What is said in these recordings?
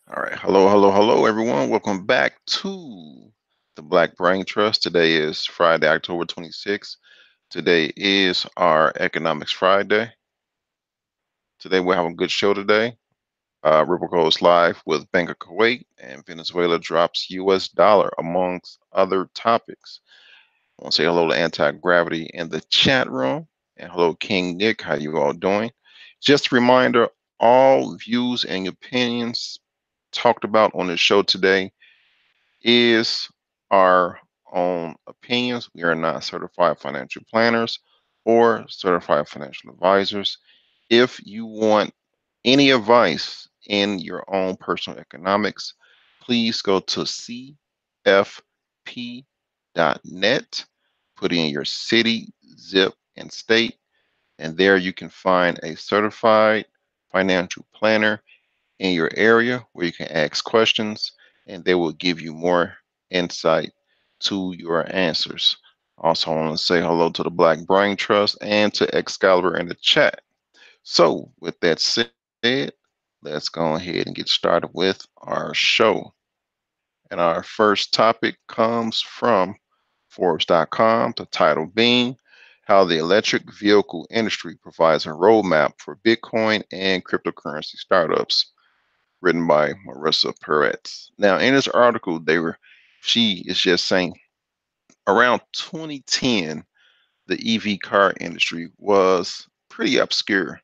All right. Hello, everyone. Welcome back to the Black Brain Trust. Today is Friday, October 26th. Today is our Economics Friday. Today we're having a good show today. Ripple goes live with Bank of Kuwait and Venezuela drops US dollar, amongst other topics. I want to say hello to Anti-Gravity in the chat room. And hello, King Nick. How you all doing? Just a reminder, all views and opinions talked about on the show today is our own opinions. We are not certified financial planners or certified financial advisors. If you want any advice in your own personal economics, please go to cfp.net, put in your city, zip, and state, and there you can find a certified financial planner in your area where you can ask questions and they will give you more insight to your answers. Also, I want to say hello to the Black Brain Trust and to Excalibur in the chat. So, with that said, let's go ahead and get started with our show. And our first topic comes from Forbes.com, the title being How the Electric Vehicle Industry Provides a Roadmap for Bitcoin and Cryptocurrency Startups, written by Marissa Peretz. Now, in this article, she is just saying around 2010, the EV car industry was pretty obscure.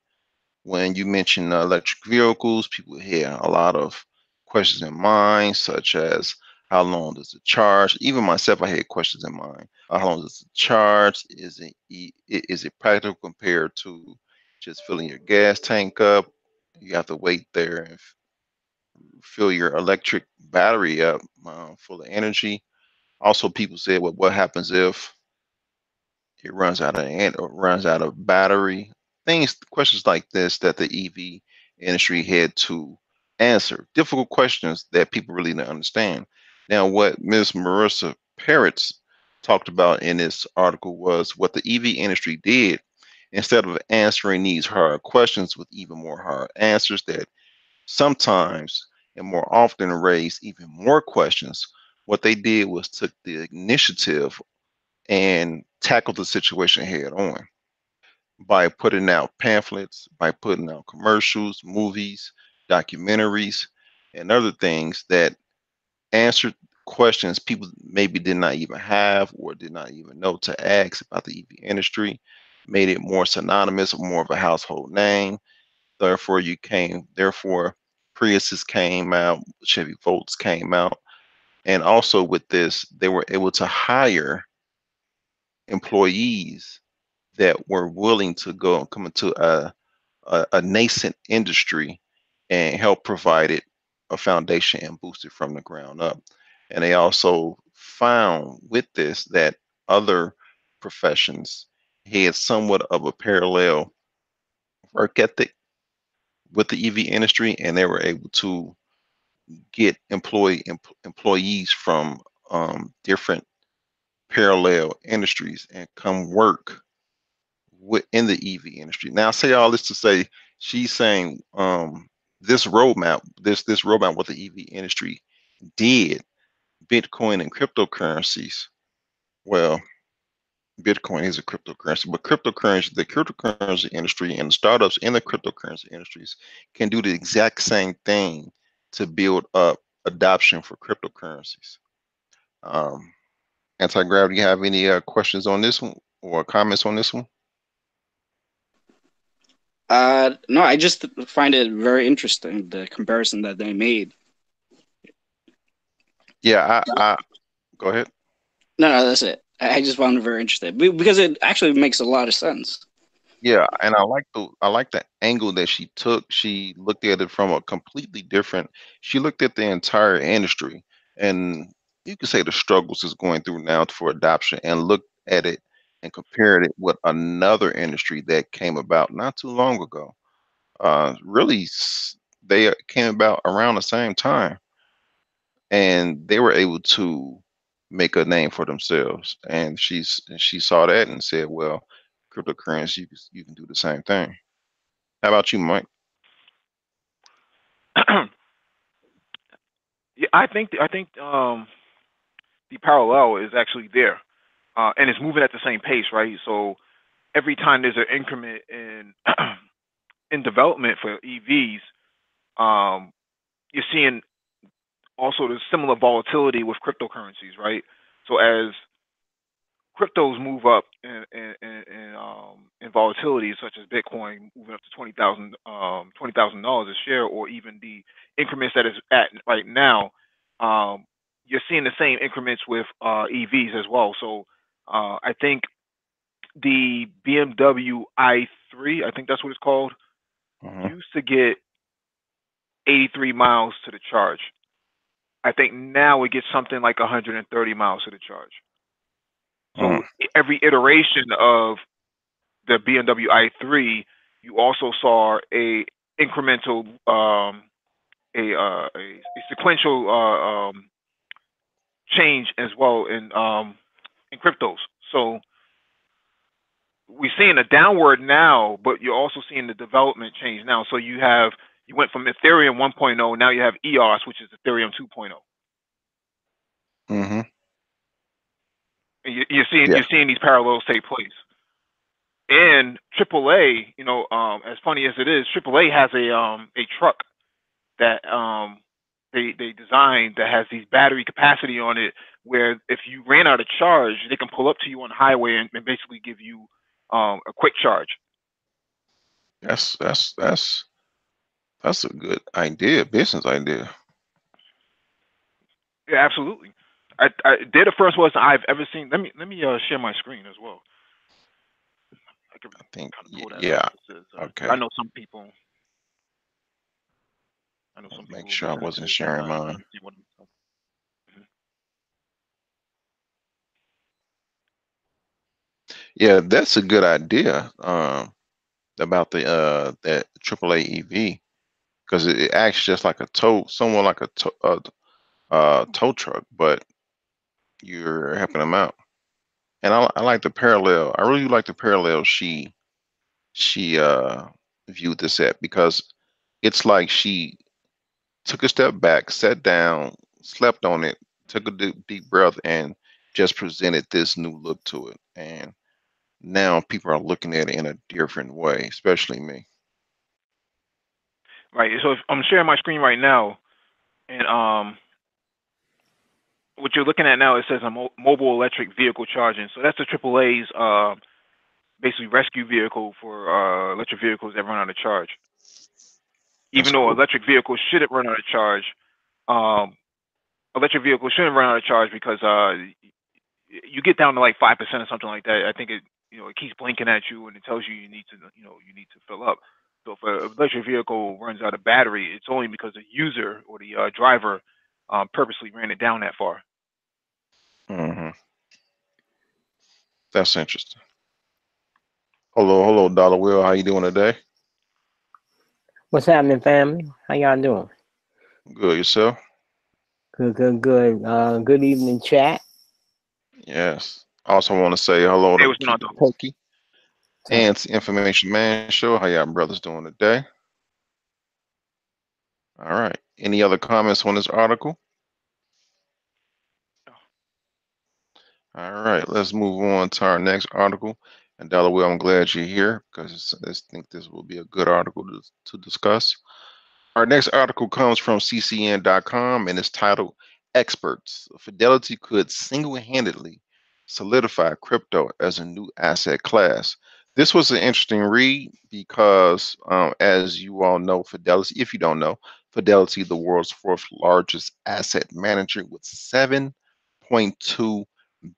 When you mention electric vehicles, people had a lot of questions in mind, such as how long does it charge? Even myself, I had questions in mind. How long does it charge? Is it practical compared to just filling your gas tank up? You have to wait there and fill your electric battery up full of energy. Also, people said, well, what happens if it runs out of or runs out of battery? Questions like this that the EV industry had to answer. Difficult questions that people really didn't understand. Now, what Ms. Marissa Peretz talked about in this article was what the EV industry did instead of answering these hard questions with even more hard answers that sometimes and more often raised even more questions. What they did was took the initiative and tackled the situation head on by putting out pamphlets, by putting out commercials, movies, documentaries, and other things that answered questions people maybe did not even have or did not even know to ask about the EV industry, made it more synonymous, more of a household name. Therefore, Priuses came out, Chevy Volts came out, and also with this, they were able to hire employees that were willing to go and come into a nascent industry and help provide it a foundation and boost it from the ground up. And they also found with this that other professions had somewhat of a parallel work ethic with the EV industry, and they were able to get employees from different parallel industries and come work in the EV industry. Now, I say all this to say she's saying this roadmap, what the EV industry did, Bitcoin and cryptocurrencies. Well, Bitcoin is a cryptocurrency, but the cryptocurrency industry and the startups in the cryptocurrency industries can do the exact same thing to build up adoption for cryptocurrencies. Um, Anti-gravity, you have any questions on this one or comments on this one? No, I just find it very interesting the comparison that they made. Yeah, I go ahead. No, that's it. I just found it very interesting because it actually makes a lot of sense. Yeah, and I like the angle that she took. She looked at it from a completely different. She looked at the entire industry, and you could say the struggles is going through now for adoption, and looked at it and compared it with another industry that came about not too long ago. Really, they came about around the same time, and they were able to make a name for themselves. And she saw that and said, "Well, cryptocurrency, you can do the same thing." How about you, Mike? Yeah, the parallel is actually there, and it's moving at the same pace, right? So every time there's an increment in in development for EVs, um, you're seeing also the similar volatility with cryptocurrencies, right? So as cryptos move up in volatility, such as Bitcoin moving up to $20,000 a share, or even the increments that it's at right now, um, you're seeing the same increments with EVs as well. So I think the BMW i3, I think that's what it's called, Hmm. used to get 83 miles to the charge. I think now it gets something like 130 miles to the charge. Mm. So every iteration of the BMW i3, you also saw a incremental, a sequential change as well in cryptos. So we're seeing a downward now, but you're also seeing the development change now. So you went from Ethereum 1.0, now you have EOS, which is Ethereum 2.0. Hmm. And Yeah. you're seeing these parallels take place. And AAA, as funny as it is, AAA has a truck that they designed that has these battery capacity on it, where if you ran out of charge, they can pull up to you on the highway and basically give you a quick charge. That's a good idea, business idea. Yeah, absolutely. They're the first ones I've ever seen. Let me share my screen as well. I can I think, kind of pull that up. yeah. It says, 'cause Okay. I know I'll some make people will sure I listen to wasn't this and sharing trying mine. to see what I'm saying. Yeah, that's a good idea. About the that AAA EV, because it acts just like a someone like a tow truck, but you're helping them out. And I like the parallel. I really like the parallel she viewed this at, because it's like she took a step back, sat down, slept on it, took a deep breath, and just presented this new look to it. And now people are looking at it in a different way, especially me. Right. So if I'm sharing my screen right now, and what you're looking at now, it says a mobile electric vehicle charging. So that's the AAA's basically rescue vehicle for electric vehicles that run out of charge. That's Even though cool. electric vehicles shouldn't run out of charge, um, electric vehicles shouldn't run out of charge because you get down to like 5% or something like that. I think it keeps blinking at you and it tells you you need to fill up. So if an electric vehicle runs out of battery, it's only because the user or the driver purposely ran it down that far. Hmm. That's interesting. Hello, Dollar Will. How you doing today? What's happening, family? How y'all doing? Good, yourself? Good, good, good. Good evening, chat. Yes. Also want to say hello Hey, to what's going on, Keep It though? Pokey So, and Information Man Show. How y'all brothers doing today? All right. Any other comments on this article? All right. Let's move on to our next article. And Delaware, I'm glad you're here, because I think this will be a good article to discuss. Our next article comes from ccn.com and it's titled Experts. Fidelity could single handedly solidify crypto as a new asset class. This was an interesting read because, as you all know, Fidelity, if you don't know, Fidelity, the world's fourth largest asset manager with 7.2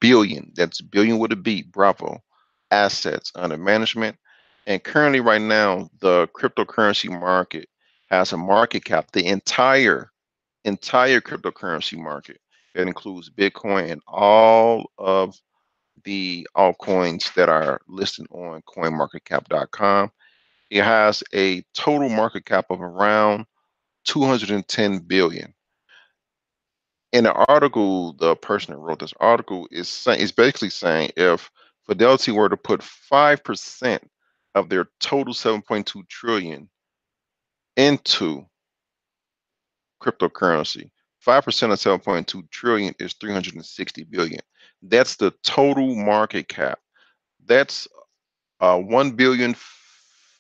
billion, that's billion with a B, bravo, assets under management. And currently, right now, the cryptocurrency market has a market cap, the entire cryptocurrency market that includes Bitcoin and all of the altcoins that are listed on coinmarketcap.com. It has a total market cap of around 210 billion. In the article, the person that wrote this article is basically saying, if Fidelity were to put 5% of their total 7.2 trillion into cryptocurrency, 5% of 7.2 trillion is 360 billion. That's the total market cap. That's 1 billion,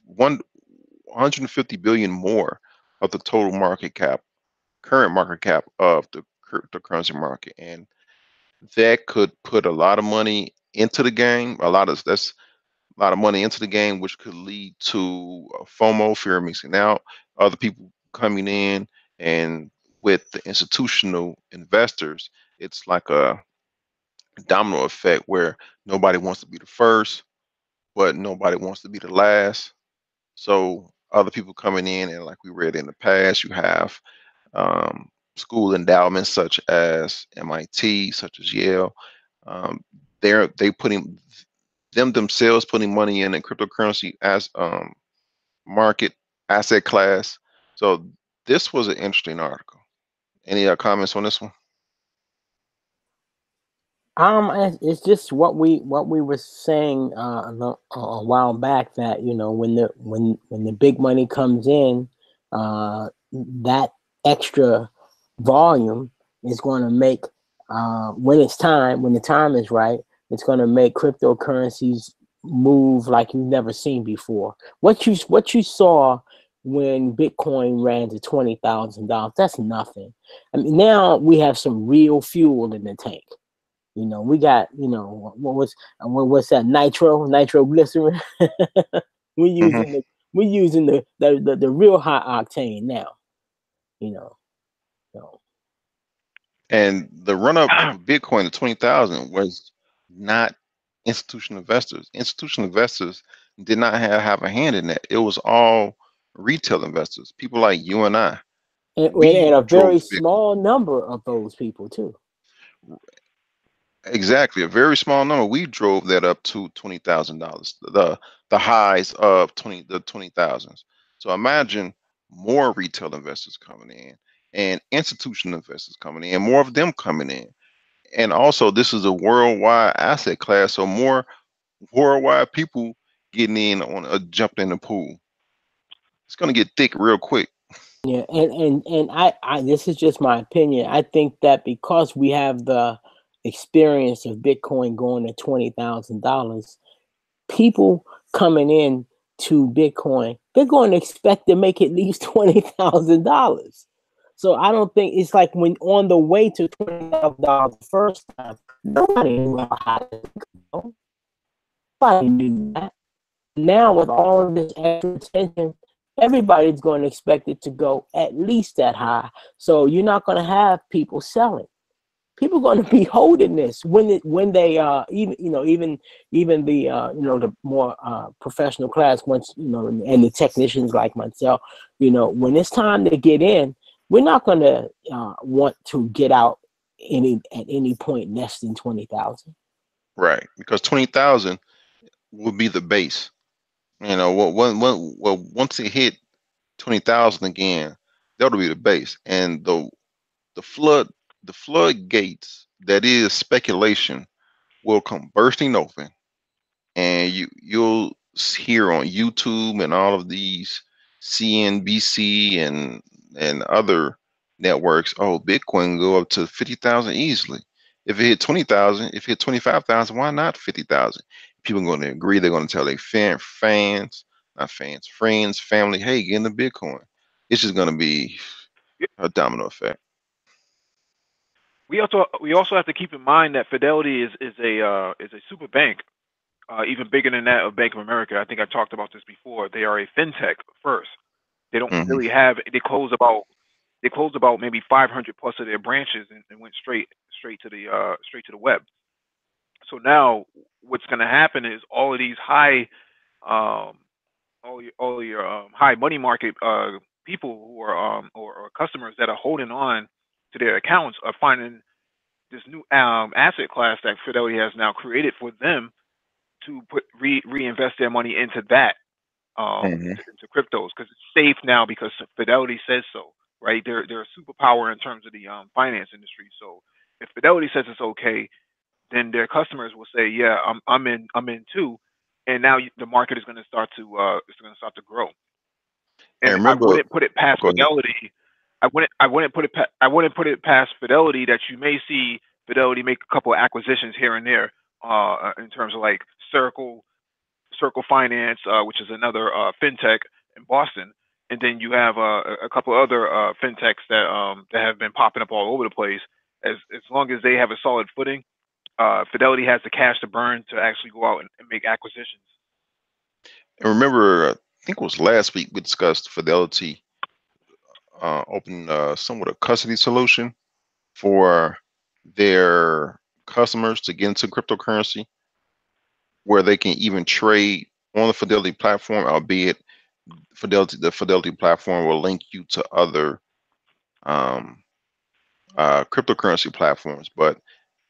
150 billion more of the total market cap, current market cap of the currency market, and that could put a lot of money into the game. That's a lot of money into the game, which could lead to FOMO, fear of missing out, other people coming in, and with the institutional investors, it's like a domino effect where nobody wants to be the first, but nobody wants to be the last. So other people coming in, and like we read in the past, you have school endowments such as MIT, such as Yale. Um, they putting them themselves putting money in a cryptocurrency as market asset class. So this was an interesting article. Any comments on this one? It's just what we were saying a while back, that when the big money comes in, that extra volume is going to make, when the time is right, it's going to make cryptocurrencies move like you've never seen before. What you saw when Bitcoin ran to $20,000, that's nothing. I mean, now we have some real fuel in the tank. We got, what's that, nitroglycerin. we're Hmm. using the we're using the real high octane now, you know. So And the run up of Bitcoin to 20,000 was not institutional investors. Institutional investors did not have a hand in that. It was all retail investors, people like you and I. and We a drove very Bitcoin. small number of those people too. Exactly, a very small number. We drove that up to $20,000, the highs of 20,000s. So imagine more retail investors coming in and institutional investors coming in, more of them coming in. And also, this is a worldwide asset class, so more worldwide people getting in on a jumping in the pool. It's gonna get thick real quick. Yeah, and I this is just my opinion. I think that because we have the experience of Bitcoin going to $20,000, people coming in to Bitcoin, they're going to expect to make at least $20,000. So I don't think it's like when on the way to $20,000 the first time, nobody knew how high it could go. Nobody knew that. Now with all of this extra attention, everybody's going to expect it to go at least that high. So you're not going to have people selling. People are going to be holding this when they even the the more professional class, once and the technicians like myself, when it's time to get in, we're not going to want to get out at any point less than 20,000. Right, because 20,000 will be the base. Once it hit 20,000 again, that'll be the base. And the flood the floodgates that is speculation will come bursting open, and you'll hear on YouTube and all of these CNBC and other networks, oh, Bitcoin go up to 50,000 easily. If it hit 20,000, if it hit 25,000, why not 50,000? People are going to agree. They're going to tell their fans, not fans, friends, family, hey, get into Bitcoin. It's just going to be a domino effect. We also have to keep in mind that Fidelity is a super bank, even bigger than that of Bank of America. I think I talked about this before. They are a fintech first. They don't Hmm. really have. They closed about maybe 500 plus of their branches and went straight to the web. So now what's going to happen is all of these um, all your high money market people who are or customers that are holding on to their accounts are finding this new asset class that Fidelity has now created for them to reinvest their money into that Hmm. into cryptos because it's safe now because Fidelity says so, right? They're a superpower in terms of the finance industry. So if Fidelity says it's okay, then their customers will say, yeah, I'm in too, and now the market is going to start to grow. And And I remember, wouldn't put it past go ahead. Fidelity. I wouldn't put it past Fidelity that you may see Fidelity make a couple of acquisitions here and there, in terms of like Circle Finance, which is another fintech in Boston, and then you have a couple other fintechs that have been popping up all over the place. As long as they have a solid footing, Fidelity has the cash to burn to actually go out and make acquisitions. And remember, I think it was last week we discussed Fidelity opening somewhat a custody solution for their customers to get into cryptocurrency, where they can even trade on the Fidelity platform, albeit the Fidelity platform will link you to other um, cryptocurrency platforms, but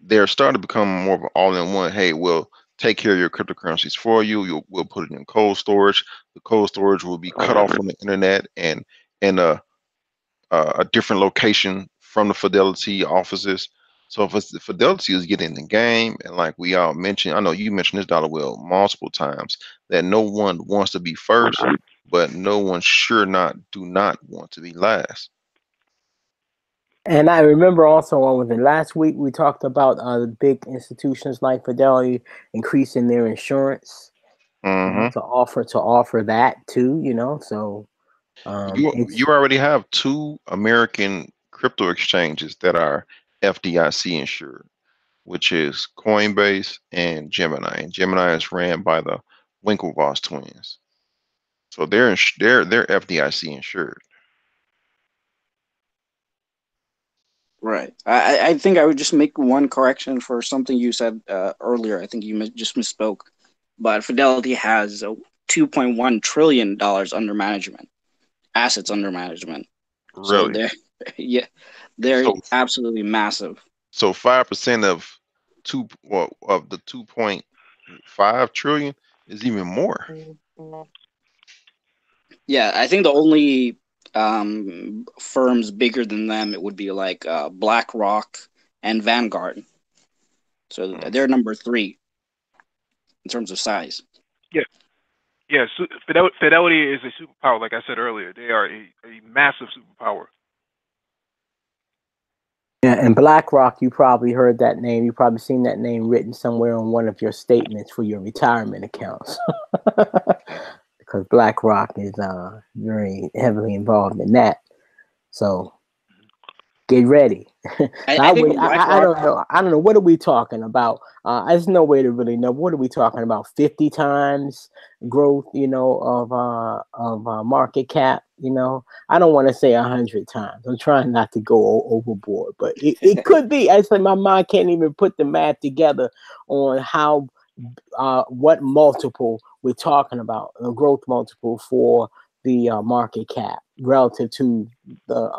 they're starting to become more of an all-in-one. Hey, we'll take care of your cryptocurrencies for you. We'll put it in cold storage. The cold storage will be cut off from the internet and in a different location from the Fidelity offices. So if it's the Fidelity is getting in the game, and like we all mentioned, I know you mentioned this, Dollar Will, multiple times, that no one wants to be first, but no one do not want to be last. And I remember also on within last week we talked about the big institutions like Fidelity increasing their insurance Hmm. to offer that too. So You it's already have two American crypto exchanges that are FDIC insured, which is Coinbase and Gemini. And Gemini is ran by the Winklevoss twins, so they're FDIC insured. Right. I think I would just make one correction for something you said earlier. I think you just misspoke. But Fidelity has $2.1 trillion under management, assets under management. So Really? they're yeah, they're So absolutely massive. so 5% of of the 2.5 trillion is even more. Yeah, I think the only firms bigger than them it would be like BlackRock and Vanguard. So Mm. they're number three in terms of size. Yeah, yeah. Fidelity is a superpower. Like I said earlier, they are a massive superpower. Yeah, and BlackRock, you probably heard that name. You probably seen that name written somewhere on one of your statements for your retirement accounts. Because BlackRock is very heavily involved in that. So get ready. So I think with I BlackRock, don't know. I don't know. What are we talking about? There's no way to really know. What are we talking about? 50 times growth, of market cap. I don't want to say 100 times. I'm trying not to go overboard, but it could be. I said my mind can't even put the math together on how what multiple we're talking about, the growth multiple for the market cap relative to the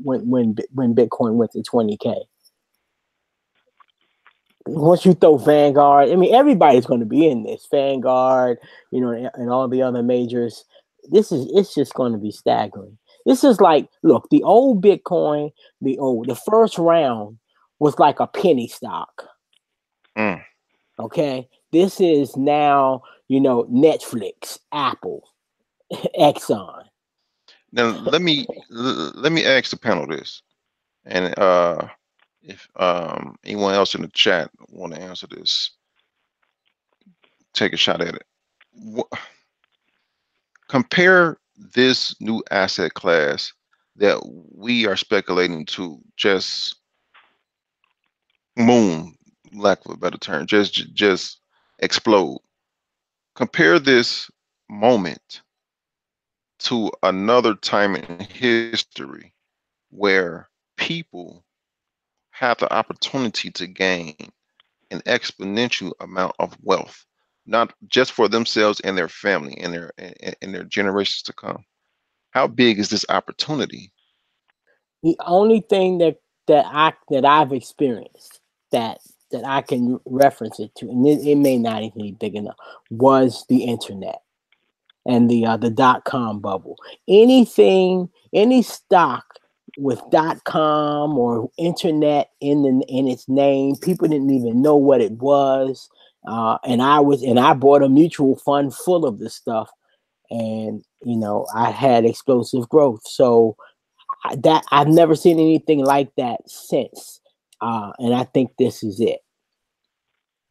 when Bitcoin went to 20K. Once you throw Vanguard, I mean everybody's going to be in this. Vanguard, and all the other majors. It's just going to be staggering. This is like, look, the old Bitcoin, the first round was like a penny stock. Mm. Okay, this is now, Netflix, Apple, Exxon. Now let me ask the panel this, and if anyone else in the chat want to answer this, take a shot at it. Compare this new asset class that we are speculating to just moon, lack of a better term, just explode. Compare this moment to another time in history where people have the opportunity to gain an exponential amount of wealth, not just for themselves and their family and their generations to come. How big is this opportunity? The only thing that I've experienced that I can reference it to, and it may not even be big enough, was the internet and the .com bubble. Any stock with .com or internet in its name, people didn't even know what it was. And I bought a mutual fund full of this stuff, and I had explosive growth. So I've never seen anything like that since, and I think this is it.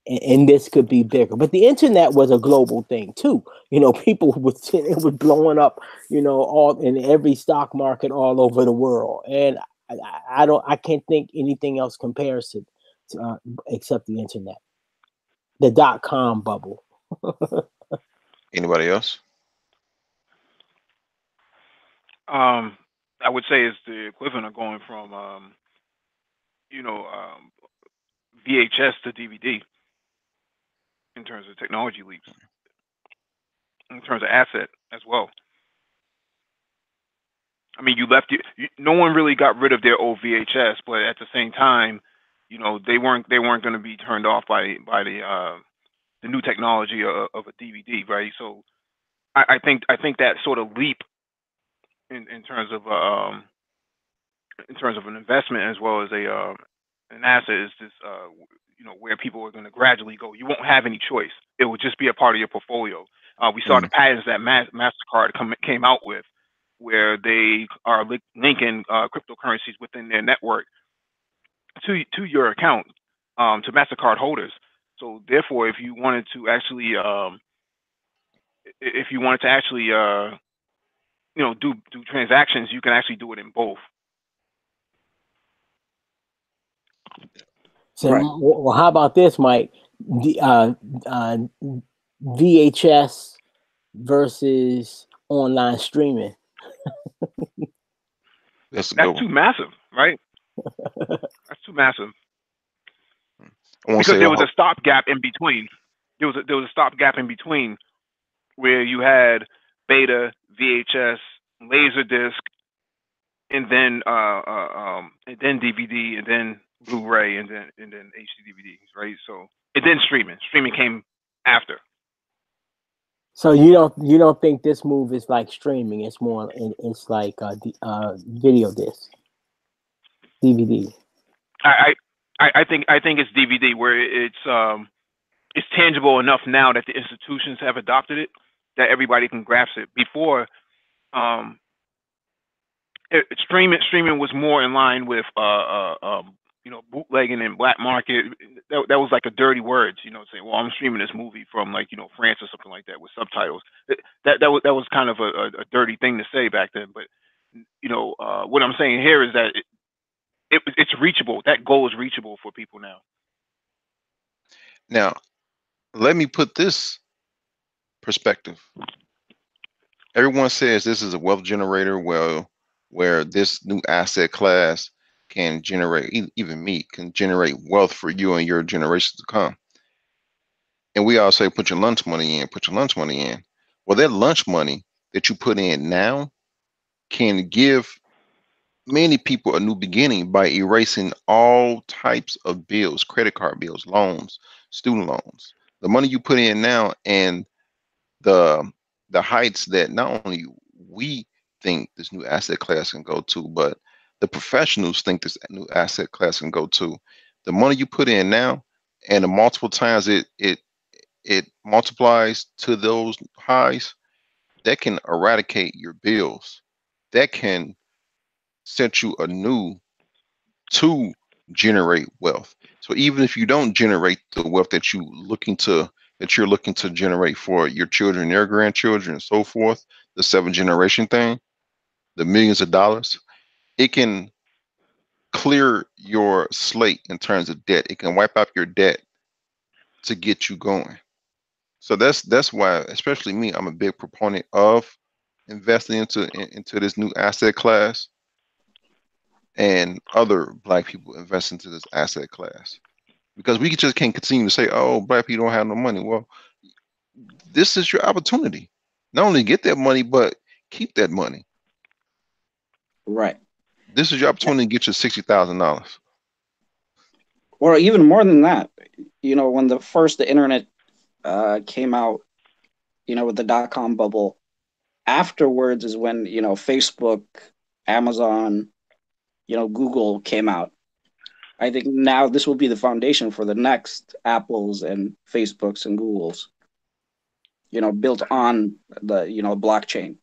And this could be bigger. But the internet was a global thing too. People it was blowing up, all in every stock market all over the world. And I can't think anything else compares to except the internet, the .com bubble. Anybody else? I would say it's the equivalent of going from VHS to DVD in terms of technology leaps, in terms of asset as well. I mean, no one really got rid of their old VHS, but at the same time, they weren't going to be turned off by the new technology of a DVD, right? So I think that sort of leap in terms of an investment as well as an asset is just where people are going to gradually go. You won't have any choice. It will just be a part of your portfolio. We saw the patterns that Mastercard came out with, where they are linking cryptocurrencies within their network to your account, to Mastercard holders. So therefore, if you wanted to actually do transactions, you can actually do it in both. So, Right. well, how about this, Mike? VHS versus online streaming. That's too massive, right? That's too massive. Because there was a stopgap in between. There was a stopgap in between where you had beta, VHS, Laserdisc, and then DVD, and then Blu-ray, and then HD DVDs, right? So, and then streaming. Streaming came after. So you don't think this move is like streaming? It's more, it's like video disc, DVD. I think it's DVD, where it's tangible enough now that the institutions have adopted it, that everybody can grasp it. Before, streaming was more in line with bootlegging and black market. That was like a dirty word, saying, well, I'm streaming this movie from France or something like that with subtitles. That was kind of a dirty thing to say back then. But what I'm saying here is that it's reachable. That goal is reachable for people now. Now, let me put this perspective. Everyone says this is a wealth generator, where this new asset class can generate, even me, can generate wealth for you and your generations to come. And we all say, put your lunch money in, put your lunch money in. Well, that lunch money that you put in now can give many people a new beginning by erasing all types of bills, credit card bills, loans, student loans. The money you put in now, and the heights that not only we think this new asset class can go to, but the professionals think this new asset class can go to. The money you put in now, and the multiple times it multiplies to those highs, that can eradicate your bills. That can set you anew to generate wealth. So even if you don't generate the wealth that you're looking to generate for your children, your grandchildren, and so forth, the 7th-generation thing, the millions of dollars, it can clear your slate in terms of debt. It can wipe out your debt to get you going. So that's why, especially me, I'm a big proponent of investing into this new asset class, and other Black people invest into this asset class, because we just can't continue to say, oh, Black people don't have no money. Well, this is your opportunity, not only get that money, but keep that money. Right. This is your opportunity to get your $60,000. Or even more than that. When the internet came out, with the .com bubble, afterwards is when, Facebook, Amazon, Google came out. I think now this will be the foundation for the next Apples and Facebooks and Googles, built on the, blockchain.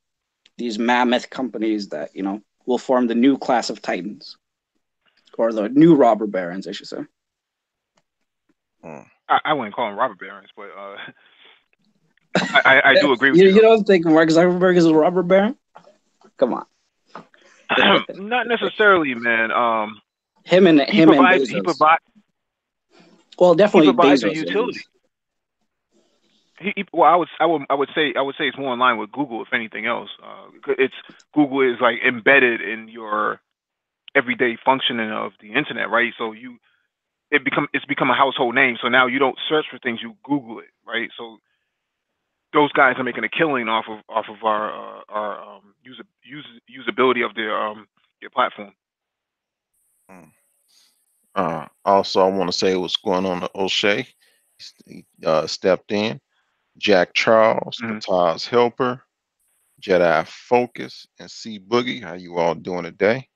These mammoth companies that, will form the new class of Titans, or the new robber barons, I should say. I wouldn't call them robber barons, but I do agree with You you. don't think Mark Zuckerberg is a robber baron? Come on. Not necessarily, man. Him and He Bezos. Well, he definitely provides a Bezos. utility. Well, I would say it's more in line with Google, if anything else. It's Google is like embedded in your everyday functioning of the internet, right? So it's become a household name. So now you don't search for things, you Google it, right? So those guys are making a killing off of our usability of their platform. Also, I want to say what's going on to O'Shea. He stepped in. Jack Charles, Pataz Helper, Jedi Focus, and C Boogie. How you all doing today?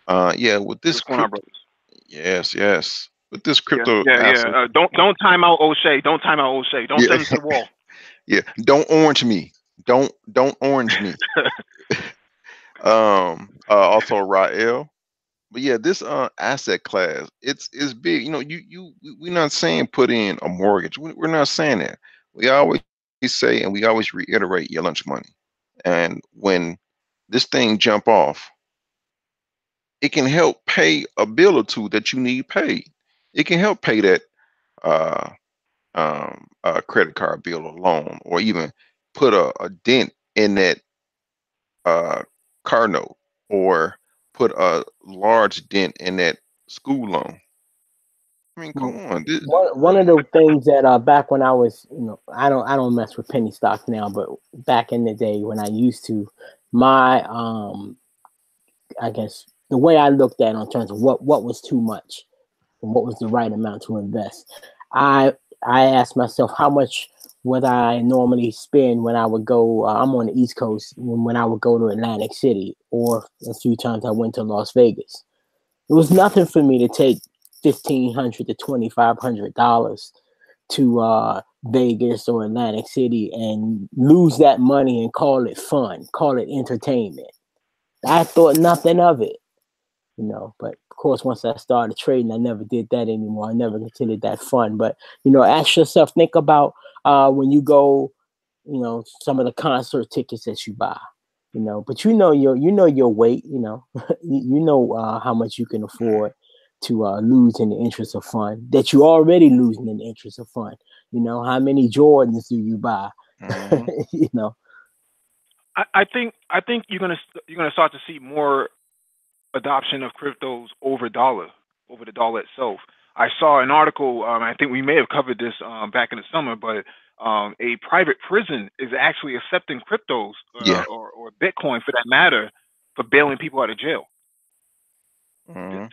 Yeah, with this What's going on, crypto, brothers? yes. With this crypto asset, Don't time out O'Shea. Don't time out O'Shea. Don't send him to the wall. Yeah, don't orange me. Don't orange me. Also Rael. But yeah, this asset class, it's big. You know, we're not saying put in a mortgage. We're not saying that. We always say and we always reiterate your lunch money. And when this thing jump off, it can help pay a bill or two that you need paid. It can help pay that uh, credit card bill or loan, or even put a dent in that car note, or put a large dent in that school loan. I mean, come on. One of the things that back when I was, I don't mess with penny stocks now, but back in the day when I used to, my I guess the way I looked at it in terms of what was too much and what was the right amount to invest, I asked myself how much would I normally spend when I would go. I'm on the East Coast when I would go to Atlantic City, or a few times I went to Las Vegas. It was nothing for me to take $1,500 to $2,500 to Vegas or Atlantic City and lose that money and call it fun, call it entertainment. I thought nothing of it, but of course, once I started trading, I never did that anymore. I never considered that fun. But, ask yourself, think about when you go, some of the concert tickets that you buy, but your weight, how much you can afford to lose in the interest of fun, that you already losing in the interest of fun. How many Jordans do you buy? I think you're gonna start to see more adoption of cryptos over the dollar itself. I saw an article. I think we may have covered this back in the summer, but a private prison is actually accepting cryptos or Bitcoin, for that matter, for bailing people out of jail.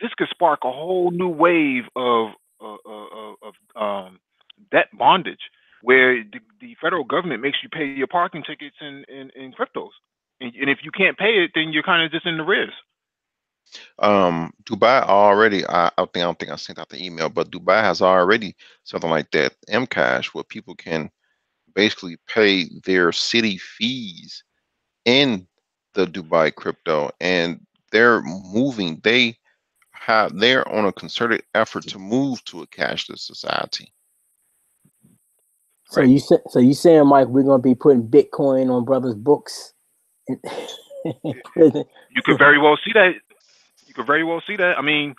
This could spark a whole new wave of debt bondage, where the federal government makes you pay your parking tickets in cryptos, and if you can't pay it, then you're kind of just in the risk. Dubai already, I don't think I sent out the email, but Dubai has already something like that, Mcash, where people can basically pay their city fees in the Dubai crypto, and they're moving. They're on a concerted effort to move to a cashless society. So you saying, Mike, we're gonna be putting Bitcoin on brothers' books in prison? You could very well see that. I mean,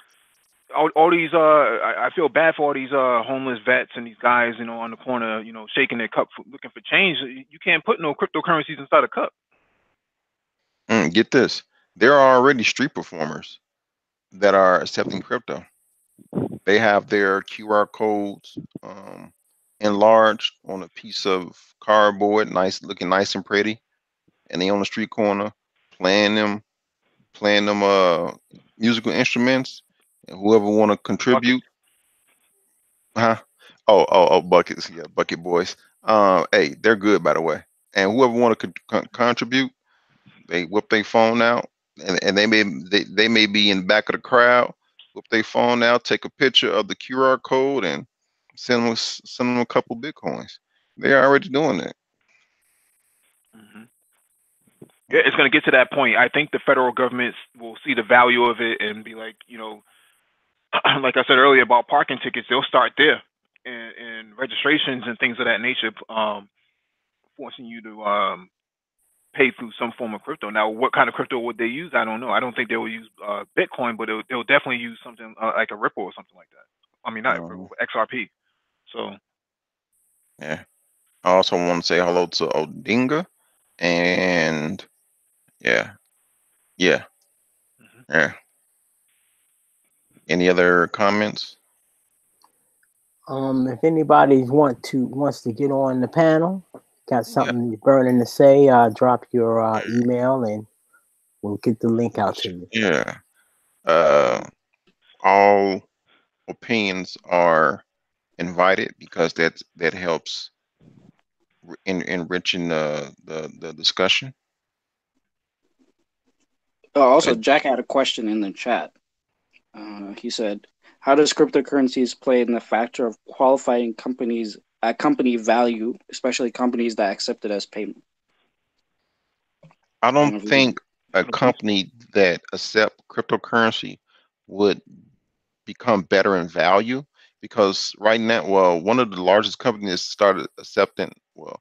all these I feel bad for all these homeless vets and these guys, on the corner, shaking their cup looking for change. You can't put no cryptocurrencies inside a cup. Get this. There are already street performers that are accepting crypto. They have their QR codes enlarged on a piece of cardboard, looking nice and pretty, and they on the street corner playing them musical instruments, and whoever want to contribute. Huh? Oh, buckets. Yeah, bucket boys. Hey, they're good, by the way. And whoever want to contribute, they whip their phone out, and they may be in the back of the crowd, whip their phone out, take a picture of the QR code, and send them a couple Bitcoins. They're already doing that. It's going to get to that point. I think the federal government will see the value of it and be like, you know, like I said earlier about parking tickets, they'll start there and registrations and things of that nature, forcing you to pay through some form of crypto. Now, what kind of crypto would they use? I don't know. I don't think they will use Bitcoin, but they'll definitely use something like a Ripple or something like that. I mean, not Ripple, XRP. So, yeah. I also want to say hello to Odinga, and yeah, yeah, yeah. Any other comments? If anybody wants to get on the panel, got Yeah. something burning to say, drop your email and we'll get the link out to you. Yeah. All opinions are invited because that helps enriching the discussion. Also, But Jack had a question in the chat. He said, "How does cryptocurrencies play in the factor of qualifying companies at company value, especially companies that accept it as payment?" I I don't don't know if you think a company that accept cryptocurrency would become better in value, because right now, well, one of the largest companies started accepting, well,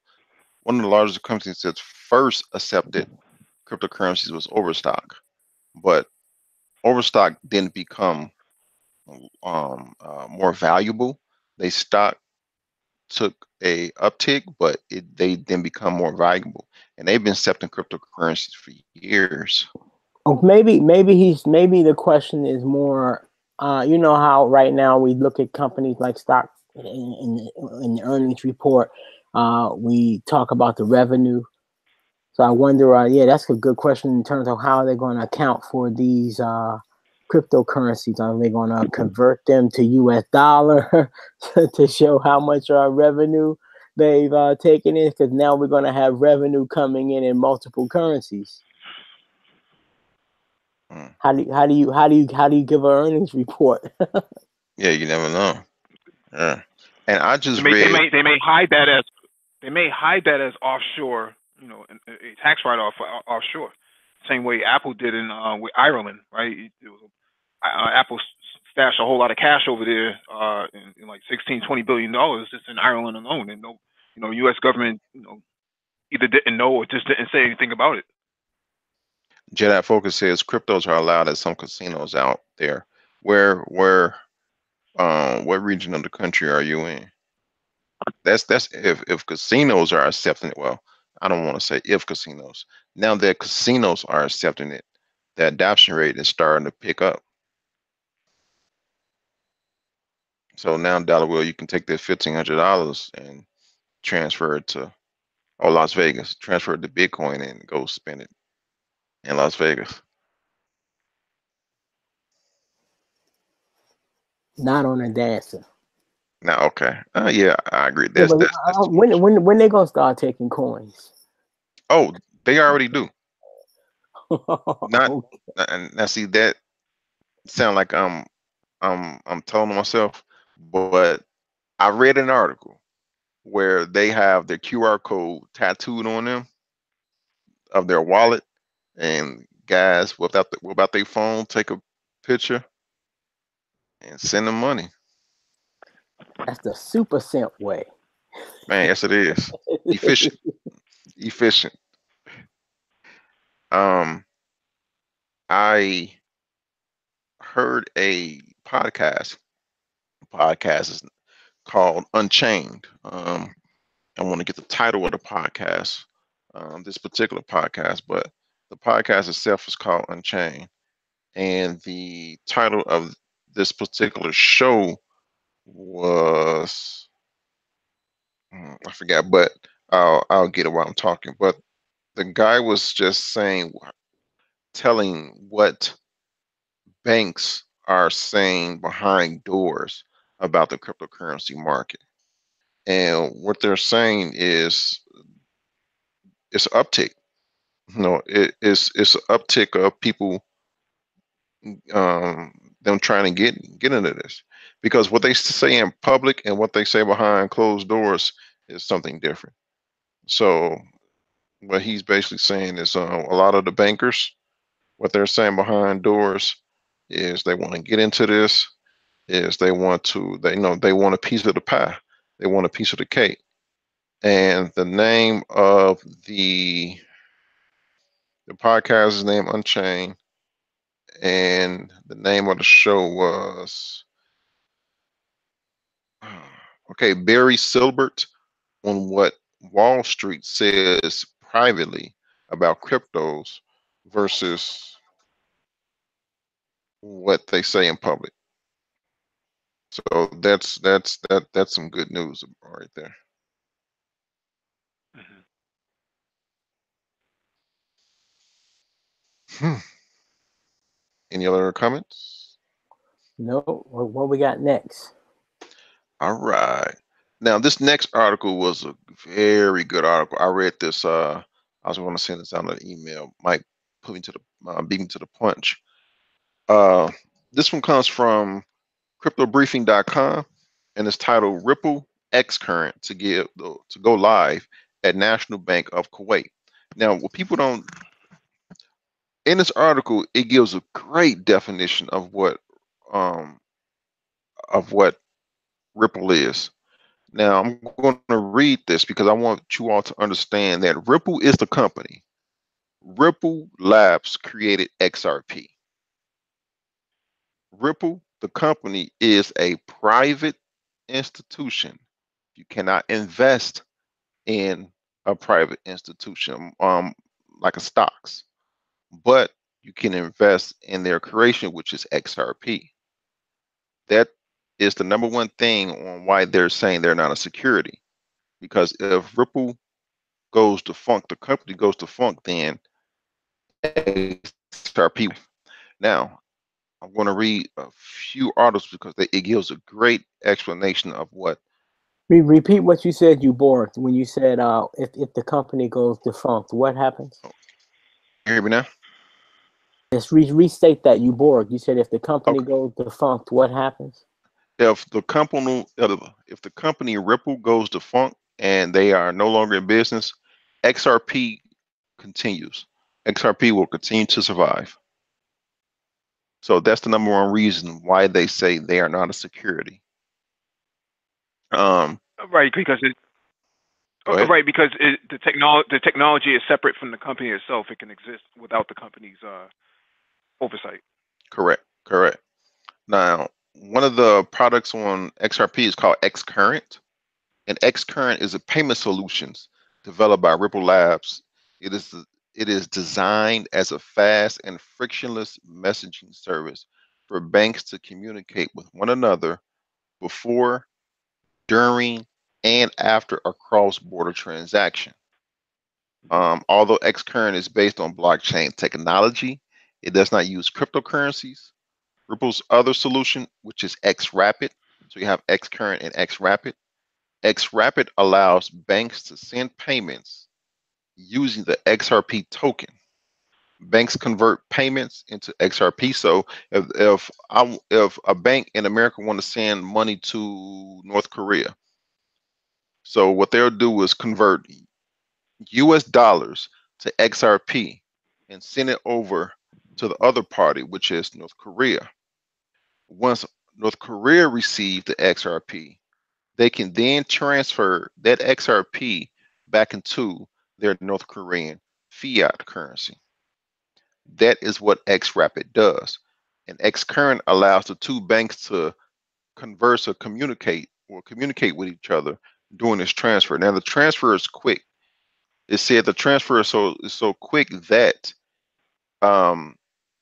one of the largest companies that first accepted cryptocurrencies was Overstock, but Overstock didn't become more valuable. They stock took a uptick, but they didn't become more valuable, and they've been accepting cryptocurrencies for years. Oh, maybe the question is more. You know how right now we look at companies like stock in the earnings report. We talk about the revenue. So I wonder. Yeah, that's a good question in terms of how they're going to account for these cryptocurrencies. Are they going to convert them to U.S. dollar to show how much revenue they've taken in? Because now we're going to have revenue coming in multiple currencies. How do you give an earnings report? Yeah, you never know. Yeah. And I just they read. may hide that as offshore, you know, a tax write-off offshore. Same way Apple did in with Ireland, right? Apple stashed a whole lot of cash over there, in like $16-20 billion just in Ireland alone, and no, you know, U.S. government, you know, either didn't know or just didn't say anything about it. Jedi Focus says cryptos are allowed at some casinos out there. Where what region of the country are you in? That's if casinos are accepting it. Well, I don't want to say if casinos. Now that casinos are accepting it, the adoption rate is starting to pick up. So now, Dollar Will, you can take that $1,500 and transfer it to, or Las Vegas, transfer it to Bitcoin and go spend it in Las Vegas. Not on a dancer. Now, okay, yeah, I agree. Yeah, That's but too much. when they gonna start taking coins? Oh, they already do. Not, Okay. and now see that sound like I'm telling myself, but I read an article where they have their QR code tattooed on them of their wallet, and guys whip out their phone, take a picture, and send them money. That's the super simp way. Man, yes it is. Efficient. Efficient. Um, I heard a podcast. The podcast is called Unchained. I want to get the title of the podcast, this particular podcast, but the podcast itself is called Unchained. And the title of this particular show was, I forgot, but I'll get it while I'm talking. But the guy was just telling what banks are saying behind doors about the cryptocurrency market. And what they're saying is it's an uptick. No, it's an uptick of people, them trying to get into this, because what they say in public and what they say behind closed doors is something different. So what he's basically saying is a lot of the bankers, what they're saying behind doors is they want to get into this, is they want a piece of the pie. They want a piece of the cake. And the name of the podcast is named Unchained, and the name of the show was okay, Barry Silbert on what Wall Street says privately about cryptos versus what they say in public. So that's some good news right there. Mhm. Hmm. Any other comments? No, what we got next? All right. Now this next article was a very good article. I read this. I was going to send this out an email. Might put me to the beat me to the punch. Uh, this one comes from CryptoBriefing.com, and it's titled "Ripple X Current to go live at National Bank of Kuwait." Now, what people don't in this article, it gives a great definition um, of what Ripple is. Now, I'm going to read this because I want you all to understand that Ripple is the company. Ripple Labs created XRP. Ripple, the company, is a private institution. You cannot invest in a private institution, like a stocks, but you can invest in their creation, which is XRP. That is the number one thing on why they're saying they're not a security. Because if Ripple goes defunct, the company goes defunct, then XRP. Now, I'm going to read a few articles because it gives a great explanation of what. Repeat what you said. You bored when you said if the company goes defunct, what happens? Oh, you hear me now? Let's restate that. You bored. You said if the company Okay. goes defunct, what happens? If the company Ripple goes defunct and they are no longer in business, XRP continues. XRP will continue to survive. So that's the number one reason why they say they are not a security. Um, Right, because Go ahead. right because the technology is separate from the company itself. It can exist without the company's oversight. Correct. Correct. Now, one of the products on XRP is called X Current, and X Current is a payment solutions developed by Ripple Labs. It is it is designed as a fast and frictionless messaging service for banks to communicate with one another before, during, and after a cross-border transaction. Although Xcurrent is based on blockchain technology, it does not use cryptocurrencies. Ripple's other solution, which is XRapid, so you have Xcurrent and XRapid. XRapid allows banks to send payments using the XRP token. Banks convert payments into XRP. So if a bank in America want to send money to North Korea, so what they'll do is convert US dollars to XRP and send it over to the other party, which is North Korea. Once North Korea receives the XRP, they can then transfer that XRP back into their North Korean fiat currency. That is what XRapid does. And XCurrent allows the two banks to converse or communicate with each other during this transfer. Now the transfer is quick. It said the transfer is so quick that um,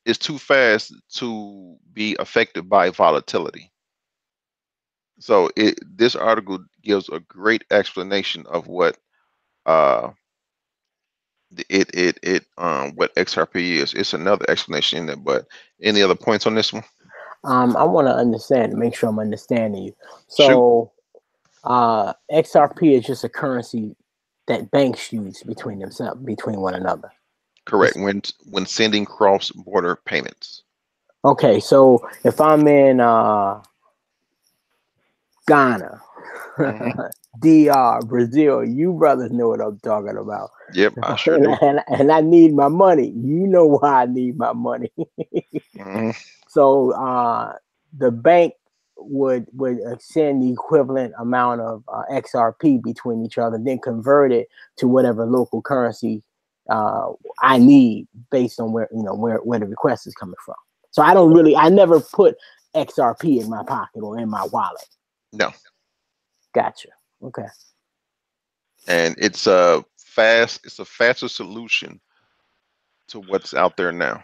it's too fast to be affected by volatility. So this article gives a great explanation of uh what XRP is. It's another explanation in it, but any other points on this one? I want to understand, make sure I'm understanding you. Shoot. So, XRP is just a currency that banks use between themselves, between one another. Correct. When sending cross border payments. Okay, so if I'm in Ghana Hmm. DR, Brazil, you brothers know what I'm talking about. Yep, I sure do. And I need my money. You know why I need my money. Hmm. So the bank would send the equivalent amount of XRP between each other, then convert it to whatever local currency I need based on where the request is coming from. So I never put XRP in my pocket or in my wallet. No, Gotcha. Okay. and it's a faster solution to what's out there now.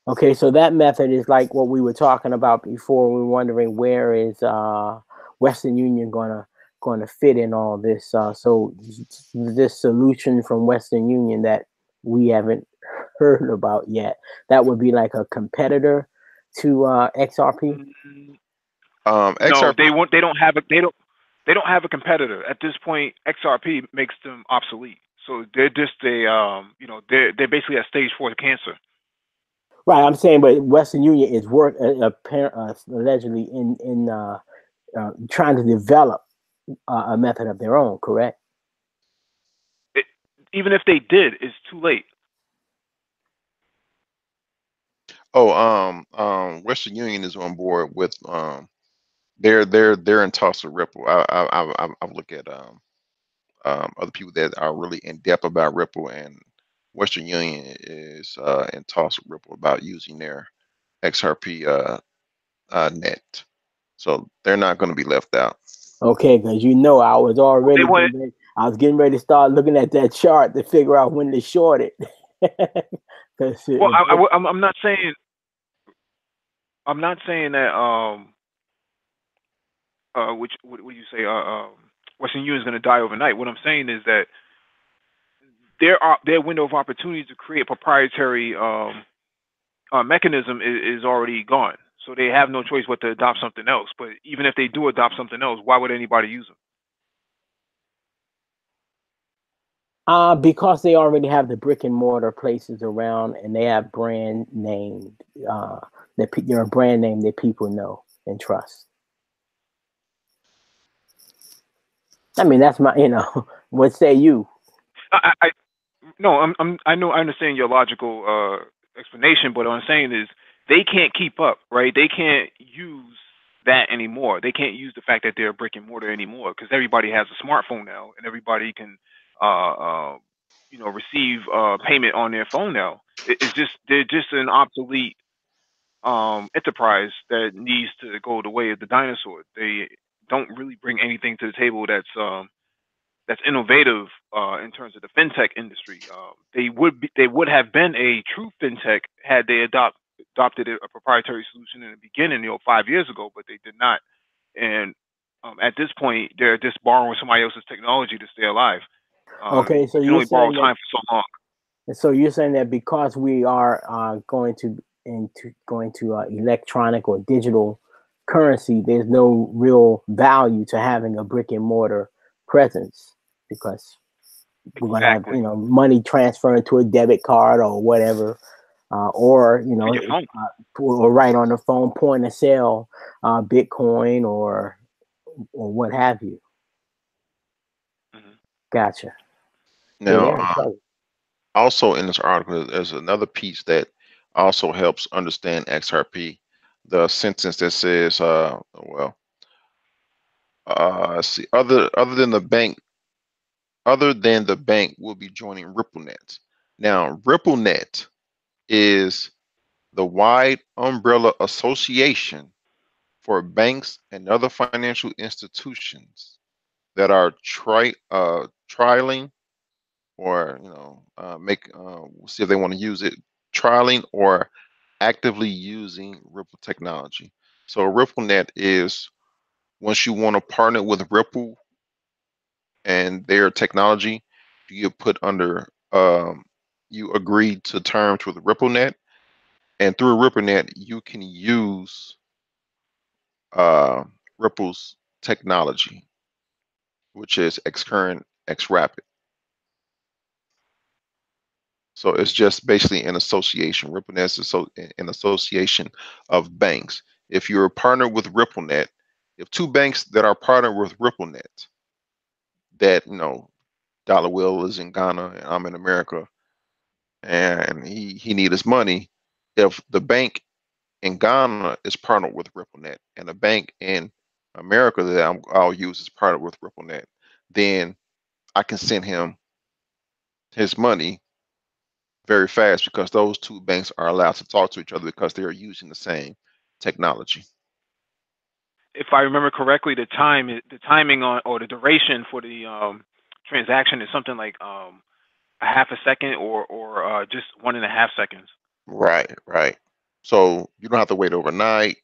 Okay, so that method is like what we were talking about before. We were wondering where is Western Union gonna fit in all this. So this solution from Western Union that we haven't heard about yet, that would be like a competitor to XRP. Mm, no, XRP. they don't have a competitor at this point. XRP makes them obsolete, so they're just they're basically at stage 4 cancer. Right, I'm saying, but Western Union is allegedly in trying to develop a method of their own. Correct? It, even if they did, it's too late. Oh, Western Union is on board with they're in talks with Ripple. I've looked at other people that are really in depth about Ripple, and Western Union is in talks with Ripple about using their XRP net. So they're not going to be left out. Okay, because I was Well, they already want. I was getting ready to start looking at that chart to figure out when to short it. Because Well, I'm not saying. I'm not saying that. Which what do you say? Western Union is going to die overnight. What I'm saying is that their window of opportunity to create proprietary mechanism is already gone. So they have no choice but to adopt something else. But even if they do adopt something else, why would anybody use them? because they already have the brick and mortar places around, and they have brand name they're a brand name that people know and trust. I mean, that's my what say you? I no, I know I understand your logical explanation, but what I'm saying is they can't keep up, right? They can't use that anymore. They can't use the fact that they're brick and mortar anymore because everybody has a smartphone now, and everybody can, uh, uh, receive payment on their phone now. It's just they're just an obsolete enterprise that needs to go the way of the dinosaur. They don't really bring anything to the table that's innovative in terms of the fintech industry. They would have been a true fintech had they adopted a proprietary solution in the beginning, 5 years ago, but they did not. And at this point, they're just borrowing somebody else's technology to stay alive. Okay, so You can you're only borrow saying time for so long. that because we are going to electronic or digital currency, there's no real value to having a brick and mortar presence because we're going to have Exactly. money transferred to a debit card or whatever, or To your phone. or right on the phone point of sale, Bitcoin or what have you. Hmm. Gotcha. Yeah, Now, they're in trouble. also in this article, there's another piece that also helps understand XRP. The sentence that says, let's see, other than the bank will be joining RippleNet. Now, RippleNet is the wide umbrella association for banks and other financial institutions that are trialing or see if they want to use it, trialing or actively using Ripple technology. So RippleNet is once you want to partner with Ripple and their technology, you put under you agree to terms with RippleNet, and through RippleNet you can use uh, Ripple's technology, which is Xcurrent, Xrapid. So it's just basically an association. RippleNet is an association of banks. If you're a partner with RippleNet, if two banks that are partnered with RippleNet, that Dollar Will is in Ghana and I'm in America, and he need his money. If the bank in Ghana is partnered with RippleNet and the bank in America that I'll use is partnered with RippleNet, then I can send him his money very fast because those two banks are allowed to talk to each other because they are using the same technology. If I remember correctly, the timing on or the duration for the transaction is something like a half a second or just 1.5 seconds. Right, right. So you don't have to wait overnight.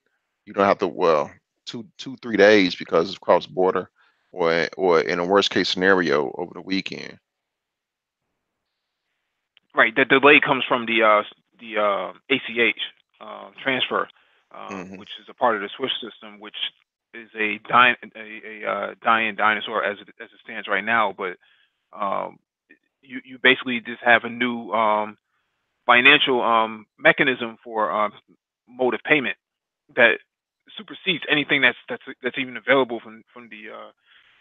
You don't have to, well, 3 days because it's cross border, or in a worst case scenario over the weekend. Right. The delay comes from the ACH transfer, Hmm. which is a part of the Swift system, which is a dying dinosaur as it stands right now. But um, you basically just have a new financial mechanism for mode of payment that supersedes anything that's even available from the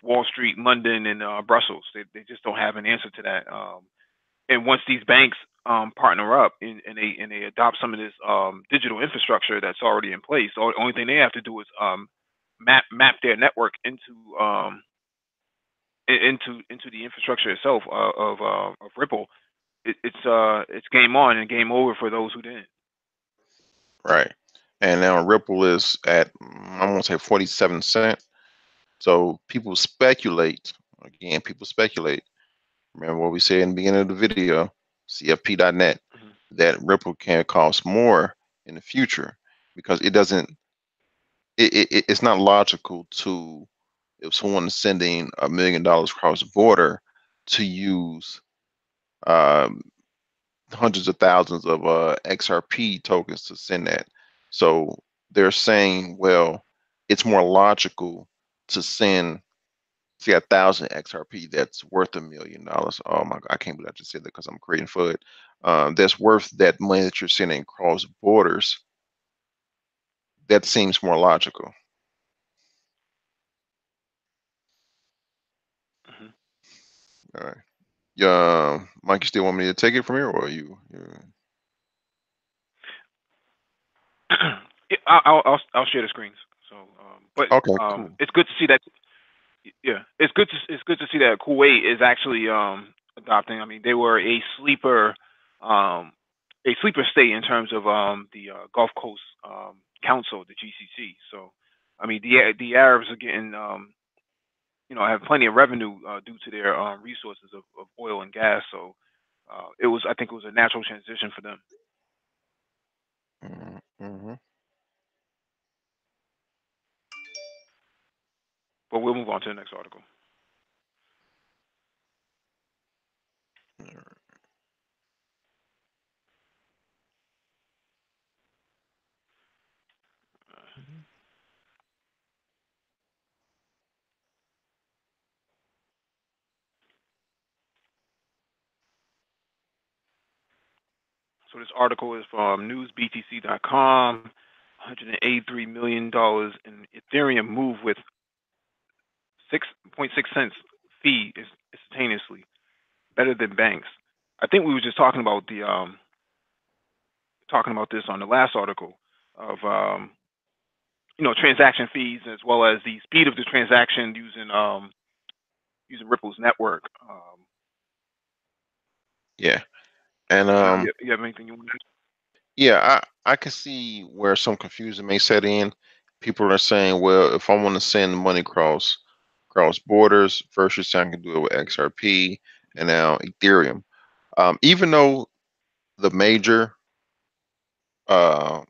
Wall Street, London, and Brussels. They just don't have an answer to that. And once these banks partner up and they adopt some of this digital infrastructure that's already in place, the only thing they have to do is map their network into the infrastructure itself of Ripple. It's game on and game over for those who didn't. Right. And now Ripple is at, I want to say 47 cent. So people speculate, again, people speculate. Remember what we said in the beginning of the video, CFP.net, Mhm. that Ripple can cost more in the future because it doesn't, it's not logical to, if someone is sending $1 million across the border, to use um, hundreds of thousands of XRP tokens to send that. So they're saying, well, it's more logical to send, say, 1,000 XRP that's worth $1 million. Oh my God, I can't believe I just said that because I'm creating FUD. That's worth that money that you're sending across borders. That seems more logical. Mhm. All right. Yeah, Mike, you still want me to take it from here, or you? Yeah, I'll share the screens. So, but Okay, cool. it's good to see that. Yeah, it's good to see that Kuwait is actually adopting. I mean, they were um, a sleeper state in terms of the Gulf Coast Council, the GCC. So, I mean, the Arabs are getting have plenty of revenue due to their resources of oil and gas. So, I think it was a natural transition for them. Mm-hmm. But we'll move on to the next article. So this article is from newsbtc.com. $183 million in Ethereum move with 6.6 cents fee is instantaneously better than banks. I think we were just talking about this on the last article of transaction fees as well as the speed of the transaction using Ripple's network. Yeah, and You have anything you want to? yeah, I can see where some confusion may set in. People are saying, well, if I want to send money cross borders, first you're saying I can do it with XRP and now Ethereum. Even though the major uh,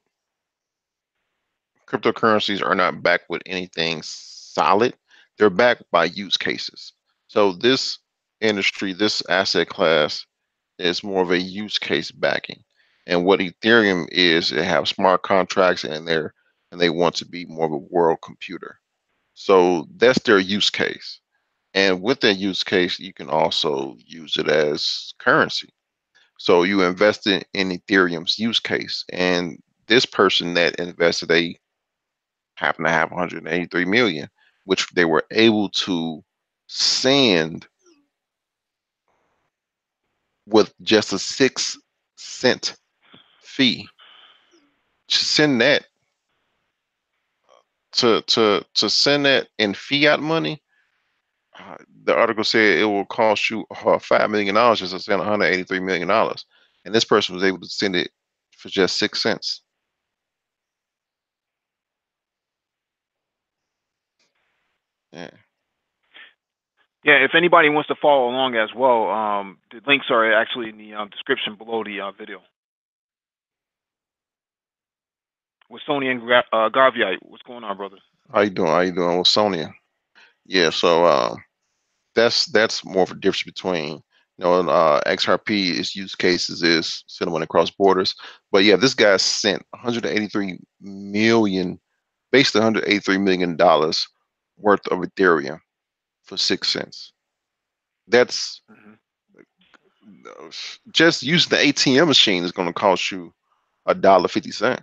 cryptocurrencies are not backed with anything solid, they're backed by use cases. So this industry, this asset class, is more of a use case backing. And what Ethereum is, they have smart contracts and they want to be more of a world computer. So that's their use case. And with that use case, you can also use it as currency. So you invested in Ethereum's use case, and this person that invested happen to have 183 million, which they were able to send with just a 6 cent fee. To send that to send that in fiat money, the article said it will cost you $5 million just to send $183 million, and this person was able to send it for just 6 cents. Yeah. Yeah, if anybody wants to follow along as well, the links are actually in the description below the video. With Sony and Garvey, what's going on, brother? How you doing? How you doing with Sonia? Yeah. So that's more of a difference between XRP is use cases is sending money across borders, but yeah, this guy sent 183 million, basically 183 million dollars worth of Ethereum for 6 cents. That's just using the ATM machine is going to cost you $1.50,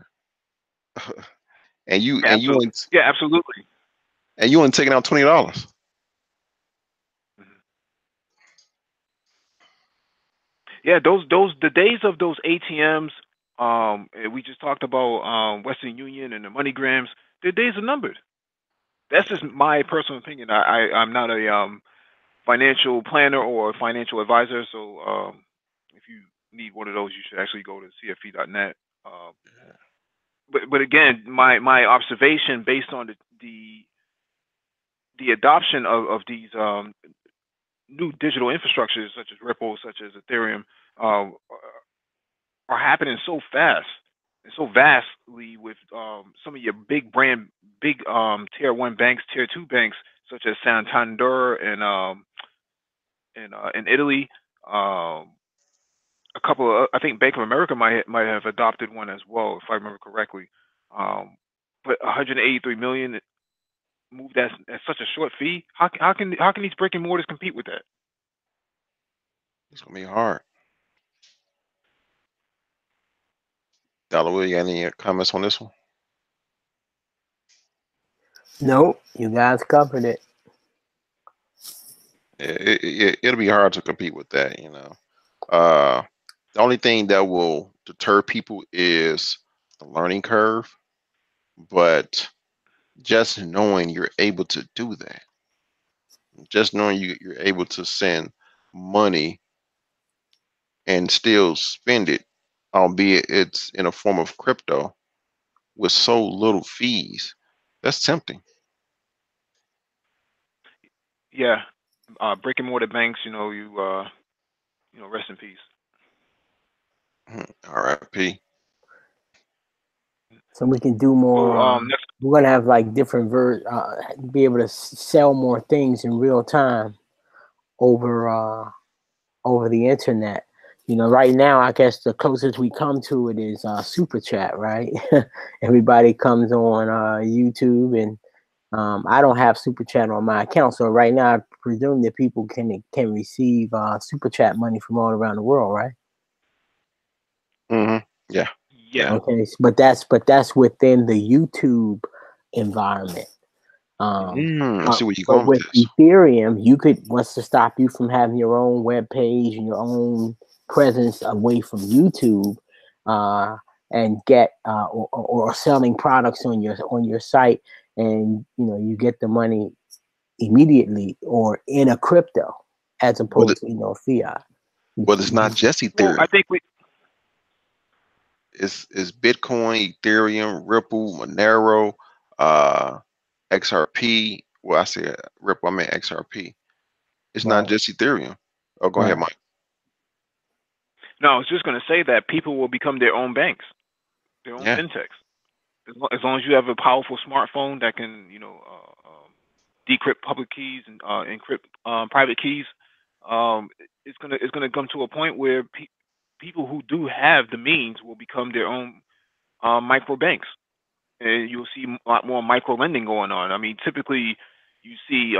and you Yeah, and you absolutely. only Yeah, absolutely. and you only taking out $20. Yeah, those the days of those ATMs. We just talked about Western Union and the MoneyGrams. Their days are numbered. That's just my personal opinion. I'm not a financial planner or a financial advisor, so if you need one of those, you should actually go to cfe.net. But again, my observation based on the adoption of these new digital infrastructures such as Ripple, such as Ethereum, uh, are happening so fast and so vastly with some of your big tier one banks, tier two banks such as Santander and in Italy. A couple of, I think Bank of America might have adopted one as well, if I remember correctly. But 183 million moved at such a short fee. How can these brick and mortars compete with that? It's gonna be hard. Dollar, you got any comments on this one? No, you guys covered it. It'll be hard to compete with that. The only thing that will deter people is the learning curve, but just knowing you're able to do that, just knowing you're able to send money and still spend it, albeit it's in a form of crypto with so little fees, that's tempting. Yeah, brick and mortar banks. Rest in peace. R.I.P. So we can do more. Next, We're gonna have like different be able to sell more things in real time over the internet. Right now, I guess the closest we come to it is super chat, right? Everybody comes on YouTube, and I don't have super chat on my account, so right now I presume that people can receive super chat money from all around the world, right? Yeah. yeah, Okay, but that's within the YouTube environment. I see where you're But going with with this. Ethereum, what's to stop you from having your own web page and your own presence away from YouTube, and get or selling products on your site, and you get the money immediately or in a crypto as But opposed to fiat. it's not just well, Ethereum. I think we. It's Bitcoin, Ethereum, Ripple, Monero, uh, XRP. Well, I say Ripple, I mean XRP. It's not Right. just Ethereum. Oh, go ahead, Right. Mike. No, I was just going to say that people will become their own banks, their own Yeah. fintechs. As long as you have a powerful smartphone that can, decrypt public keys and encrypt private keys, it's gonna come to a point where people who do have the means will become their own micro banks, and you'll see a lot more micro lending going on. I mean, typically you see,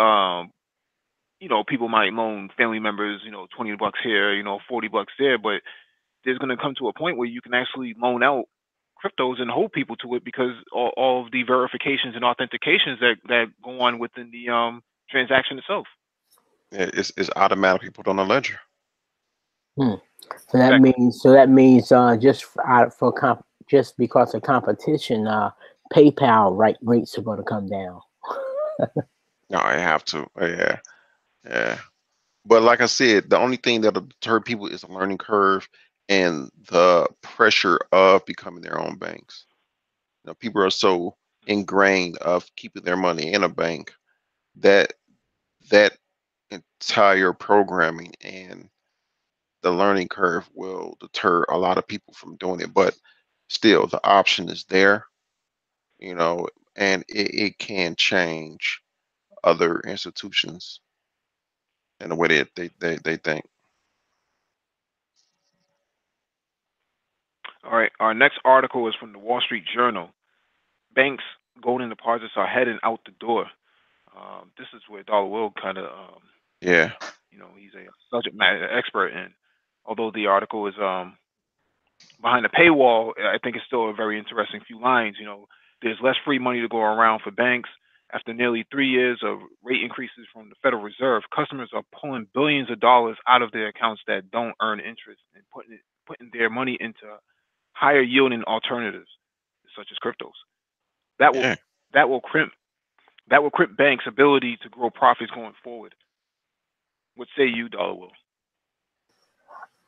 people might loan family members, $20 here, $40 there, but there's going to come to a point where you can actually loan out cryptos and hold people to it because all of the verifications and authentications that go on within the transaction itself. Yeah, it's automatically put on the ledger. Hmm. So that Exactly. means just because of competition, PayPal rates are going to come down. No, I have to. Yeah, yeah. But like I said, the only thing that'll deter people is the learning curve and the pressure of becoming their own banks. People are so ingrained of keeping their money in a bank that that entire programming and the learning curve will deter a lot of people from doing it. But still, the option is there, you know, and it can change other institutions in the way that they think. All right. Our next article is from the Wall Street Journal. Banks' golden deposits are heading out the door. This is where Dollar Will kind of, Yeah, he's a subject matter expert in. Although the article is behind the paywall, I think it's still a very interesting few lines. There's less free money to go around for banks. After nearly 3 years of rate increases from the Federal Reserve, customers are pulling billions of dollars out of their accounts that don't earn interest and putting their money into higher yielding alternatives, such as cryptos. That will yeah. that will crimp banks' ability to grow profits going forward. What say you, Dollar Will?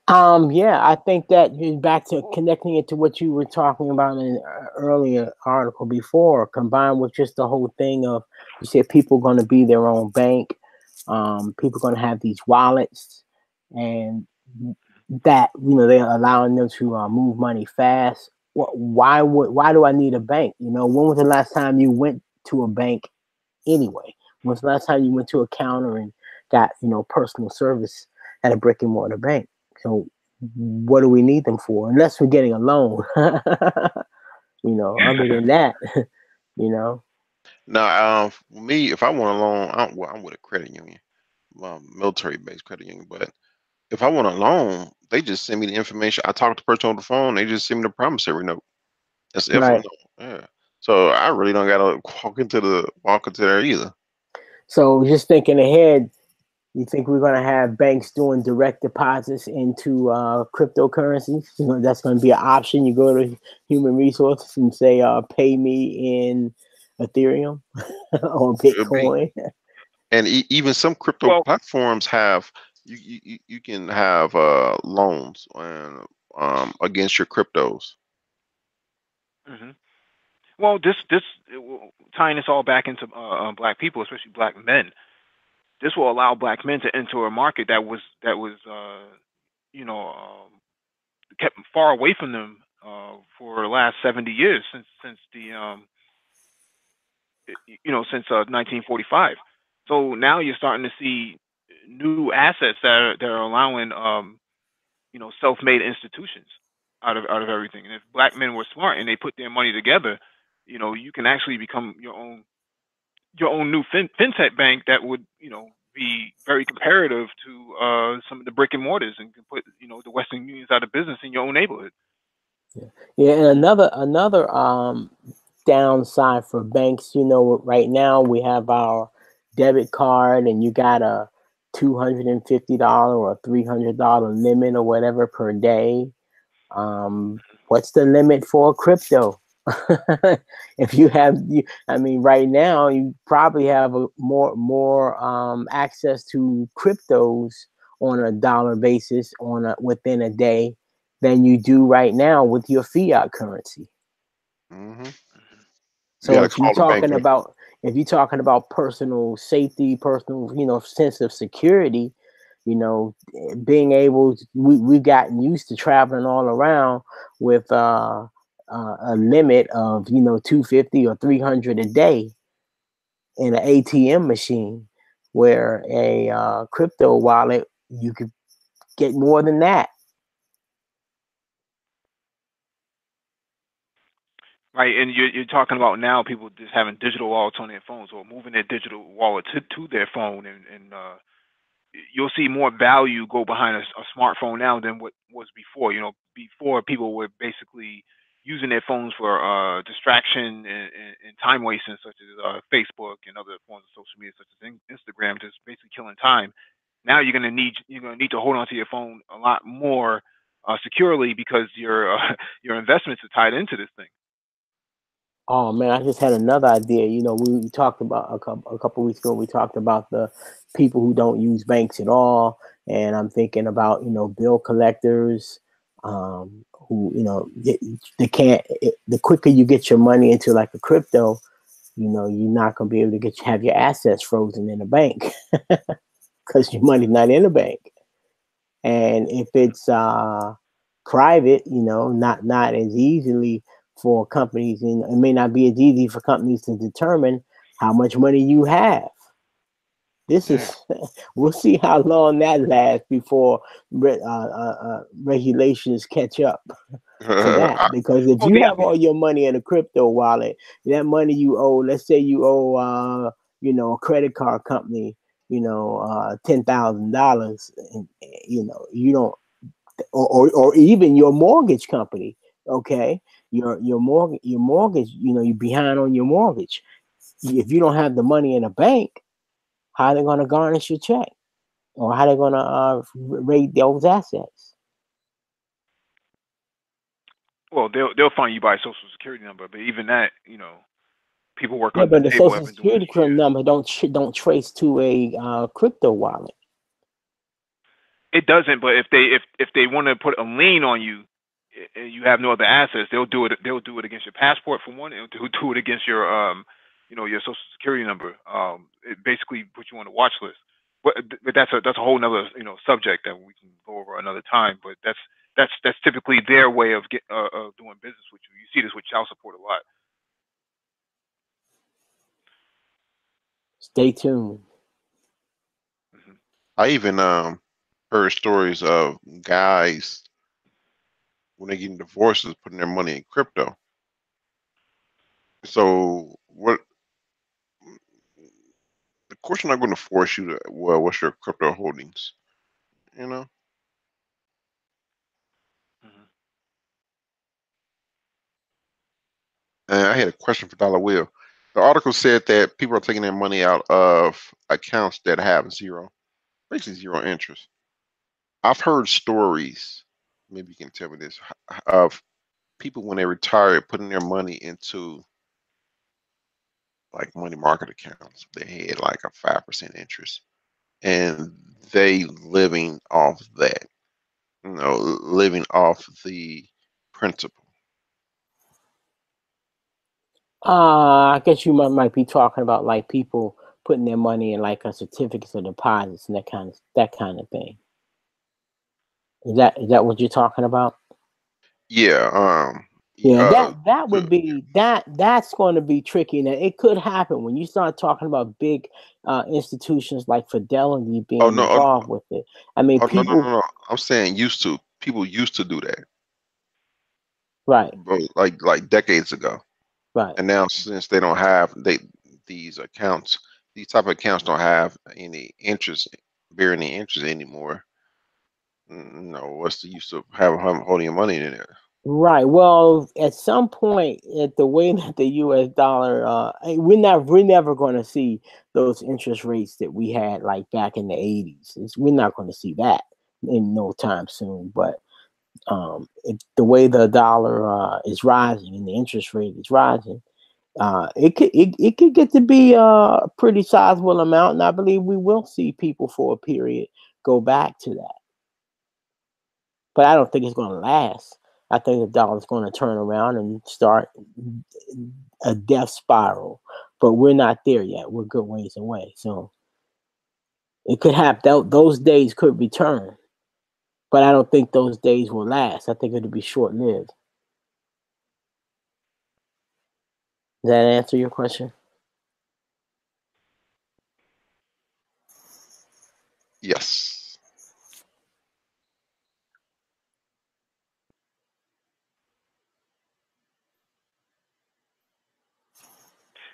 Yeah, I think that is back to connecting it to what you were talking about in an earlier article before, combined with just the whole thing of you said people going to be their own bank, people going to have these wallets, and that they're allowing them to move money fast. Why do I need a bank? When was the last time you went to a bank anyway? When was the last time you went to a counter and got personal service at a brick and mortar bank? So what do we need them for? Unless we're getting a loan. Other than that, you know. Now, for me, if I want a loan, I'm with a credit union, military-based credit union. But if I want a loan, they just send me the information. I talk to the person on the phone. They just send me the promissory note. That's if I Right. know. Yeah. So I really don't gotta walk into there either. So just thinking ahead, you think we're going to have banks doing direct deposits into cryptocurrencies? That's going to be an option. You go to human resources and say, pay me in Ethereum or It'll be, Bitcoin. and even some crypto Well, platforms have you can have loans and against your cryptos. hmm well, this tying this all back into black people, especially black men. This will allow black men to enter a market that was kept far away from them for the last 70 years since the since 1945. So now you're starting to see new assets that are allowing self-made institutions out of everything. And if black men were smart and they put their money together, you can actually become your own new fintech bank that would be very comparative to some of the brick and mortars and can put the Western Unions out of business in your own neighborhood. Yeah, and another downside for banks, right now we have our debit card and you got a $250 or $300 limit or whatever per day. What's the limit for crypto? If you have, I mean, right now you probably have a more access to cryptos on a dollar basis within a day than you do right now with your fiat currency. Hmm. You So got to call the bank up. if you're talking about personal safety, personal, sense of security, being able we've gotten used to traveling all around with a limit of 250 or 300 a day in an ATM machine, where a crypto wallet you could get more than that. Right, and you're talking about now people just having digital wallets on their phones or moving their digital wallet to their phone, and you'll see more value go behind a smartphone now than what was before. Before people were basically, using their phones for distraction and time wasting, such as Facebook and other forms of social media, such as Instagram, just basically killing time. Now you're gonna need to hold onto your phone a lot more securely because your your investments are tied into this thing. Oh man, I just had another idea. You know, we talked about a couple weeks ago. We talked about the people who don't use banks at all, and I'm thinking about bill collectors, who they can't. The quicker you get your money into like a crypto, you're not gonna be able to have your assets frozen in a bank because your money's not in a bank. And if it's private, not as easily for companies, and it may not be as easy for companies to determine how much money you have. This is, we'll see how long that lasts before regulations catch up to that. Because if Well, you have all your money in a crypto wallet, that money you owe, let's say you owe, a credit card company, $10,000, and you don't, or even your mortgage company, okay, your mortgage, you're behind on your mortgage. If you don't have the money in a bank, how are they going to garnish your check, or how are they going to rate those assets? well, they'll find you by social security number, but even that, people work Yeah, under but the the table, have social been doing security this for years. number don't trace to a crypto wallet. It doesn't, but if they want to put a lien on you and you have no other assets, they'll do it. They'll do it against your passport for one, and they'll do it against your social security number. It basically puts you on the watch list. But that's a whole nother subject that we can go over another time. But that's typically their way of doing business with you. You see this with child support a lot. Stay tuned. Hmm. I even heard stories of guys when they're getting divorces putting their money in crypto. So what? Of course, I'm not going to force you to. Well, what's your crypto holdings? You know. Hmm. And I had a question for Dollar Will. The article said that people are taking their money out of accounts that have zero, basically zero interest. I've heard stories. Maybe you can tell me this of people when they retire putting their money into like money market accounts. They had like a 5% interest, and they living off that. Living off the principal. I guess you might be talking about like people putting their money in like a certificates of deposits and that kind of thing. Is that what you're talking about? Yeah. Yeah, Uh. that would be that's going to be tricky. Now it could happen when you start talking about big institutions like Fidelity Oh being no. involved with it. I mean, Oh no, no, no, people, no. I'm saying used to. People used to do that, right, but like decades ago. right. And now since they don't have these accounts, these type of accounts don't have any interest, bear any interest anymore. No, what's the use of holding your money in there? Right. Well, at some point, at the way that the U.S. dollar, we're never going to see those interest rates that we had like back in the '80s. We're not going to see that in no time soon. But the way the dollar is rising and the interest rate is rising, it could get to be a pretty sizable amount, and I believe we will see people for a period go back to that. But I don't think it's going to last. I think the dollar's going to turn around and start a death spiral. But we're not there yet. We're good ways away. So it could happen. Those days could return. But I don't think those days will last. I think it'll be short lived. Does that answer your question? Yes.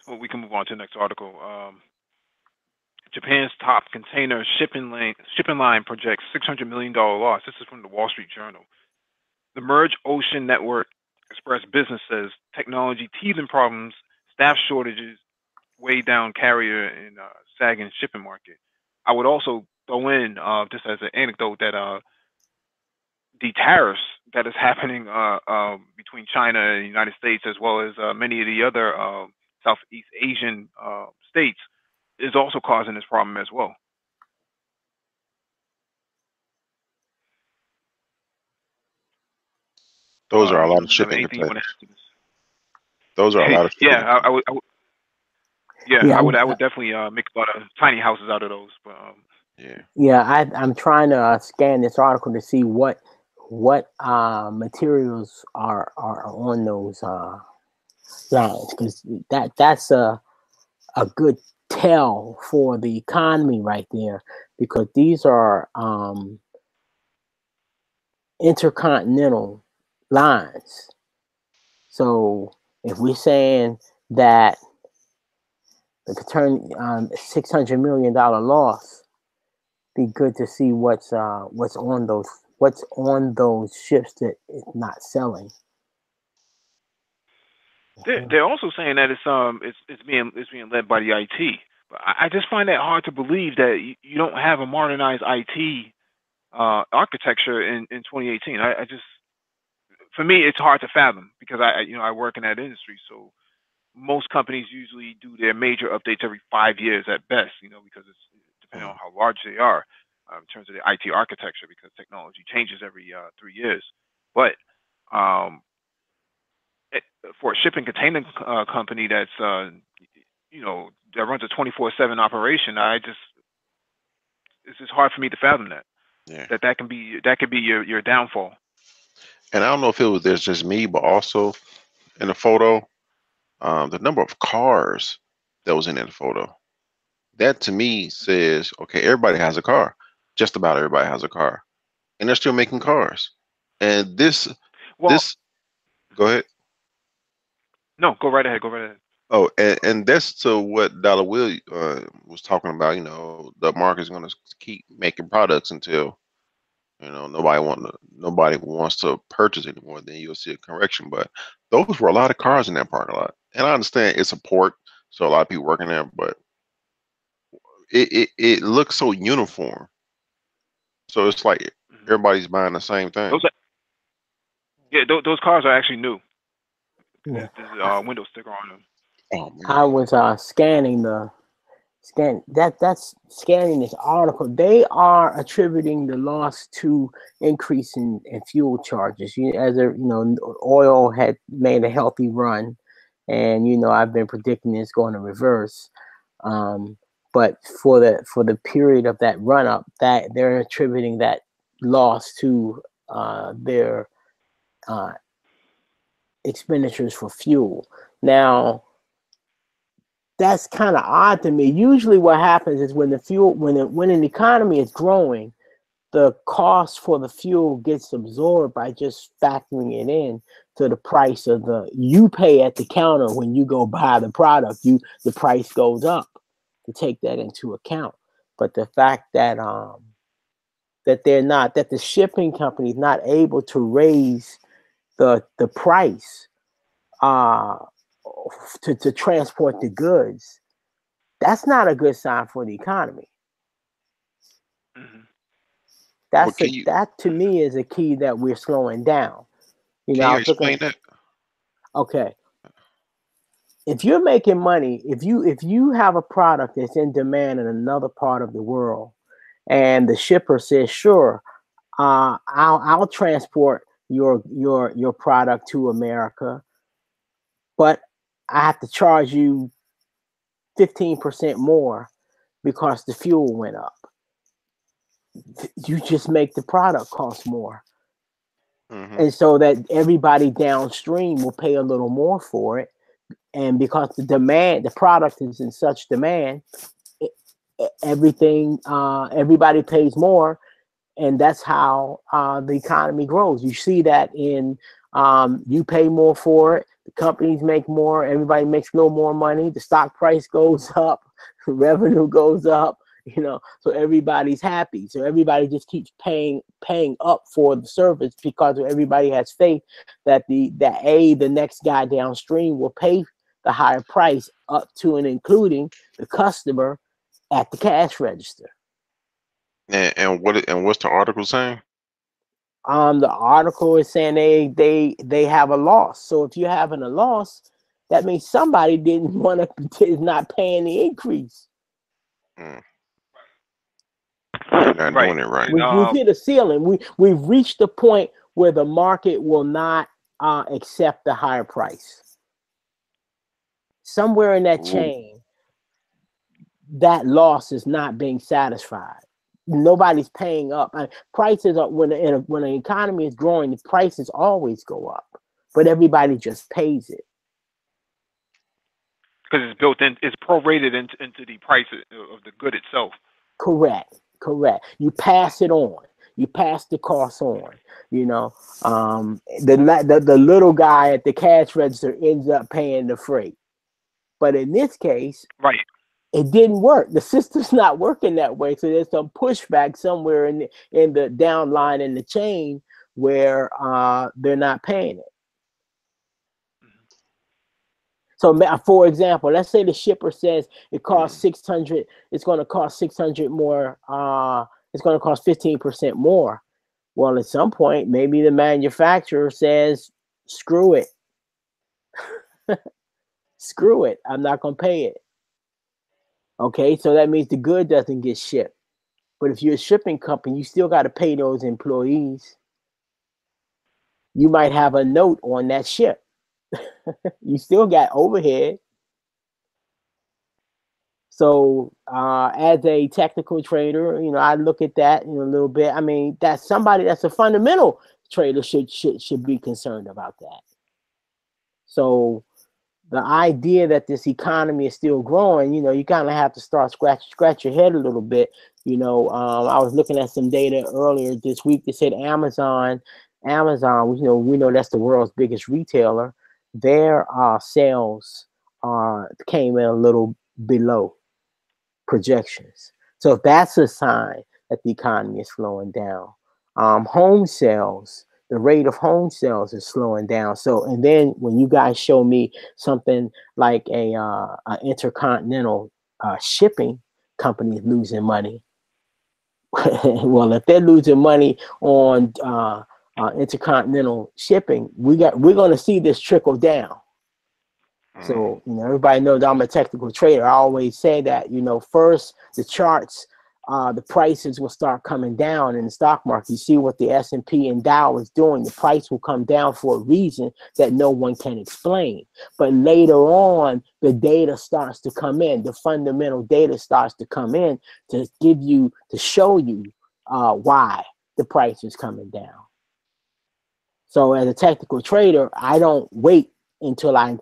Well, we can move on to the next article. Japan's top container shipping line projects $600 million loss. This is from the Wall Street Journal. The Merge Ocean Network Express Business says technology teething problems, staff shortages weigh down carrier and sagging shipping market. I would also throw in just as an anecdote that the tariffs that is happening between China and the United States, as well as many of the other Southeast Asian states, is also causing this problem as well. Those are a lot of You have shipping anything you want to containers. add to this? Those are a lot of shipping Yeah, I containers. would. Yeah, Yeah, I would definitely make a lot of tiny houses out of those. But Yeah. yeah. I'm trying to scan this article to see what materials are on those lines, because that's a good tell for the economy right there, because these are intercontinental lines. So if we're saying that the return $600 million loss, be good to see what's on those ships that is not selling. they're also saying that it's being led by the IT. But I just find that hard to believe that you don't have a modernized IT architecture in 2018. I just, for me, it's hard to fathom because I work in that industry. So most companies usually do their major updates every 5 years at best. Because it's depending on Mm. how large they are in terms of the IT architecture, because technology changes every 3 years. But um, for a shipping container company that's that runs a 24/7 operation, it's just hard for me to fathom that Yeah. that could be your downfall. And I don't know if it was there's just me, but also in the photo, the number of cars that was in that photo. That to me says, okay, everybody has a car. Just about everybody has a car, and they're still making cars. And Well, this, go ahead. no, go right ahead. Go right ahead. Oh, and that's to what Dollar Will was talking about. The market's going to keep making products until nobody wants to purchase anymore. Then you'll see a correction. But those were a lot of cars in that parking lot, and I understand it's a port, so a lot of people working there, but it looks so uniform. So it's like Hmm. everybody's buying the same thing. Those are, yeah, those cars are actually new. Yeah, There's I, a window sticker on them. Oh I man. was that's scanning this article. They are attributing the loss to increase in fuel charges. Oil had made a healthy run, and I've been predicting it's going to reverse. Um, but for the period of that run up, that they're attributing that loss to their uh, expenditures for fuel. Now, that's kind of odd to me. Usually, what happens is when an economy is growing, the cost for the fuel gets absorbed by just factoring it in to the price of you pay at the counter when you go buy the product. The price goes up to take that into account. But the fact that the shipping company is not able to raise the price uh, to transport the goods, that's not a good sign for the economy. Hmm. But can you That to me is a key that we're slowing down. I was looking. explain that? Okay, if you're making money, if you have a product that's in demand in another part of the world, and the shipper says, "Sure, I'll transport your product to America, but I have to charge you 15% more because the fuel went up." You just make the product cost more. Hmm. And so that everybody downstream will pay a little more for it. And because the product is in such demand, everybody pays more. And that's how the economy grows. You see that in you pay more for it, the companies make more, everybody makes a little more money, the stock price goes up, revenue goes up, you know, so everybody's happy. So everybody just keeps paying up for the service because everybody has faith that the next guy downstream will pay the higher price up to and including the customer at the cash register. And what's the article saying? The article is saying they have a loss. So if you're having a loss, that means somebody didn't want to is not paying the increase. Mm. They're not Right. doing it right. And, We've hit a ceiling. We've reached the point where the market will not accept the higher price. Somewhere in that Ooh. chain, that loss is not being satisfied. Nobody's paying up. Prices are when an economy is growing, the prices always go up, but everybody just pays it. because it's built in, it's prorated into the price of the good itself. Correct. You pass it on. You pass the cost on. You know, the little guy at the cash register ends up paying the freight. But in this case, Right. it didn't work. The system's not working that way. So there's some pushback somewhere in the down line in the chain where they're not paying it. So, for example, let's say the shipper says it costs 600. It's going to cost 600 more. It's going to cost 15% more. Well, at some point, maybe the manufacturer says, "Screw it, screw it. I'm not going to pay it." Okay, so that means the good doesn't get shipped. But if you're a shipping company, you still got to pay those employees. You might have a note on that ship. You still got overhead. So as a technical trader, I look at that in a little bit. I mean, that's somebody that's a fundamental trader should be concerned about that. So the idea that this economy is still growing, you kind of have to start scratch your head a little bit. I was looking at some data earlier this week that said Amazon, we know that's the world's biggest retailer. Their sales came in a little below projections. So if that's a sign that the economy is slowing down. Home sales, the rate of home sales is slowing down. So, and then when you guys show me something like a intercontinental shipping company is losing money, well, if they're losing money on intercontinental shipping, we're going to see this trickle down. So, everybody knows I'm a technical trader. I always say that, first the charts, the prices will start coming down in the stock market. You see what the S&P and Dow is doing. The price will come down for a reason that no one can explain. But later on, the data starts to come in. The fundamental data starts to come in to show you why the price is coming down. So as a technical trader, I don't wait until I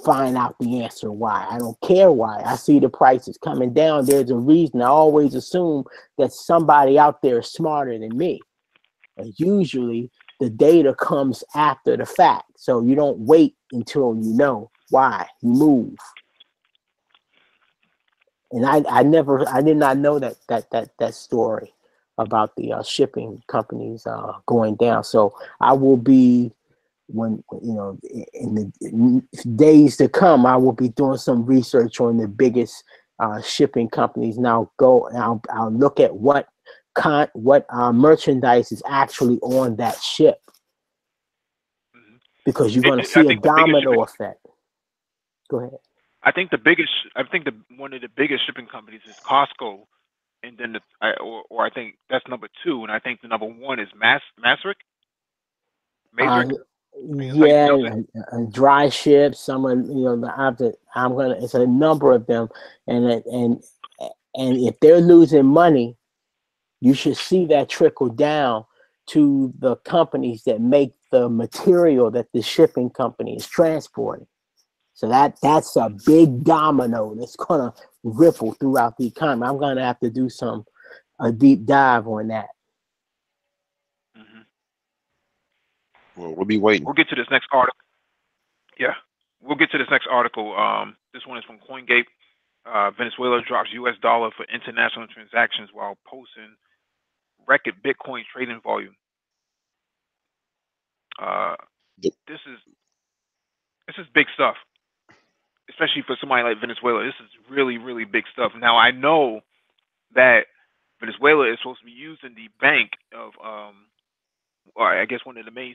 find out the answer why. I don't care why. I see the prices coming down. There's a reason. I always assume that somebody out there is smarter than me. And usually the data comes after the fact. So you don't wait until you know why. You move. And I did not know that story about the shipping companies going down. So I will be, when in the days to come, I will be doing some research on the biggest shipping companies. Now I'll look at what merchandise is actually on that ship, because you're going to I see a think the biggest shipping, domino effect. Go ahead. I think one of the biggest shipping companies is Costco, and then I think that's number two, and I think the number one is Masrick. Masrick. I think that's how you Yeah, pronounce it. dry ships. Some are, it's a number of them, and if they're losing money, you should see that trickle down to the companies that make the material that the shipping company is transporting. So that's a big domino that's gonna ripple throughout the economy. I'm gonna have to do a deep dive on that. Well, we'll be waiting. We'll get to this next article. Yeah, we'll get to this next article. This one is from CoinGate. Venezuela drops U.S. dollar for international transactions while posting record Bitcoin trading volume. Uh, The- this is big stuff, especially for somebody like Venezuela. This is really, really big stuff. Now I know that Venezuela is supposed to be using the bank of, or I guess one of the main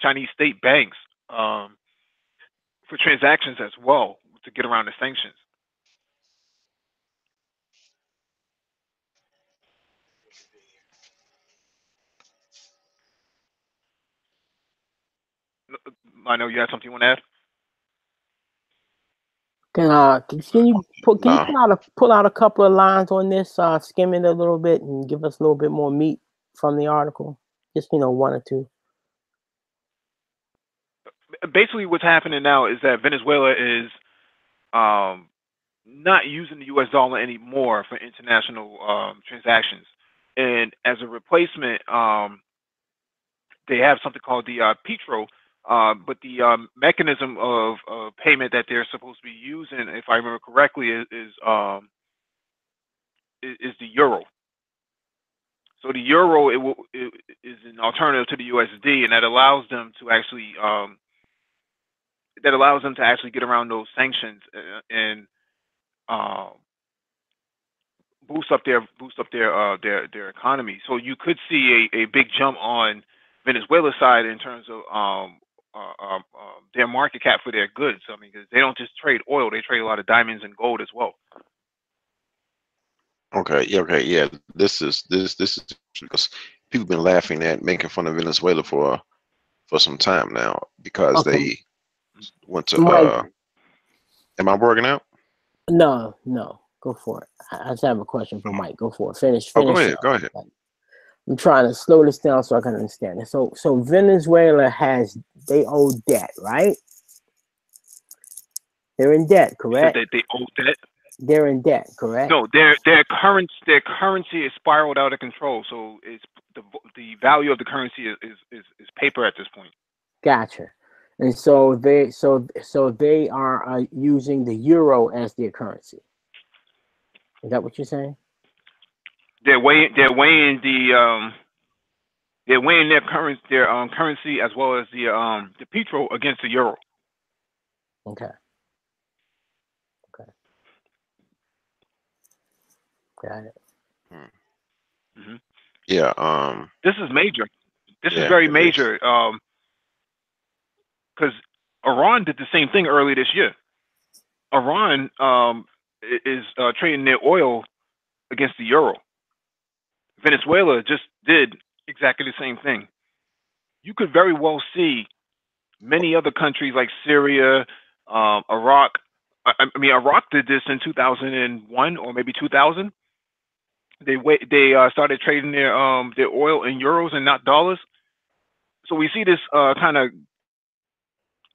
Chinese state banks for transactions as well to get around the sanctions. I know you had something you want to add. Can you no. pull out a couple of lines on this, skim it a little bit and give us a little bit more meat from the article? Just one or two. Basically, what's happening now is that Venezuela is not using the U.S. dollar anymore for international transactions, and as a replacement, they have something called the Petro. But the mechanism of payment that they're supposed to be using, if I remember correctly, is the euro. So the euro it is an alternative to the USD, and that allows them to actually get around those sanctions and uh, boost up their economy. So you could see a big jump on Venezuela's side in terms of their market cap for their goods. I mean, because they don't just trade oil; they trade a lot of diamonds and gold as well. Okay. Yeah. Okay. Yeah. This is because people been laughing at making fun of Venezuela for some time now because Okay, they went to. Mike. Am I working out? No, go for it. I just have a question for Mike. Go for it. Finish. Oh, go Finish. ahead. Go ahead. I'm trying to slow this down so I can understand it. So Venezuela they owe debt, right? They're in debt, You said correct? that they owe debt. They're in debt, correct? No, their currency is spiraled out of control. So it's the value of the currency is paper at this point. Gotcha. And so they are using the euro as their currency. Is that what you're saying? They're weighing their currency as well as the petro against the euro. Okay. Got it. Hmm. Yeah. This is major. This is Yeah. very It is. major because Iran did the same thing early this year. Iran is trading their oil against the euro. Venezuela just did exactly the same thing. You could very well see many other countries like Syria, Iraq. I mean, Iraq did this in 2001 or maybe 2000. They started trading their oil in euros and not dollars. So we see this kind of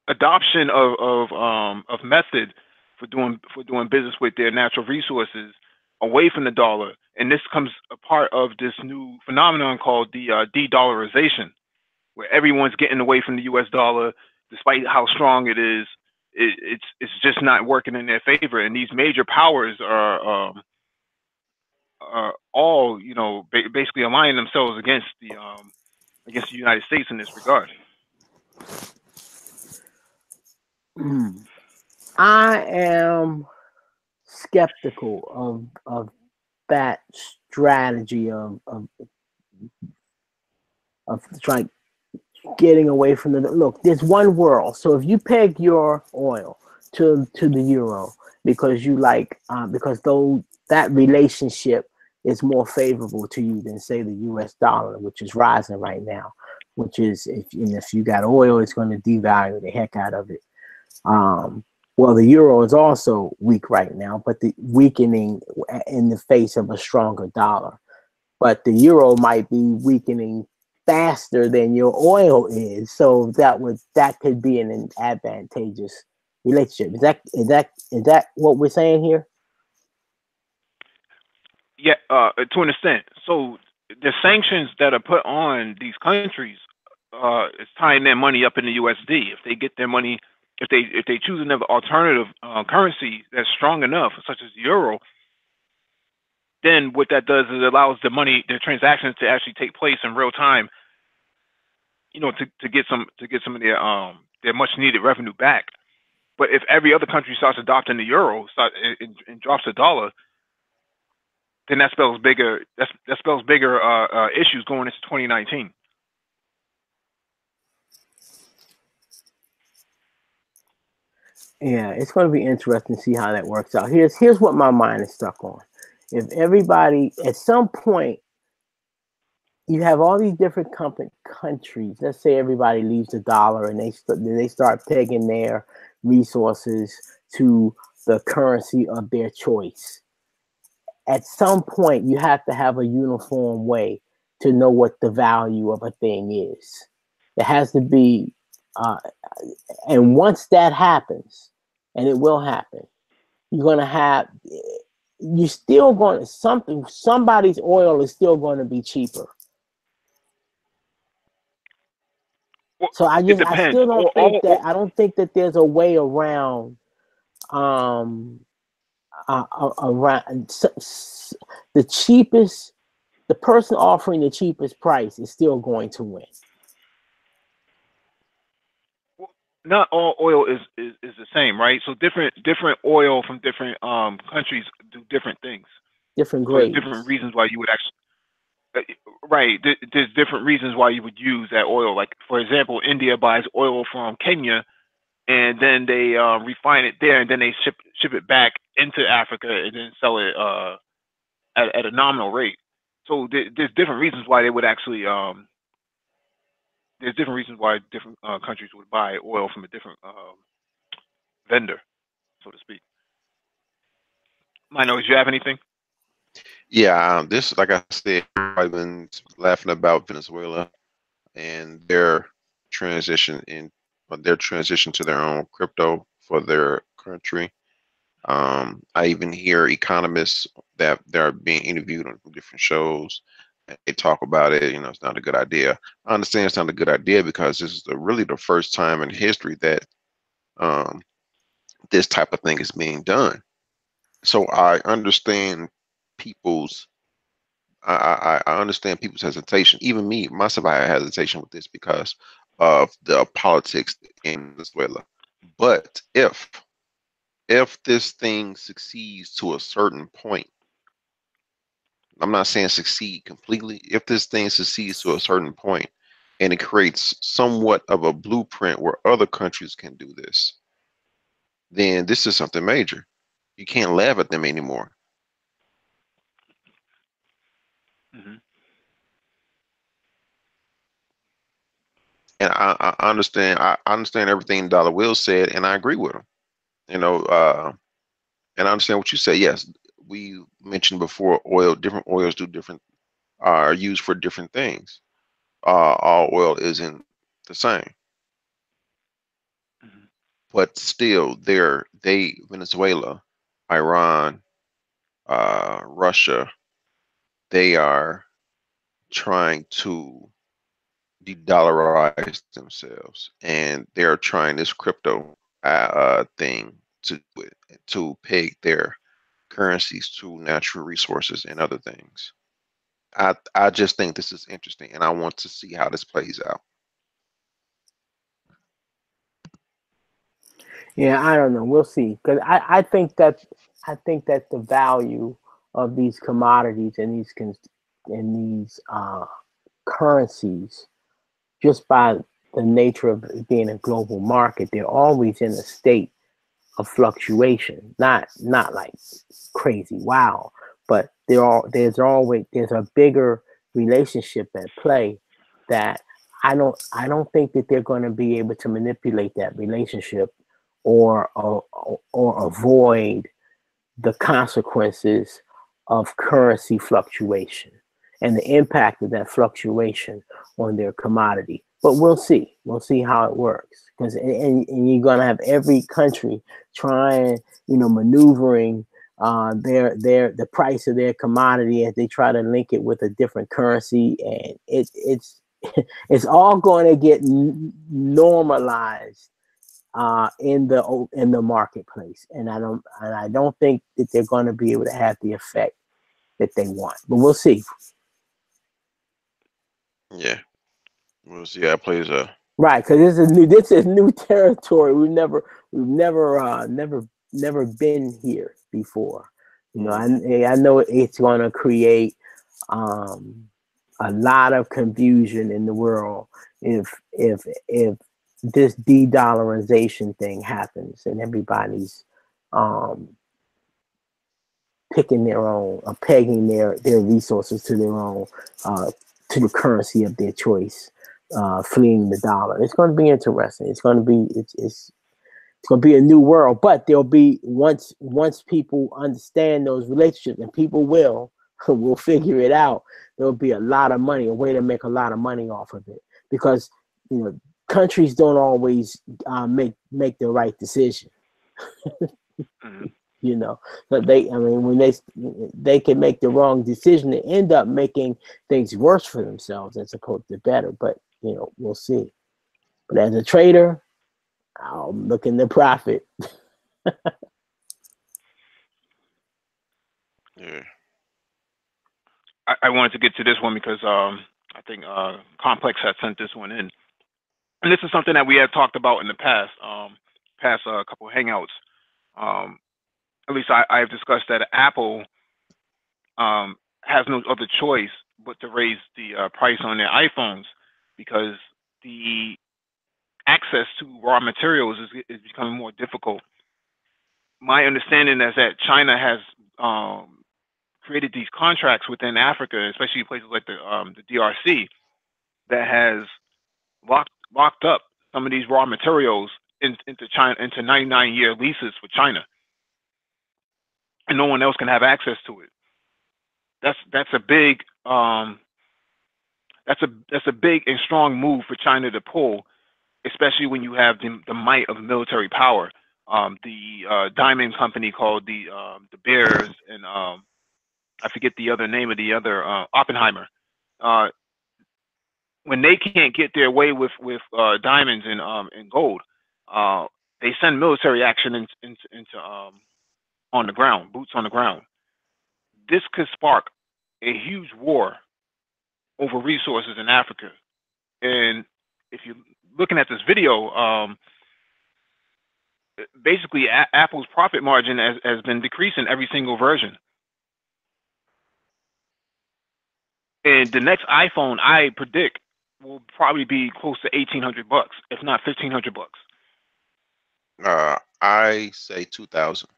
adoption of method for doing business with their natural resources away from the dollar, and this comes a part of this new phenomenon called the de-dollarization, where everyone's getting away from the U.S. dollar, despite how strong it is. It's just not working in their favor, and these major powers are all basically aligning themselves against the United States in this regard. I am skeptical of that strategy of trying getting away from the look. There's one world. So if you peg your oil to the euro because you because though that relationship is more favorable to you than say the U.S. dollar, which is rising right now. Which is if you got oil, it's going to devalue the heck out of it. Well, the euro is also weak right now, but the weakening in the face of a stronger dollar. But the euro might be weakening faster than your oil is, so that could be an advantageous relationship. Is that what we're saying here? Yeah, to an extent. So the sanctions that are put on these countries is tying their money up in the USD. If they get their money if they choose another alternative currency that's strong enough, such as the euro, then what that does is it allows the transactions to actually take place in real time. You know, to get some of their much needed revenue back. But if every other country starts adopting the euro, and drops the dollar, then that spells bigger. That spells bigger issues going into 2019. Yeah, it's going to be interesting to see how that works out. Here's what my mind is stuck on. If everybody at some point you have all these different countries. Let's say everybody leaves the dollar and they start pegging their resources to the currency of their choice. At some point, you have to have a uniform way to know what the value of a thing is. It has to be, and once that happens, and it will happen, you're going to have, you're still going to, somebody's oil is still going to be cheaper. Well, So I it depends. still don't think that, I don't think that there's a way around, around the cheapest, the person offering the cheapest price is still going to win. Well, not all oil is the same, right? So different oil from different countries do different things. Different So grades. there's different reasons why you would actually, right? There's different reasons why you would use that oil. Like for example, India buys oil from Kenya, and then they refine it there, and then they ship it back into Africa, and then sell it at a nominal rate. So there's different reasons why they would actually there's different reasons why different countries would buy oil from a different vendor, so to speak. Mino, do you have anything? Yeah, this, like I said, I've been laughing about Venezuela and transition their transition to their own crypto for their country. I even hear economists that they're being interviewed on different shows. They talk about it. You know, it's not a good idea. I understand it's not a good idea because this is really the first time in history that um, this type of thing is being done. So I understand people's I understand people's hesitation. Even me, myself, I had hesitation with this because of the politics in Venezuela. But if this thing succeeds to a certain point, I'm not saying succeed completely. If this thing succeeds to a certain point and it creates somewhat of a blueprint where other countries can do this, then this is something major. You can't laugh at them anymore. Mm-hmm. And I understand. I understand everything Dollar Will said, and I agree with him. You know, and I understand what you say. Yes, we mentioned before, different oils do different, are used for different things. All oil isn't the same, Mm-hmm. but still, Venezuela, Iran, Russia, they are trying to de-dollarize themselves, and they're trying this crypto thing to peg their currencies to natural resources and other things. I just think this is interesting, and I want to see how this plays out. Yeah, I don't know. We'll see. Because I think that the value of these commodities and these currencies, just by the nature of it being a global market, they're always in a state of fluctuation. Not like crazy wow, but there's a bigger relationship at play that I don't think that they're going to be able to manipulate that relationship or avoid the consequences of currency fluctuation and the impact of that fluctuation on their commodity. But we'll see. We'll see how it works. Because and you're gonna have every country trying, maneuvering the price of their commodity as they try to link it with a different currency, and it's it's all going to get normalized in the marketplace, and I don't think that they're going to be able to have the effect that they want. But we'll see. Yeah, we'll see how it plays out. Right, because this is new territory. Never been here before. You know, I know it's going to create a lot of confusion in the world if this de-dollarization thing happens and everybody's picking their own, or pegging their resources to their own, to the currency of their choice, fleeing the dollar. It's going to be interesting. It's going to be a new world, but there'll be once people understand those relationships, and people will figure it out. There'll be a lot of money, a way to make a lot of money off of it, because countries don't always make the right decision. But when they can make the wrong decision and end up making things worse for themselves as opposed to better. But we'll see. But as a trader, I'm looking to profit. Yeah. I wanted to get to this one because I think Complex had sent this one in, and this is something that we have talked about in the past couple of hangouts. At least I have discussed that Apple has no other choice but to raise the price on their iPhones, because the access to raw materials is becoming more difficult. My understanding is that China has created these contracts within Africa, especially places like the DRC, that has locked up some of these raw materials into China, into 99-year leases for China, and no one else can have access to it. That's a big big and strong move for China to pull, especially when you have the might of military power. The diamond company called the Bears, and I forget the other name of the other, Oppenheimer. When they can't get their way with diamonds and gold, they send military action into on the ground, boots on the ground. This could spark a huge war over resources in Africa. And if you're looking at this video, basically Apple's profit margin has been decreasing every single version. And the next iPhone, I predict, will probably be close to $1,800, if not $1,500. I say 2,000.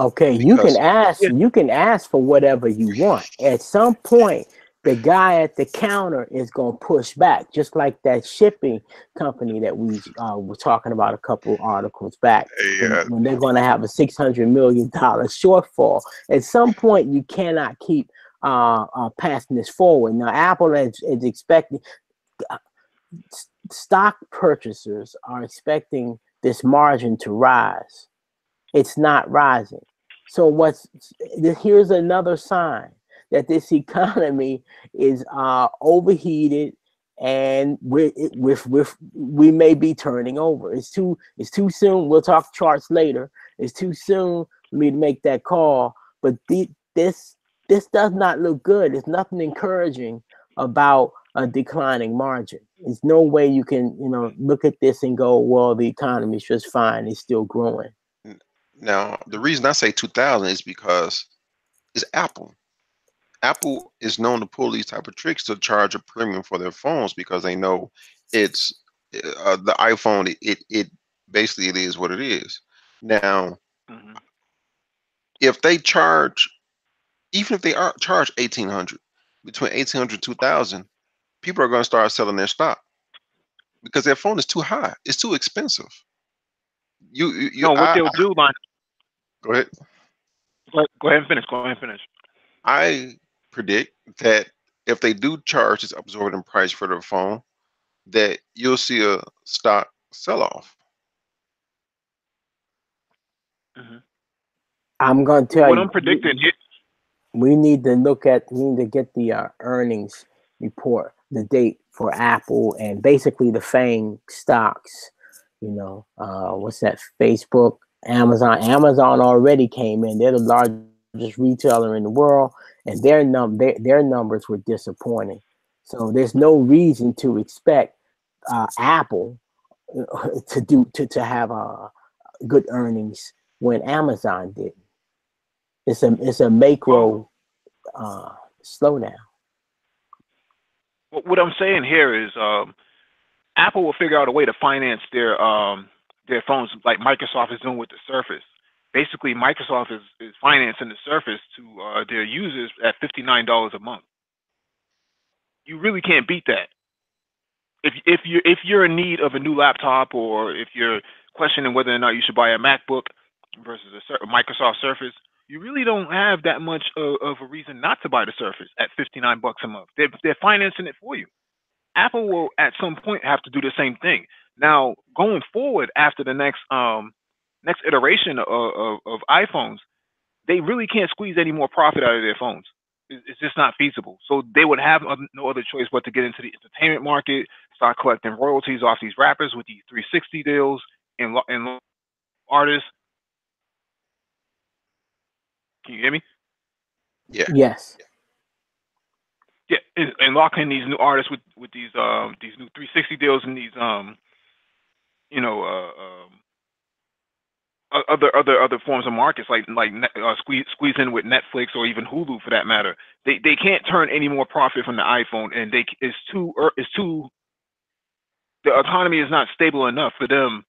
Okay, Because you can ask for whatever you want. At some point, the guy at the counter is going to push back, just like that shipping company that we were talking about a couple articles back, when they're going to have a $600 million shortfall. At some point, you cannot keep passing this forward. Now, Apple is expecting, stock purchasers are expecting this margin to rise. It's not rising. So here's another sign that this economy is overheated, and we may be turning over. It's too soon. We'll talk charts later. It's too soon for me to make that call. But this does not look good. There's nothing encouraging about a declining margin. There's no way you can look at this and go, well, the economy's just fine. It's still growing. Now, the reason I say 2,000 is because it's Apple. Apple is known to pull these type of tricks to charge a premium for their phones, because they know it's the iPhone. It basically, it is what it is. Now, if they charge, even if they charge 1,800, between 1,800 and 2,000, people are going to start selling their stock because their phone is too high. It's too expensive. What they'll do, man. Go ahead. Go ahead and finish. Go ahead and finish. I predict that if they do charge this absorbent price for their phone, that you'll see a stock sell-off. I'm going to tell you. What I'm predicting, we need to get the earnings report, the date for Apple, and basically the FANG stocks, You know, what's that? Facebook, Amazon. Amazon already came in. They're the largest retailer in the world, and their numbers were disappointing. So there's no reason to expect Apple to have good earnings when Amazon didn't. It's a Well, macro slowdown. what I'm saying here is, Apple will figure out a way to finance their phones like Microsoft is doing with the Surface. Basically, Microsoft is financing the Surface to their users at $59 a month. You really can't beat that. If you're in need of a new laptop, or if you're questioning whether or not you should buy a MacBook versus a Microsoft Surface, you really don't have that much of a reason not to buy the Surface at $59 a month. They're financing it for you. Apple will at some point have to do the same thing. Now, going forward after the next iteration of iPhones, they really can't squeeze any more profit out of their phones. It's just not feasible. So they would have no other choice but to get into the entertainment market, start collecting royalties off these rappers with these 360 deals and artists. Can you hear me? Yeah. Yes. Yeah, and lock in these new artists with these new 360 deals and these you know other forms of markets like squeeze in with Netflix or even Hulu for that matter. They can't turn any more profit from the iPhone, and it's too the economy is not stable enough for them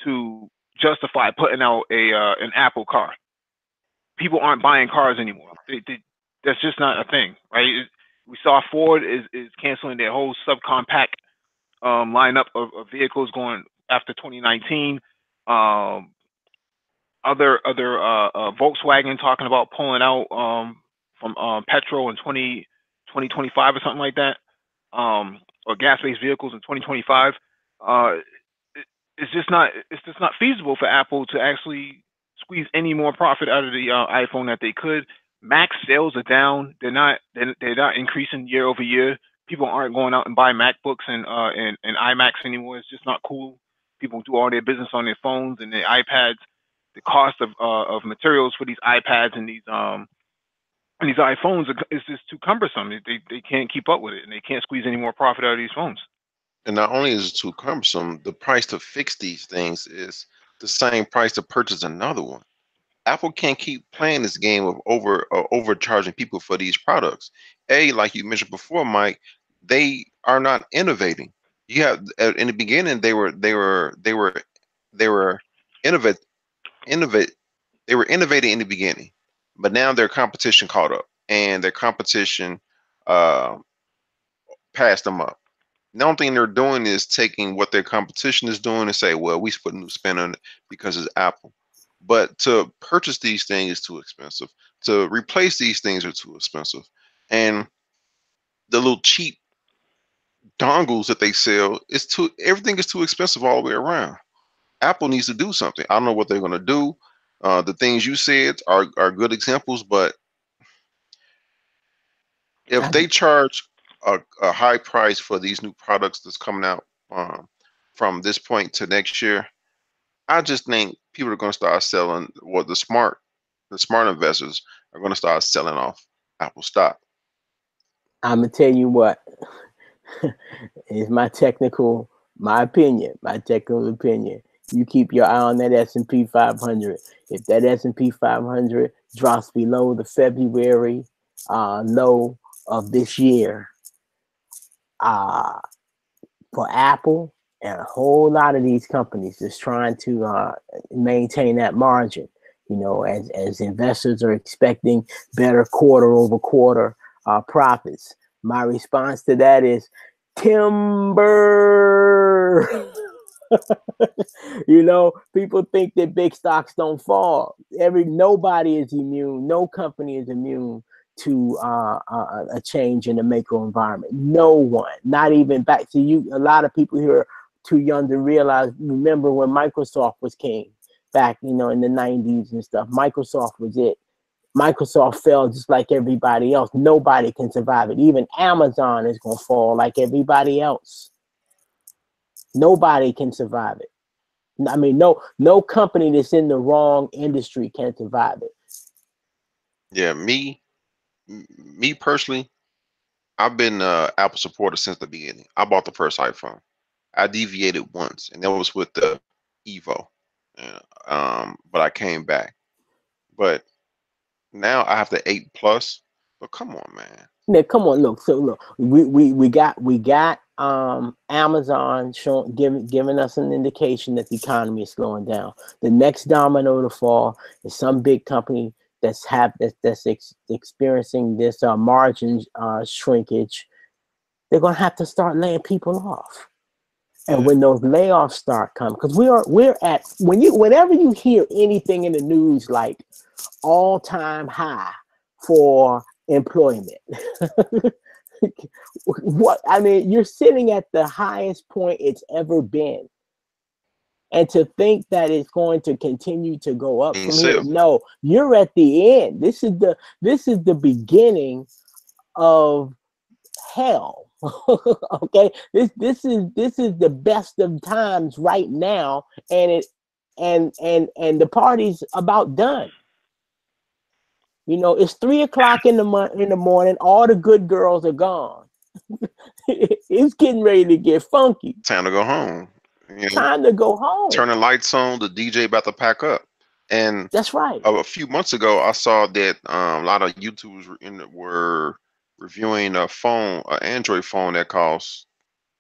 to justify putting out an Apple car. People aren't buying cars anymore. That's just not a thing, right? We saw Ford is canceling their whole subcompact lineup of vehicles going after 2019. Um, other Volkswagen talking about pulling out from petrol in 2025 or something like that, or gas-based vehicles in 2025. Uh, it's just not feasible for Apple to actually squeeze any more profit out of the iPhone that they could. Mac sales are down. They're not increasing year over year. People aren't going out and buying MacBooks and iMacs anymore. It's just not cool. People do all their business on their phones and their iPads. The cost of materials for these iPads and these iPhones is just too cumbersome. They can't keep up with it, and they can't squeeze any more profit out of these phones. And not only is it too cumbersome, the price to fix these things is the same price to purchase another one. Apple can't keep playing this game of overcharging people for these products. Like you mentioned before, Mike, they are not innovating. You have in the beginning they were innovate innovate they were innovating in the beginning, but now their competition caught up, and their competition uh, passed them up. The only thing they're doing is taking what their competition is doing and say, well, we put a new spin on it because it's Apple. But to purchase these things is too expensive. To replace these things are too expensive. And the little cheap dongles that they sell, everything is too expensive all the way around. Apple needs to do something. I don't know what they're going to do. The things you said are good examples, but if I, they charge a high price for these new products that's coming out from this point to next year, I just think people are going to start selling. Well, the smart investors are going to start selling off Apple stock. I'm gonna tell you what. It's my technical opinion. You keep your eye on that S&P 500. If that S&P 500 drops below the February low of this year, uh, for Apple and a whole lot of these companies is trying to maintain that margin. You know, as investors are expecting better quarter over quarter profits. My response to that is timber. You know, people think that big stocks don't fall. Nobody is immune. No company is immune to a change in the macro environment. No one, not even back to you. A lot of people here are too young to realize. Remember when Microsoft was king back, in the 90s and stuff. Microsoft was it. Microsoft fell just like everybody else. Nobody can survive it. Even Amazon is going to fall like everybody else. Nobody can survive it. I mean, no company that's in the wrong industry can survive it. Yeah, me personally, I've been Apple supporter since the beginning. I bought the first iPhone. I deviated once, and that was with the Evo. But I came back. But now I have the 8 Plus. But come on, man. Now, come on, look. So look, we got Amazon showing giving us an indication that the economy is slowing down. The next domino to fall is some big company that's experiencing this margin shrinkage. They're gonna have to start laying people off. And when those layoffs start coming, because we're at whenever you hear anything in the news like all-time high for employment. What I mean, you're sitting at the highest point it's ever been. And to think that it's going to continue to go up from here, no, you're at the end. This is the beginning of hell. Okay, this is the best of times right now, and the party's about done. You know, it's 3 o'clock in the morning. All the good girls are gone. It's getting ready to get funky. Time to go home. Time to go home. Turn the lights on. The DJ about to pack up. And that's right. A few months ago, I saw that a lot of YouTubers were reviewing a phone, an Android phone that costs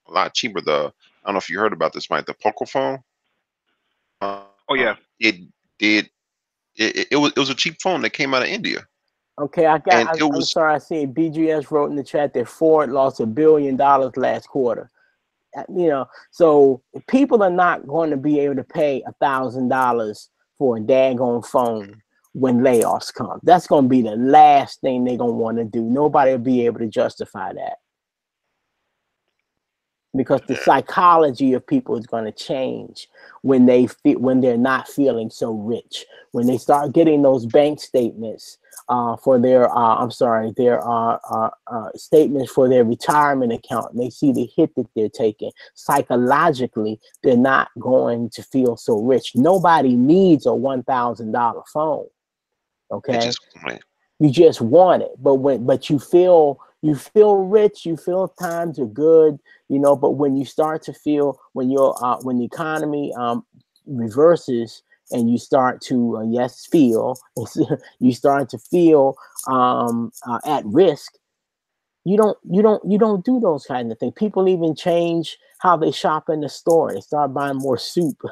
a lot cheaper. I don't know if you heard about this, Mike. The Poco phone. Oh yeah. It was a cheap phone that came out of India. Okay, I'm sorry. I see BGS wrote in the chat that Ford lost $1 billion last quarter. You know, so people are not going to be able to pay $1,000 for a daggone phone when layoffs come. That's going to be the last thing they're going to want to do. Nobody will be able to justify that. Because the psychology of people is going to change when they're not feeling so rich. When they start getting those bank statements for their statements for their retirement account, and they see the hit that they're taking. Psychologically, they're not going to feel so rich. Nobody needs a $1,000 phone. Okay, you just want it, but you feel rich, you feel times are good, you know. But when you start to feel, when the economy reverses and you start to you start to feel at risk, you don't do those kind of things. People even change how they shop in the store. They start buying more soup.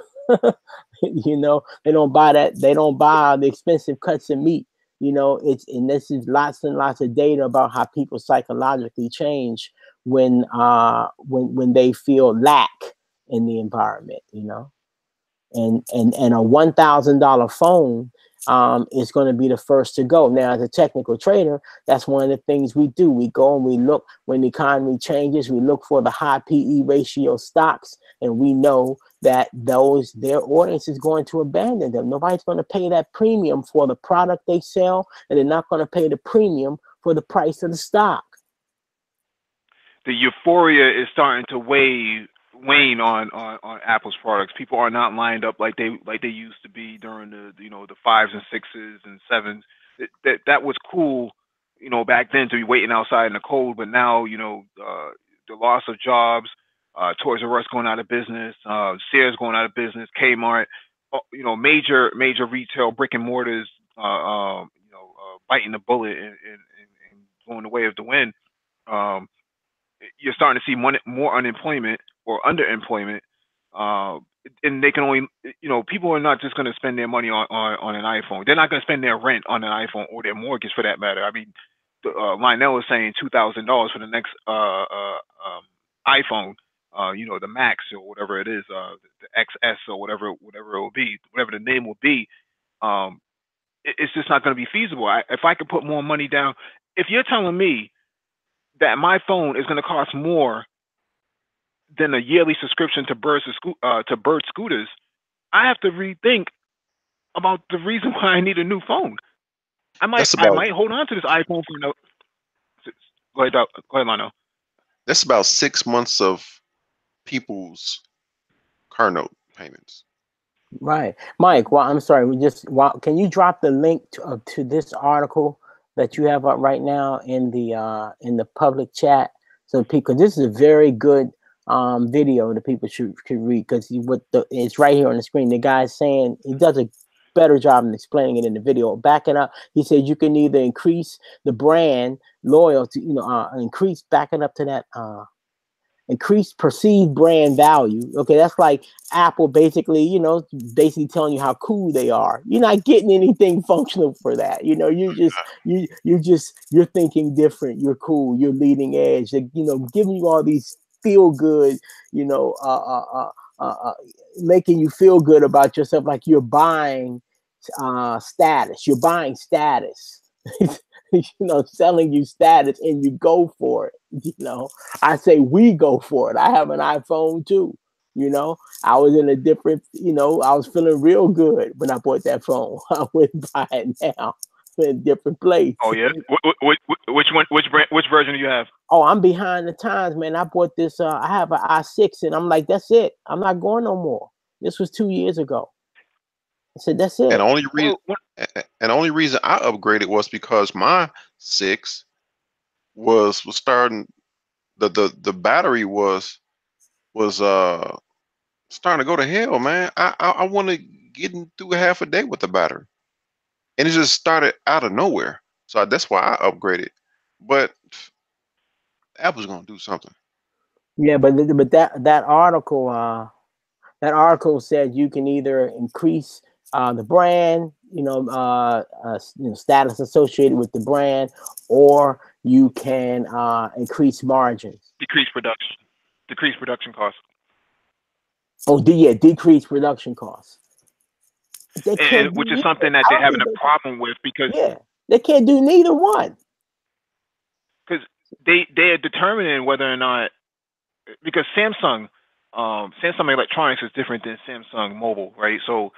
You know, they don't buy the expensive cuts of meat. You know, this is lots and lots of data about how people psychologically change when they feel lack in the environment, you know. And a $1,000 phone is going to be the first to go. Now, as a technical trader, that's one of the things we do. We go and we look when the economy changes. We look for the high PE ratio stocks, and we know that their audience is going to abandon them. Nobody's going to pay that premium for the product they sell, and they're not going to pay the premium for the price of the stock. The euphoria is starting to wane on Apple's products. People are not lined up like they used to be during the the 5s and 6s and 7s. That was cool, you know, back then, to be waiting outside in the cold. But now, you know, the loss of jobs, Toys R Us going out of business, Sears going out of business, Kmart, you know, major retail brick and mortars, biting the bullet and going the way of the wind. You're starting to see more unemployment or underemployment, and they can only, you know, people are not just going to spend their money on an iPhone. They're not going to spend their rent on an iPhone or their mortgage, for that matter. I mean, Lionel is saying $2,000 for the next iPhone, you know, the Max or whatever it is, the XS or whatever it will be, whatever the name will be. It's just not going to be feasible. If I could put more money down, if you're telling me that my phone is going to cost more than a yearly subscription to Bird scooters, I have to rethink about the reason why I need a new phone. I might hold on to this iPhone for no. Go ahead, Lionel. That's about 6 months of people's car note payments. Right, Mike. Well, I'm sorry. Can you drop the link to this article that you have up right now in the public chat, so people? This is a very good video that people should read, because it's right here on the screen. The guy's saying he does a better job in explaining it in the video. Backing up, he said you can either increase the brand loyalty, increase backing up to that. Increased perceived brand value. Okay, that's like Apple basically, basically telling you how cool they are. You're not getting anything functional for that. You're thinking different. You're cool. You're leading edge. Giving you all these feel good. You know, making you feel good about yourself, like you're buying status. You're buying status. Selling you status, and you go for it. I say we go for it. I have an iPhone too. I was in a different, I was feeling real good when I bought that phone. I wouldn't buy it now. In a different place. Oh yeah. Which one? Which brand? Which version do you have? Oh, I'm behind the times, man. I bought this. I have an i6, and I'm like, that's it. I'm not going no more. This was 2 years ago. I said, that's it. And the only reason I upgraded was because my 6 was starting, the battery was starting to go to hell, man. I want to get through half a day with the battery, and it just started out of nowhere. So that's why I upgraded. But Apple's gonna do something. Yeah, but that article said you can either increase the brand, status associated with the brand, or you can increase margins. Decrease production costs. Oh, decrease production costs. Which is something that they're having a problem with, because they can't do neither one. Because they are determining whether or not, because Samsung Electronics is different than Samsung Mobile, right? So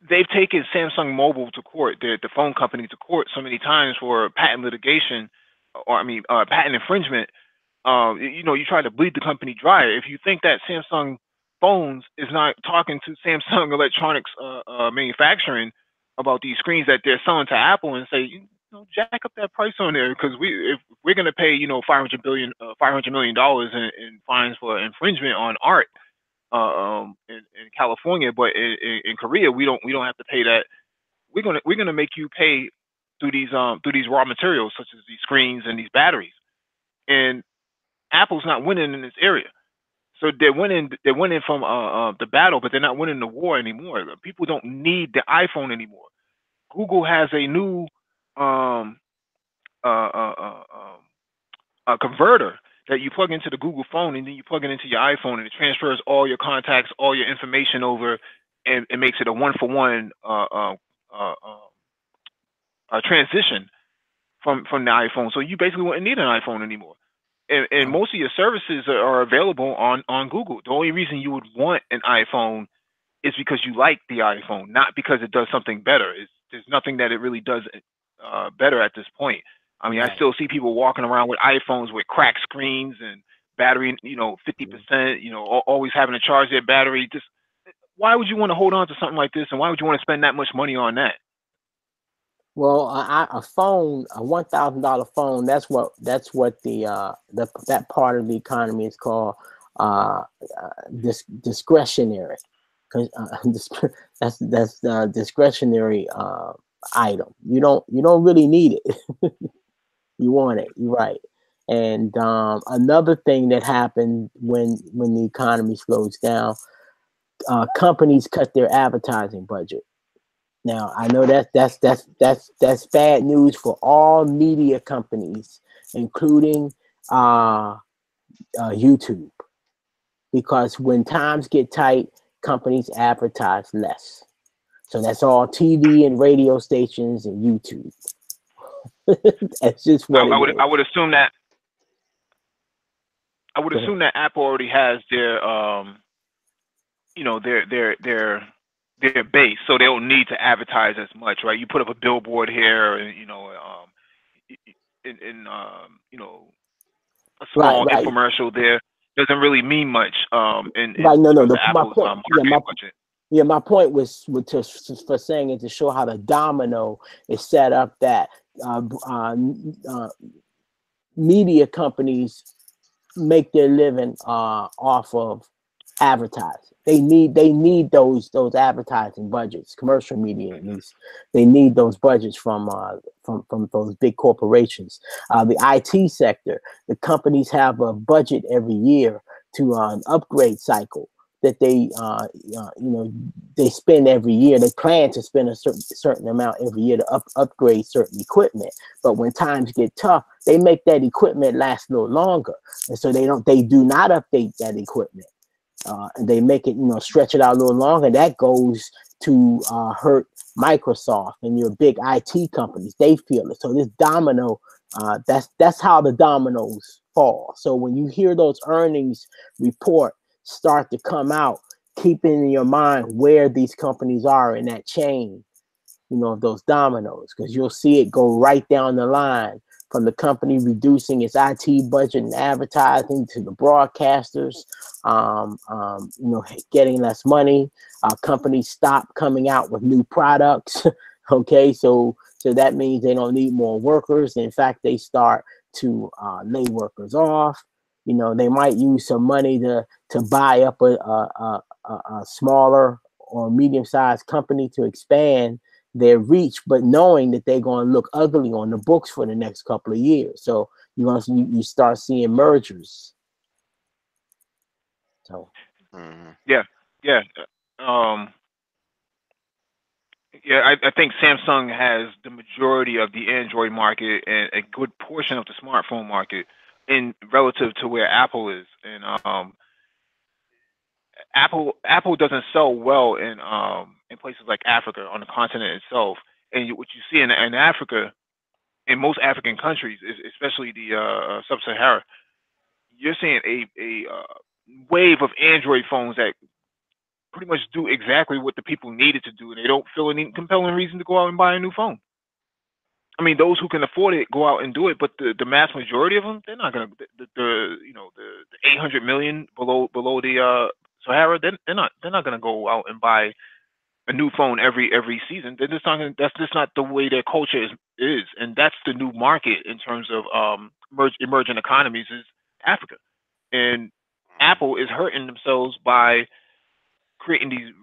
they've taken Samsung Mobile to court, the phone company, to court so many times for patent litigation, or patent infringement. You try to bleed the company dry. If you think that Samsung Phones is not talking to Samsung Electronics manufacturing about these screens that they're selling to Apple, and say, jack up that price on there, because if we're going to pay $500 million in fines for infringement on art in California, but in Korea we don't have to pay that. We're gonna make you pay through these raw materials, such as these screens and these batteries. And Apple's not winning in this area, so they're winning from the battle, but they're not winning the war anymore. People don't need the iPhone anymore. Google has a new a converter that you plug into the Google phone, and then you plug it into your iPhone, and it transfers all your contacts, all your information over, and it makes it a one-for-one transition from the iPhone. So you basically wouldn't need an iPhone anymore. And most of your services are available on Google. The only reason you would want an iPhone is because you like the iPhone, not because it does something better. There's nothing that it really does better at this point. I mean, I still see people walking around with iPhones with cracked screens and battery, 50%, always having to charge their battery. Just why would you want to hold on to something like this, and why would you want to spend that much money on that? Well, a phone, a $1,000 phone, that's what that part of the economy is called discretionary. That's discretionary item. You don't really need it. You want it. You're right. And another thing that happened when the economy slows down, companies cut their advertising budget. Now, I know that's bad news for all media companies, including YouTube, because when times get tight, companies advertise less. So that's all TV and radio stations and YouTube. That's just what I would assume that. I would assume that Apple already has their their base, so they don't need to advertise as much, right? You put up a billboard here, and in a small infomercial there doesn't really mean much. In no. Apple's marketing budget. Yeah, my point was for saying it to show how the domino is set up that uh, uh, uh, media companies make their living off of advertising. They need those advertising budgets, commercial media at least. They need those budgets from those big corporations. The IT sector, the companies have a budget every year to an upgrade cycle that they spend every year. They plan to spend a certain amount every year to upgrade certain equipment. But when times get tough, they make that equipment last a little longer, and so they do not update that equipment. And they make it, stretch it out a little longer. That goes to hurt Microsoft and your big IT companies. They feel it. So this domino, that's how the dominoes fall. So when you hear those earnings report start to come out, keep in your mind where these companies are in that chain, those dominoes, because you'll see it go right down the line from the company reducing its IT budget and advertising to the broadcasters, getting less money. Companies stop coming out with new products. Okay, so that means they don't need more workers. In fact, they start to lay workers off. They might use some money to buy up a smaller or medium-sized company to expand their reach, but knowing that they're going to look ugly on the books for the next couple of years. So you start seeing mergers. So Yeah, yeah, um, yeah. I think Samsung has the majority of the Android market and a good portion of the smartphone market, in relative to where Apple is. And Apple doesn't sell well in places like Africa, on the continent itself. And what you see in Africa, in most African countries, especially the sub-Sahara, you're seeing a wave of Android phones that pretty much do exactly what the people needed to do, and they don't feel any compelling reason to go out and buy a new phone. I mean, those who can afford it go out and do it, but the mass majority of them, they're not gonna. The 800 million below the Sahara, they're not gonna go out and buy a new phone every season. They're just not gonna, that's just not the way their culture is, and that's the new market in terms of emerging economies, is Africa. And Apple is hurting themselves by creating these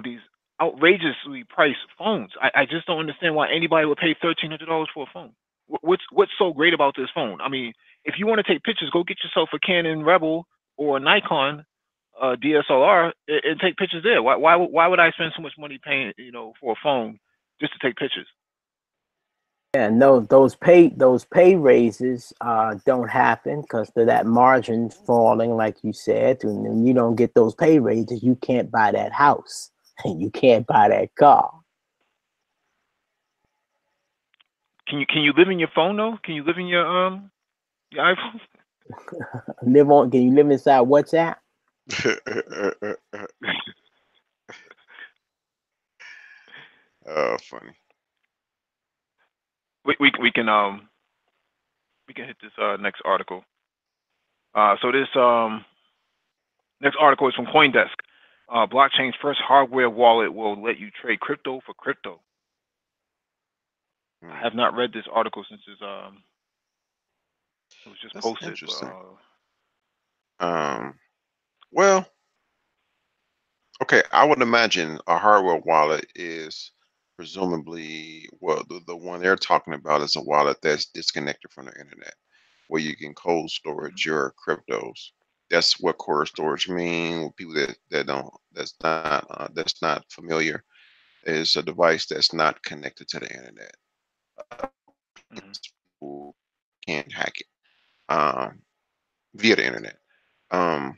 these outrageously priced phones. I just don't understand why anybody would pay $1,300 for a phone. What's so great about this phone? I mean, if you want to take pictures, go get yourself a Canon Rebel or a Nikon DSLR and take pictures there. Why would I spend so much money paying for a phone just to take pictures? yeah, no, those pay raises don't happen because of that margin falling, like you said. And when you don't get those pay raises, you can't buy that house and you can't buy that car. Can you live in your phone though? Can you live in your iPhone? Can you live inside WhatsApp? Oh, funny. We can hit this next article. So this next article is from CoinDesk. Blockchain's first hardware wallet will let you trade crypto for crypto. I have not read this article since it was just That's posted. interesting. Well, okay, I would imagine a hardware wallet is presumably, well, the one they're talking about is a wallet that's disconnected from the internet, where you can cold storage your cryptos. That's what cold storage mean. With people that don't, that's not familiar, is a device that's not connected to the internet. Mhm. People can't hack it via the internet. Um,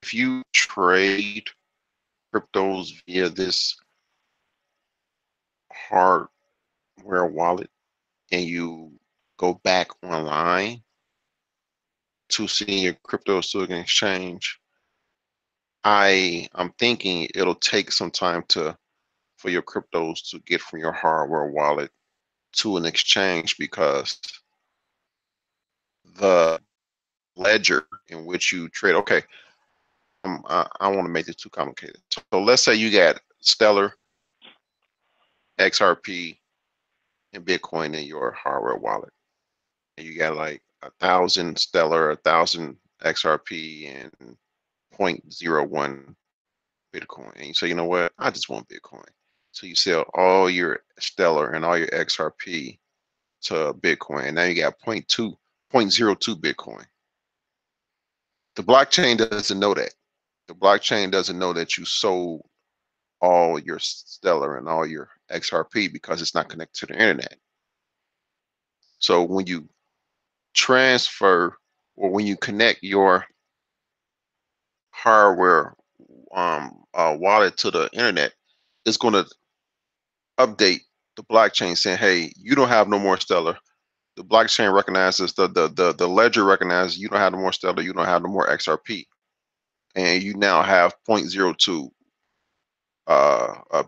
if you trade cryptos via this hardware wallet and you go back online to see your cryptos to an exchange, I'm thinking it'll take some time for your cryptos to get from your hardware wallet to an exchange, because the ledger in which you trade, okay, I want to make this too complicated. So let's say you got Stellar, XRP, and Bitcoin in your hardware wallet, and you got like 1,000 Stellar, 1,000 XRP, and zero point 0.01 Bitcoin. And you say, you know what? I just want Bitcoin. So you sell all your Stellar and all your XRP to Bitcoin. And now you got zero point 0.02 Bitcoin. The blockchain doesn't know that. The blockchain doesn't know that you sold all your Stellar and all your XRP because it's not connected to the internet. So when you transfer or when you connect your hardware wallet to the internet, it's going to update the blockchain saying, hey, you don't have no more Stellar. The blockchain recognizes the ledger recognizes you don't have no more Stellar, you don't have no more XRP, and you now have 0.02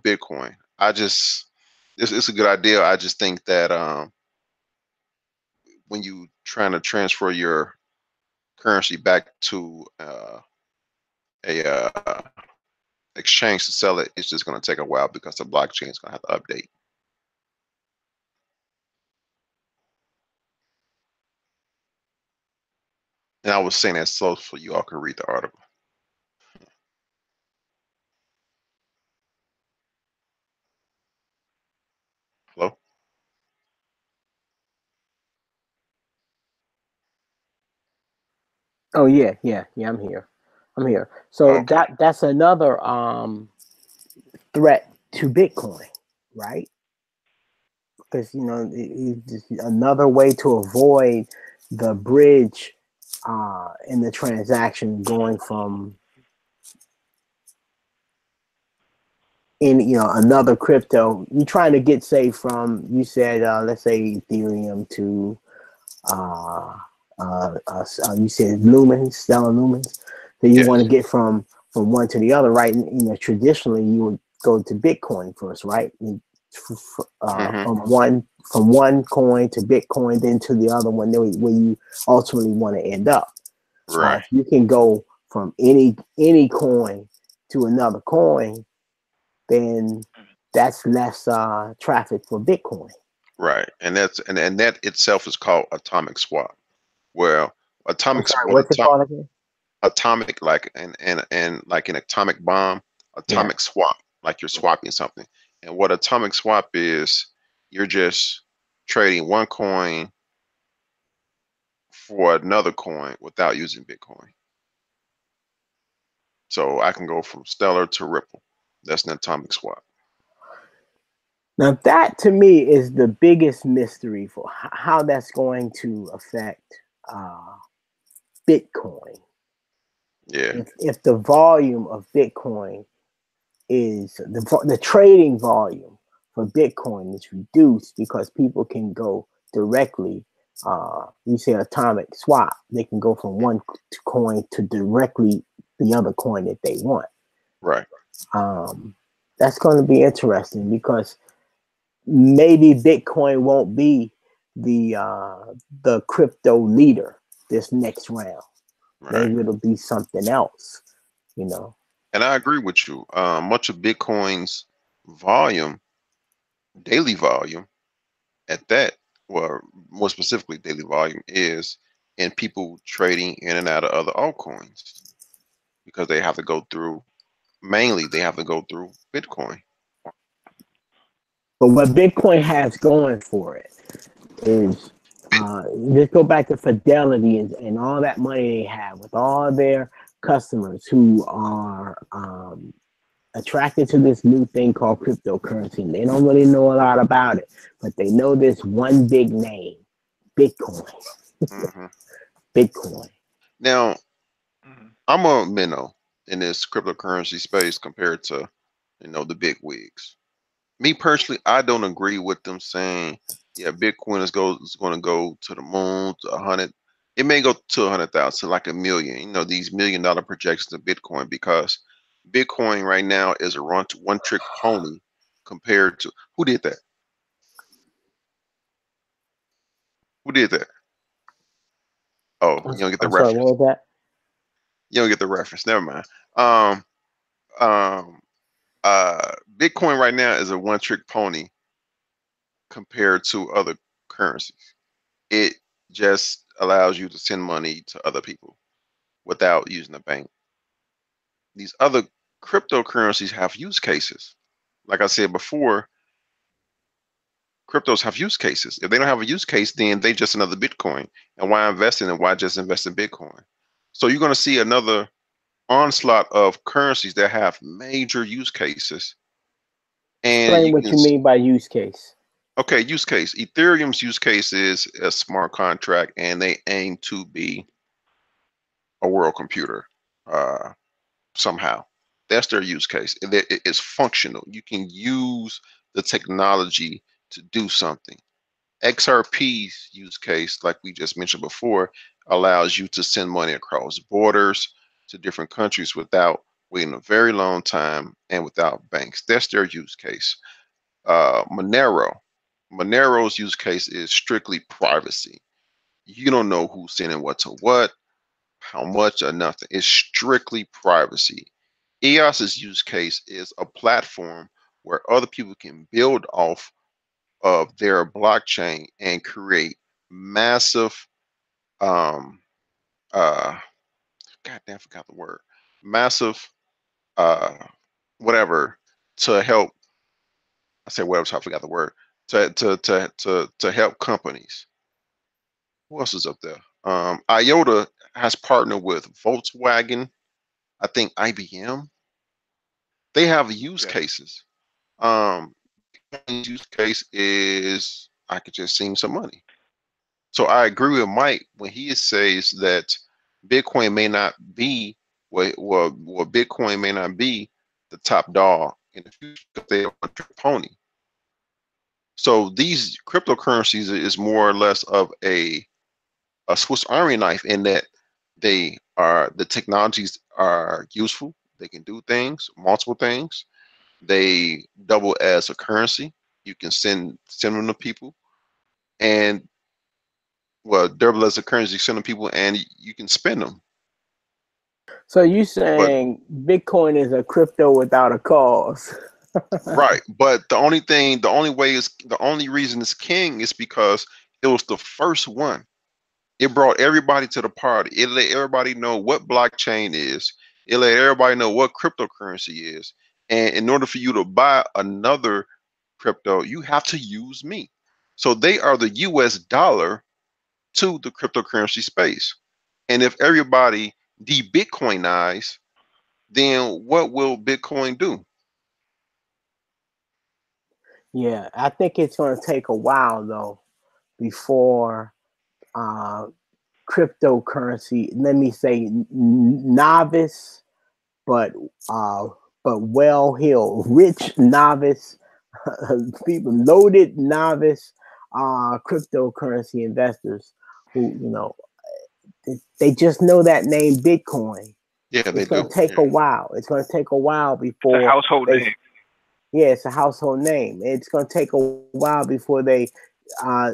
Bitcoin. It's a good idea. I just think that when you trying to transfer your currency back to a exchange to sell it, it's just going to take a while because the blockchain is going to have to update. And I was saying that so you all can read the article. Hello? Oh yeah, I'm here. So Okay. that's another threat to Bitcoin, right? Because it's another way to avoid the bridge in the transaction going from another crypto. You're trying to get, say, from, you said, let's say Ethereum to you said lumens, stellar lumens. So you want Yes. to get from one to the other, right? And, traditionally you would go to Bitcoin first, right? From one coin to Bitcoin, then to the other one, where you ultimately want to end up. Right. If you can go from any coin to another coin, then that's less traffic for Bitcoin. Right. And that itself is called atomic swap. Well, I'm sorry, what's it called again? atomic, like and like an atomic bomb, Yeah. atomic swap, like you're swapping something. And what atomic swap is, you're just trading one coin for another coin without using Bitcoin. So I can go from Stellar to Ripple. That's an atomic swap. Now that to me is the biggest mystery for how that's going to affect Bitcoin. Yeah. If the volume of Bitcoin is the trading volume for Bitcoin is reduced because people can go directly. You say atomic swap, they can go from one coin to directly the other coin that they want. Right. That's going to be interesting because maybe Bitcoin won't be the crypto leader this next round. Right. Maybe it'll be something else, And I agree with you. Much of Bitcoin's volume, daily volume, at that, well, more specifically, daily volume is in people trading in and out of other altcoins because they have to go through. Mainly, they have to go through Bitcoin. But what Bitcoin has going for it is just go back to Fidelity and all that money they have with all their customers who are attracted to this new thing called cryptocurrency. And they don't really know a lot about it, but they know this one big name, Bitcoin. Hmm. Bitcoin. Now, I'm a minnow in this cryptocurrency space compared to, the big wigs. Me personally, I don't agree with them saying, yeah, Bitcoin is going to go to the moon to 100. It may go to 100,000, like a million. These $1 million projections of Bitcoin, because Bitcoin right now is a one trick pony compared to who did that? Who did that? Oh, you don't get the I'm sorry, what reference. was that? You don't get the reference. Never mind. Um, um, Bitcoin right now is a one trick pony compared to other currencies. It just allows you to send money to other people without using a bank. These other cryptocurrencies have use cases. Like I said before, cryptos have use cases. If they don't have a use case, then they just another Bitcoin. And why invest in it? Why just invest in Bitcoin? So you're going to see another onslaught of currencies that have major use cases. And Explain you what can, you mean by use case. okay, use case. Ethereum's use case is a smart contract, and they aim to be a world computer uh, somehow. That's their use case. It's functional. You can use the technology to do something. XRP's use case, like we just mentioned before, allows you to send money across borders to different countries without waiting a very long time and without banks. That's their use case. Monero's use case is strictly privacy. You don't know who's sending what to what, how much, or nothing. It's strictly privacy. EOS's use case is a platform where other people can build off of their blockchain and create massive um goddamn, I forgot the word, massive uh whatever, to help. I said whatever, so I forgot the word. To help companies. Who else is up there? IOTA has partnered with Volkswagen, I think IBM. They have use Yes. cases. Bitcoin's use case is I could just send some money. So I agree with Mike when he says that Bitcoin may not be Bitcoin may not be the top dog in the future because they are a pony. So these cryptocurrencies is more or less of a Swiss Army knife in that the technologies are useful. They can do things, multiple things. They double as a currency. You can send them to people, and well, double as a currency, send them people, and you can spend them. So you But saying Bitcoin is a crypto without a cause? right, but the only reason it's king is because it was the first one. It brought everybody to the party. It let everybody know what blockchain is. It let everybody know what cryptocurrency is. And in order for you to buy another crypto, you have to use me. So they are the US dollar to the cryptocurrency space. And if everybody de-Bitcoinize, then what will Bitcoin do? Yeah, I think it's going to take a while though before uh, cryptocurrency. Let me say novice, but uh, but well heeled, rich novice, people loaded novice cryptocurrency investors who they just know that name Bitcoin. Yeah, they It's going do. to take Yeah. a while. It's going to take a while It's a before household they. name. Yeah, it's a household name. It's going to take a while before they uh,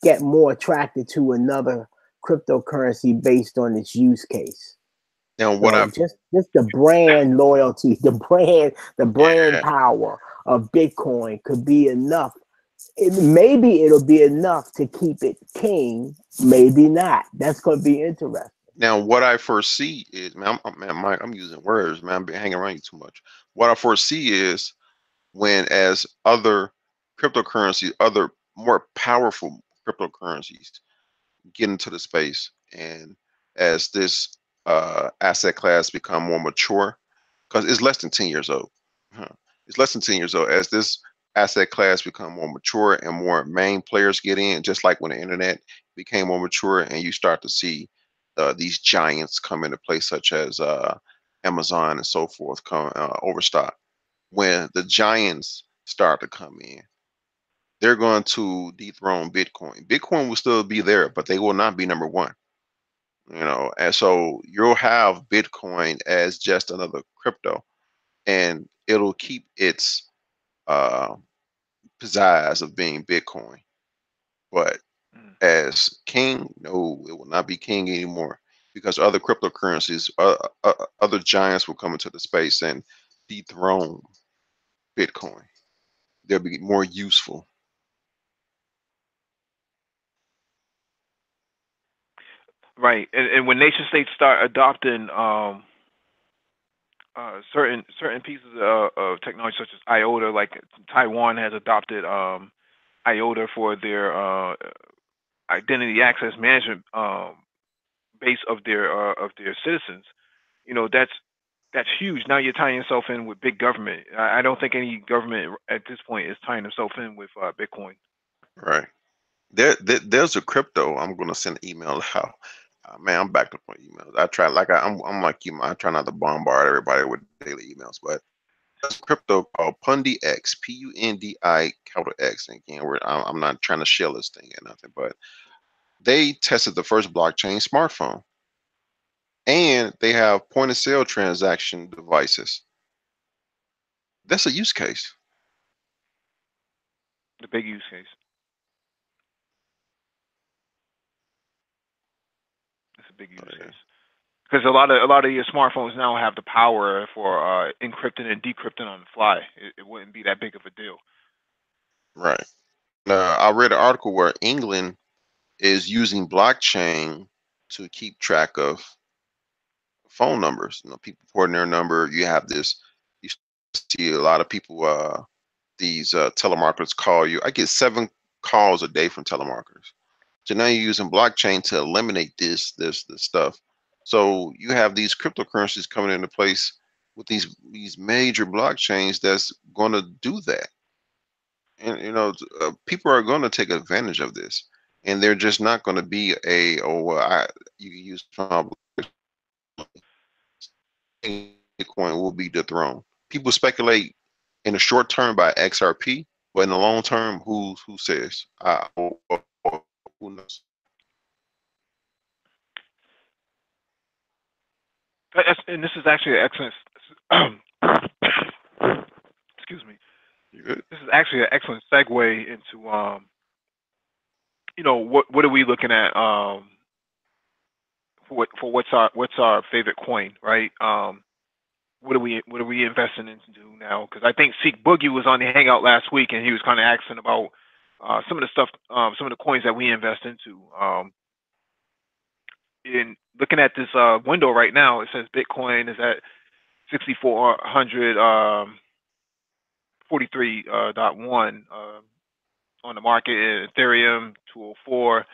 get more attracted to another cryptocurrency based on its use case. Now what So I've just the brand loyalty, the brand yeah. power of Bitcoin could be enough. Maybe it'll be enough to keep it king. Maybe not. That's going to be interesting. Now what I foresee is, man, Mike, I'm using words, man. I've been hanging around you too much. What I foresee is when as other cryptocurrencies, other more powerful cryptocurrencies get into the space, and as this asset class become more mature, because it's less than 10 years old. Huh. It's less than 10 years old. As this asset class become more mature and more main players get in, just like when the internet became more mature, and you start to see these giants come into place, such as Amazon and so forth, come overstock. When the giants start to come in, they're going to dethrone Bitcoin. Bitcoin will still be there, but they will not be number one. And so you'll have Bitcoin as just another crypto, and it'll keep its uh, pizzazz of being Bitcoin. But Mm. as king, no, it will not be king anymore because other cryptocurrencies, other giants will come into the space and dethrone Bitcoin. They'll be more useful. Right, and when nation states start adopting certain pieces of technology such as IOTA, like Taiwan has adopted IOTA for their identity access management base of their citizens. You know, that's huge. Now you're tying yourself in with big government. I don't think any government at this point is tying themselves in with Bitcoin. Right. There's a crypto. I'm gonna send an email out. Man, I'm backed up on emails. I try like I'm like you. I try not to bombard everybody with daily emails, but there's a crypto called Pundi X, Pundi capital X. And again, I'm not trying to shell this thing or nothing, but they tested the first blockchain smartphone, and they have point of sale transaction devices. That's a use case. The big use case. It's a big use case because a lot of your smartphones now have the power for encrypting and decrypting on the fly. It wouldn't be that big of a deal. Right. I read an article where England is using blockchain to keep track of phone numbers. You know, people put in their number. You have this. You see a lot of people. These telemarketers call you. I get 7 calls a day from telemarketers. So now you're using blockchain to eliminate this stuff. So you have these cryptocurrencies coming into place with these major blockchains that's going to do that. And you know, people are going to take advantage of this, and they're just not going to be a oh well, I you can use my Bitcoin will be dethroned. People speculate in the short term by XRP, but in the long term, who says? Who knows? And this is actually an excellent. Excuse me. You good? This is actually an excellent segue into what are we looking at for what's our favorite coin, right? What are we investing into now? Because I think Seek Boogie was on the Hangout last week, and he was kind of asking about some of the stuff, some of the coins that we invest into. In looking at this window right now, it says Bitcoin is at 6,400 43.1 on the market. Ethereum 204,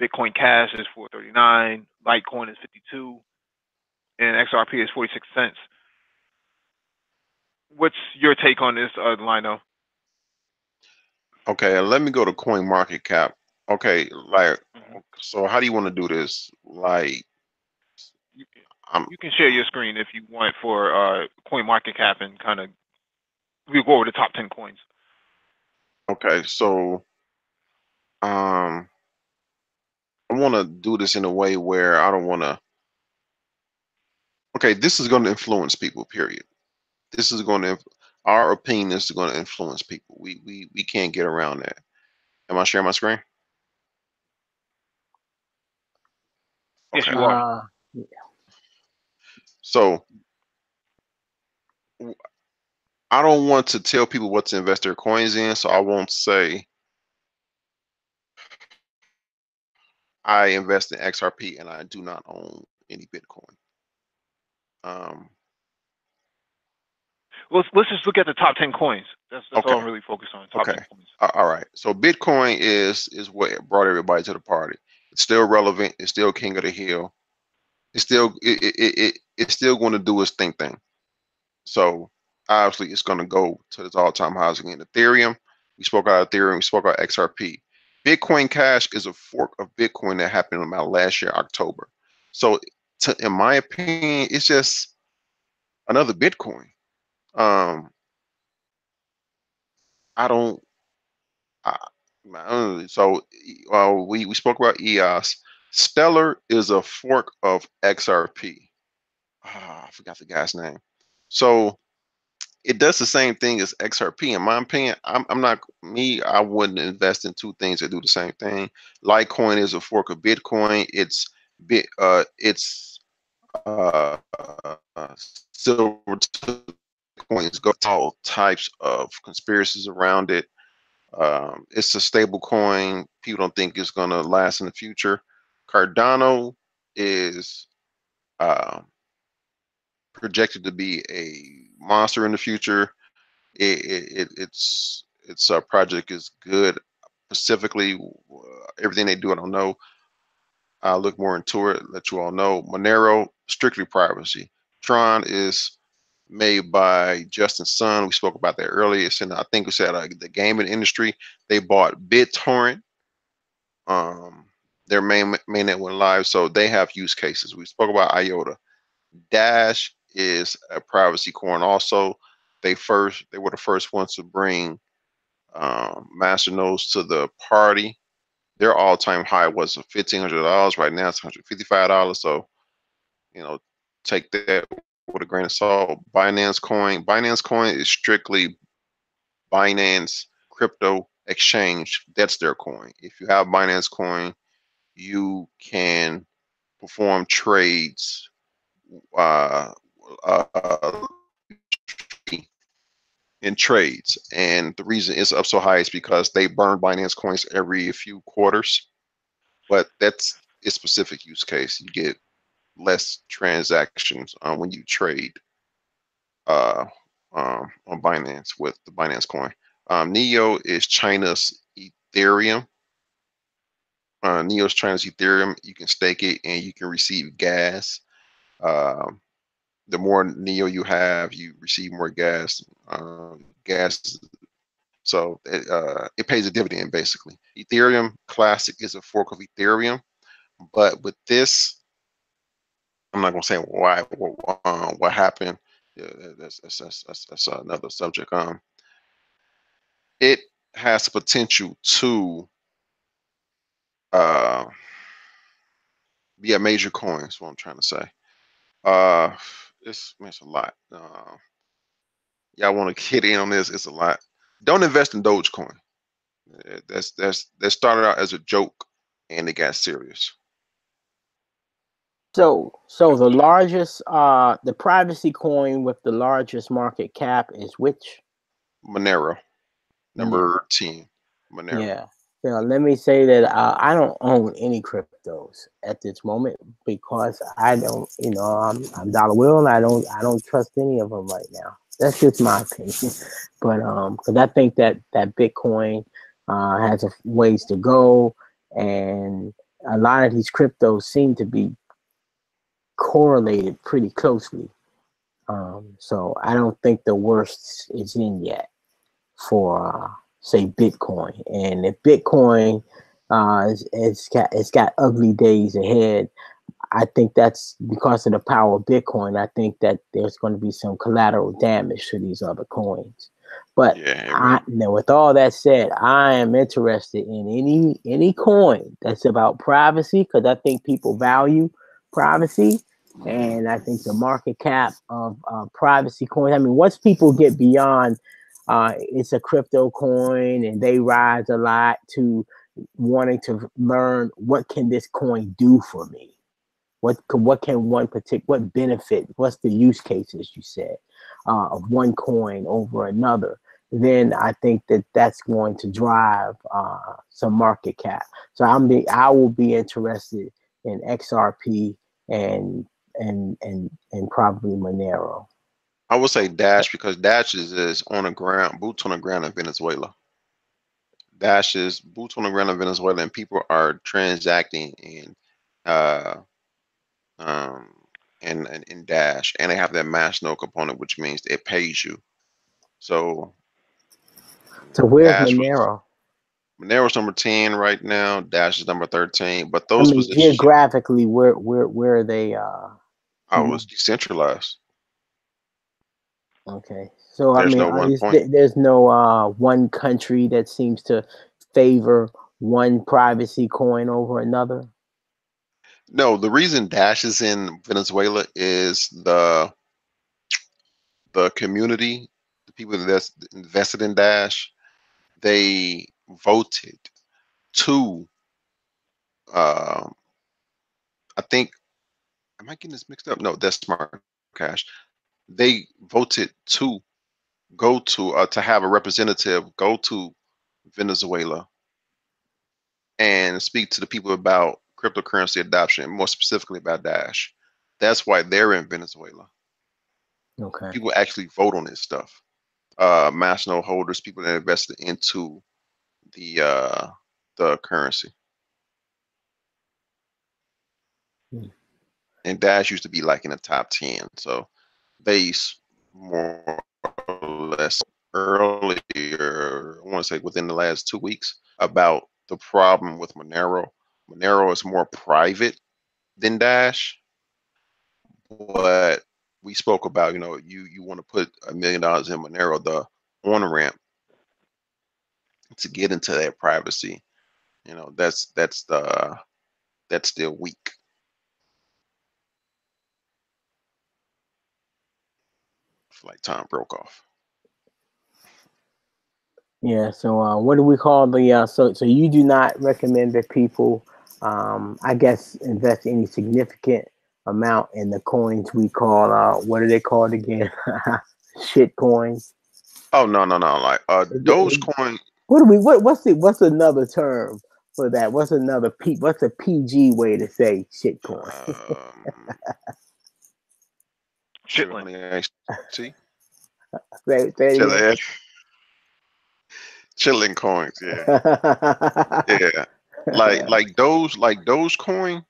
Bitcoin Cash is 439, Litecoin is 52, and XRP is 46 cents. What's your take on this, Lino? Okay, let me go to Coin Market Cap. Okay, like, Mhm. so how do you want to do this? Like, You, I'm you can share your screen if you want for Coin Market Cap and kind of we'll go over the top 10 coins. okay. So, I want to do this in a way where I don't want to. Okay, this is going to influence people. Period. This is going to. Our opinion is going to influence people. We can't get around that. Am I sharing my screen? Yes, Okay. you are. So I don't want to tell people what to invest their coins in, so I won't say I invest in XRP and I do not own any Bitcoin. Um, Well, let's just look at the top 10 coins. That's all okay, I'm really focused on. Top okay, 10 coins. all right. So Bitcoin is what brought everybody to the party. It's still relevant. It's still king of the hill. It's still going to do its thing. So obviously, it's going to go to its all-time highs again. Ethereum, we spoke about Ethereum. We spoke about XRP. Bitcoin Cash is a fork of Bitcoin that happened about last year, October. So, in my opinion, it's just another Bitcoin. Um, I don't. I, so, we spoke about EOS. Stellar is a fork of XRP. I forgot the guy's name. So it does the same thing as XRP. In my opinion, I'm not me. I wouldn't invest in two things that do the same thing. Litecoin is a fork of Bitcoin. It's It's silver to coins go all types of conspiracies around it. It's a stable coin. People don't think it's gonna last in the future. Cardano is uh, projected to be a monster in the future. Its project is good. Specifically, everything they do, I don't know. I'll look more into it. Let you all know. Monero, strictly privacy. Tron is made by Justin Sun. We spoke about that earlier. It's in, I think we said the gaming industry. They bought BitTorrent. Their mainnet went live, so they have use cases. We spoke about IOTA. Dash is a privacy coin. Also, they were the first ones to bring masternodes to the party. Their all-time high was $1,500. Right now, it's $155. So, you know, take that with a grain of salt. Binance Coin. Binance Coin is strictly Binance crypto exchange. That's their coin. If you have Binance Coin, you can perform trades uh, uh, in trades. And the reason it's up so high is because they burn Binance coins every few quarters. But that's a specific use case. You get less transactions when you trade uh, on Binance with the Binance coin. Neo is China's Ethereum. Neo's China's Ethereum. You can stake it and you can receive gas. Um, the more Neo you have, you receive more gas. Gas, so it pays a dividend basically. Ethereum Classic is a fork of Ethereum, but with this, I'm not gonna say what happened. Yeah, that's another subject. It has potential to uh, be a major coin. Is what I'm trying to say. Uh, it's a lot. Y'all want to get in on this? It's a lot. Don't invest in Dogecoin. That started out as a joke, and it got serious. So the largest, the privacy coin with the largest market cap is which? Monero, Monero. number 10. Monero. Yeah. Let me say that I don't own any cryptos at this moment because I don't, I'm dollar will and I don't trust any of them right now. That's just my opinion. But because I think that Bitcoin has a ways to go, and a lot of these cryptos seem to be correlated pretty closely. So I don't think the worst is in yet for say Bitcoin. And if Bitcoin it's got ugly days ahead, I think that's because of the power of Bitcoin. I think that there's going to be some collateral damage to these other coins. But Yeah, now, with all that said, I am interested in any coin that's about privacy because I think people value privacy, and I think the market cap of privacy coins. I mean, once people get beyond it's a crypto coin and they rise a lot to wanting to learn what can this coin do for me, what can one particular what benefit, what's the use cases you said of one coin over another, then I think that's going to drive some market cap. So I will be interested in XRP and and probably Monero. I would say Dash because Dash is on the ground, boots on the ground in Venezuela. Dash is boots on the ground in Venezuela, and people are transacting uh, um, in Dash, and they have that mass node component, which means it pays you. So So where's Dash was Monero? Monero's number 10 right now. Dash is number 13. But I those mean, positions geographically, where are they? I was decentralized. Okay. So I There's mean, no one point. there's no one country that seems to favor one privacy coin over another. No, the reason Dash is in Venezuela is the community, the people that's invested in Dash, they voted to uh, I think, am I getting this mixed up? No, that's Smart Cash. They voted to have a representative go to Venezuela and speak to the people about cryptocurrency adoption, and more specifically about Dash. That's why they're in Venezuela. Okay. People actually vote on this stuff. Master node holders, people that invested into the currency. Hmm. And Dash used to be like in the top 10. So they more or less earlier, I want to say within the last 2 weeks, about the problem with Monero. Monero is more private than Dash, but we spoke about, you want to put $1 million in Monero, the on ramp to get into that privacy. That's still weak. Like Tom broke off. Yeah. So, what do we call the? So you do not recommend that people, I guess, invest any significant amount in the coins we call, what are they called again? Shit coins. Oh, no. Like Dogecoin. What do we? What's another term for that? What's a PG way to say shit coin? Shoot, Chitlin. honey, I see. Say it again. Chilling, chilling coins. Yeah, yeah. Dogecoin.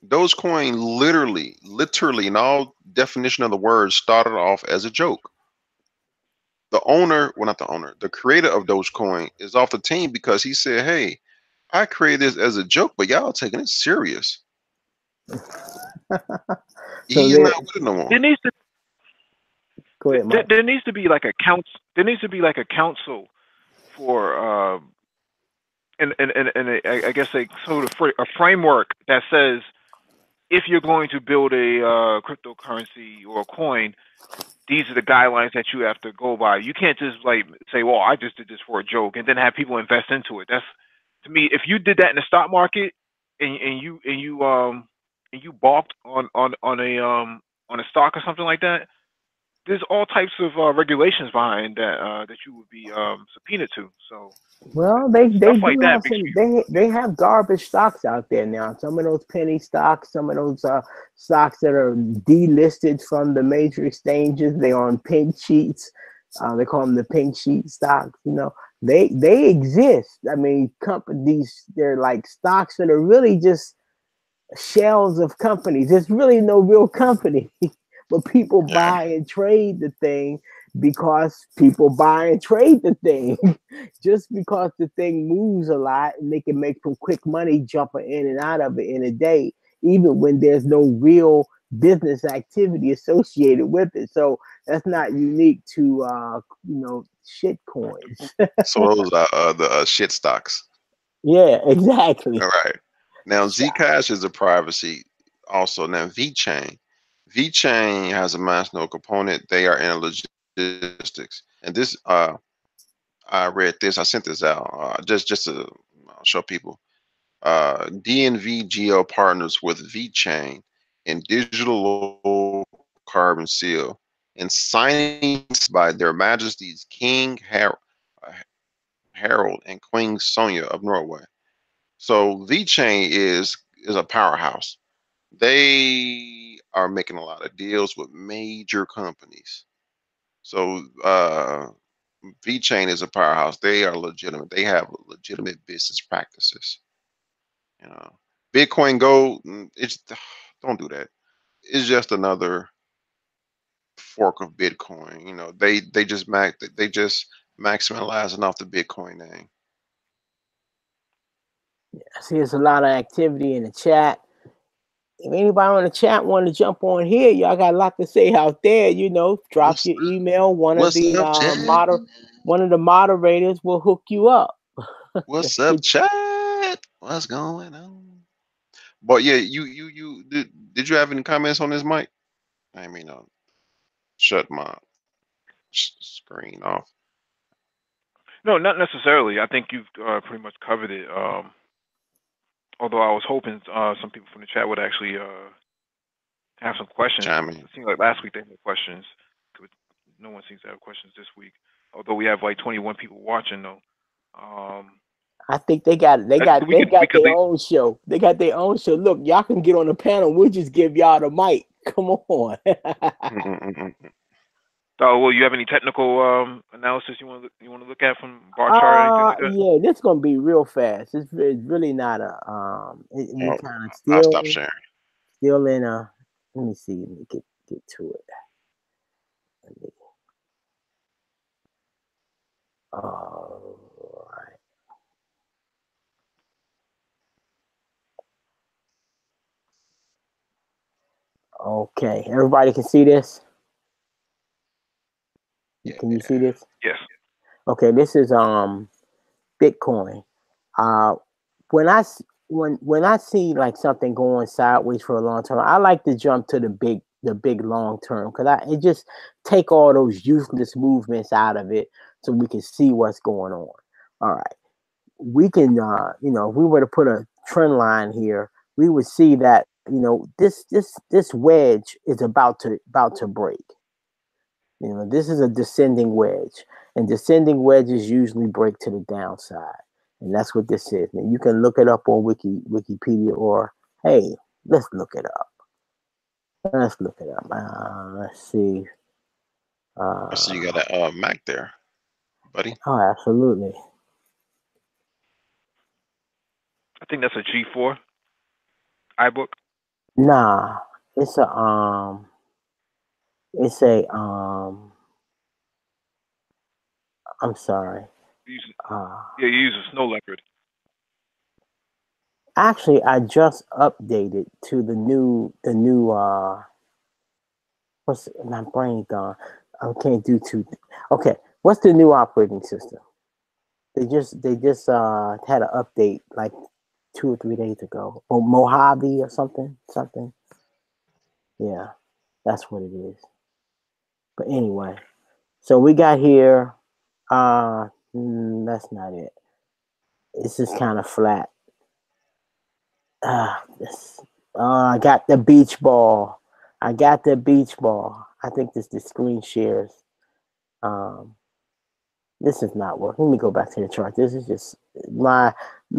Dogecoin literally, in all definition of the word, started off as a joke. The owner, well, not the owner, the creator of Dogecoin is off the team because he said, "Hey, I created this as a joke, but y'all taking it serious." So He's not with it no more. There needs to go ahead, Mike. there needs to be like a council. There needs to be like a council for I guess a sort of a framework that says if you're going to build a cryptocurrency or a coin, these are the guidelines that you have to go by. You can't just like say, "Well, I just did this for a joke," and then have people invest into it. That's to me. If you did that in the stock market and you balked on a stock or something like that, there's all types of regulations behind that that you would be subpoenaed to. So Well, they stuff like do that have makes some. me. They have garbage stocks out there now. Some of those penny stocks, some of those stocks that are delisted from the major exchanges. They are on pink sheets. They call them the pink sheet stocks. They exist. I mean, companies. They're like stocks that are really just shells of companies. There's really no real company, but people Yeah. buy and trade the thing because people buy and trade the thing. Just because the thing moves a lot and they can make some quick money jumping in and out of it in a day, even when there's no real business activity associated with it. So that's not unique to shit coins. So those are the shit stocks. Yeah, exactly. All right. Now Zcash is a privacy also. Now VChain has a master node component. They are in logistics, and this I read this. I sent this out just to show people. DNV Geo partners with VChain and digital low carbon seal and signing by Their Majesties King Harold and Queen Sonia of Norway. So VChain is a powerhouse. They are making a lot of deals with major companies. So VChain is a powerhouse. They are legitimate. They have legitimate business practices. You know, Bitcoin Gold. It's don't do that. It's just another fork of Bitcoin. They just maximalizing off the Bitcoin name. I see there's a lot of activity in the chat. If anybody on the chat want to jump on here, y'all got a lot to say out there. Drop What's your email. what's up, chat? One of the moderators will hook you up. What's up, chat? What's going on? But yeah, you did you have any comments on this, Mike? I mean, shut my screen off. No, not necessarily. I think you've pretty much covered it Although I was hoping some people from the chat would actually have some questions. Chime It in. seemed like last week they had questions. No one seems to have questions this week. Although we have like 21 people watching though. I think they got We could their own show. They got their own show. Look, y'all can get on the panel. We'll just give y'all the mic. Come on. Oh, well, you have any technical analysis you want to look at from bar chart or anything like that? Yeah, this gonna be real fast. It's really not a we Oh, kind of I'll stop sharing. still in a. Let me see. Let me get to it. Let me, all right. Okay, everybody can see this. Yeah. Can you see this? Yes. Okay, this is Bitcoin. When I see like something going sideways for a long time, I like to jump to the big long term because it just take all those useless movements out of it so we can see what's going on. All right, we can if we were to put a trend line here, we would see that this wedge is about to break. This is a descending wedge, and descending wedges usually break to the downside, and that's what this is. Now, you can look it up on Wikipedia, or hey, let's look it up. Let's look it up. Let's see. I see you got a Mac there, buddy. Oh, absolutely. I think that's a G4 iBook. Nah, it's a I'm sorry. You use a Snow Leopard. Actually, I just updated to the new what's my brain gone. I can't do two. Okay, what's the new operating system? They just had an update like 2 or 3 days ago. Or Mojave or something. Yeah, that's what it is. But anyway, so we got here. That's not it. It's just kind of flat. I got the beach ball. I think the screen shares. This is not working. Let me go back to the chart. This is just my.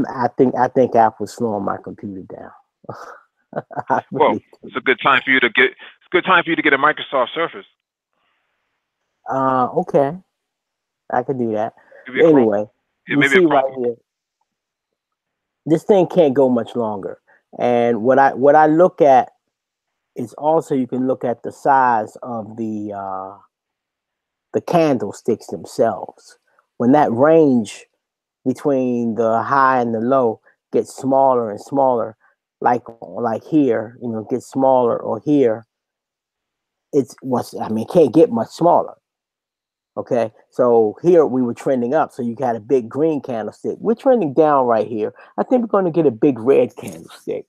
I think Apple's slowing my computer down. Well, it's a good time for you to get. It's a good time for you to get a Microsoft Surface. Okay, I could do that. Maybe Anyway, you see right here, this thing can't go much longer. And what I look at is also you can look at the size of the candlesticks themselves. When that range between the high and the low gets smaller and smaller, like here, gets smaller, or here, it can't get much smaller. Okay, so here we were trending up, so you got a big green candlestick. We're trending down right here. I think we're going to get a big red candlestick,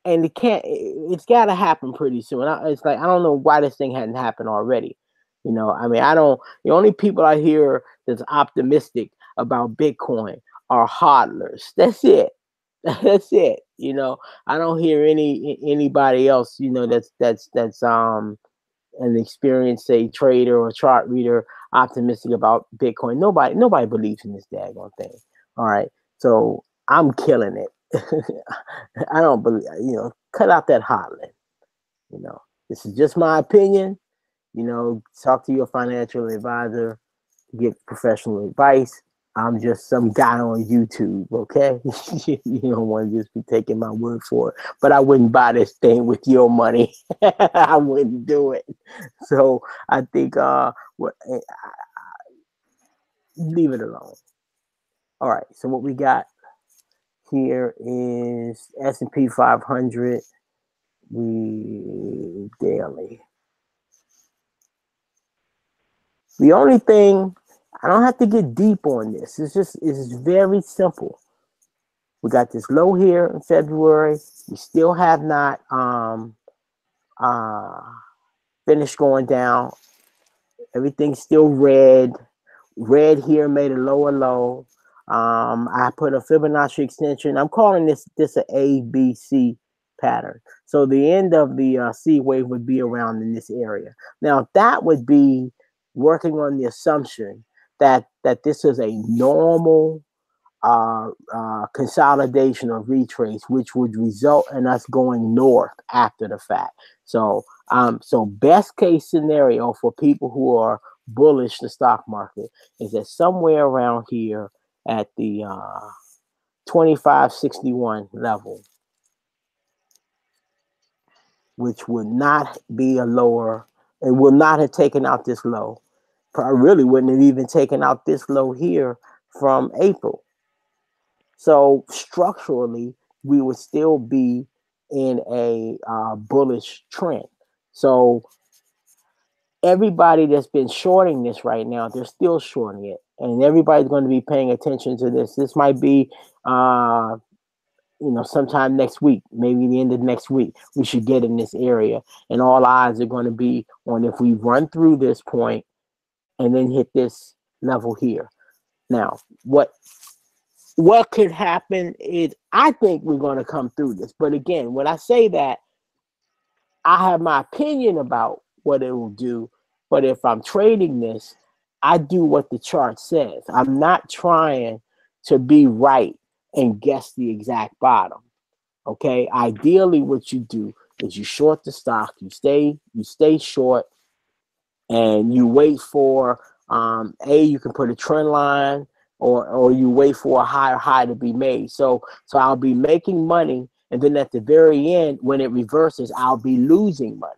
and it's got to happen pretty soon. It's like I don't know why this thing hadn't happened already. I don't. The only people I hear that's optimistic about Bitcoin are hodlers. That's it. That's it. I don't hear anybody else. That's an experienced, say, trader or chart reader optimistic about Bitcoin. Nobody believes in this daggone thing. All right, so I'm killing it. I don't believe. Cut out that hodling. This is just my opinion. Talk to your financial advisor, get professional advice. I'm just some guy on YouTube, okay? You don't want to just be taking my word for it. But I wouldn't buy this thing with your money. I wouldn't do it. So I think leave it alone. All right. So what we got here is S&P 500. We daily. The only thing, I don't have to get deep on this. It's very simple. We got this low here in February. We still have not finished going down. Everything's still red. Red here made a lower low. I put a Fibonacci extension. I'm calling this a ABC pattern. So the end of the C wave would be around in this area. Now that would be working on the assumption that this is a normal consolidation or retrace, which would result in us going north after the fact. So best case scenario for people who are bullish the stock market is that somewhere around here at the 2561 level, which would not be a lower, it will not have taken out this low. Probably really wouldn't have even taken out this low here from April. So structurally, we would still be in a bullish trend. So everybody that's been shorting this right now, they're still shorting it, and everybody's going to be paying attention to this. This might be, sometime next week, maybe the end of next week, we should get in this area, and all eyes are going to be on if we run through this point and then hit this level here. Now, what could happen is I think we're going to come through this. But again, when I say that, I have my opinion about what it will do. But if I'm trading this, I do what the chart says. I'm not trying to be right and guess the exact bottom. Okay. Ideally, what you do is you short the stock, you stay short, and you wait for you can put a trend line, or you wait for a higher high to be made. So I'll be making money, and then at the very end, when it reverses, I'll be losing money.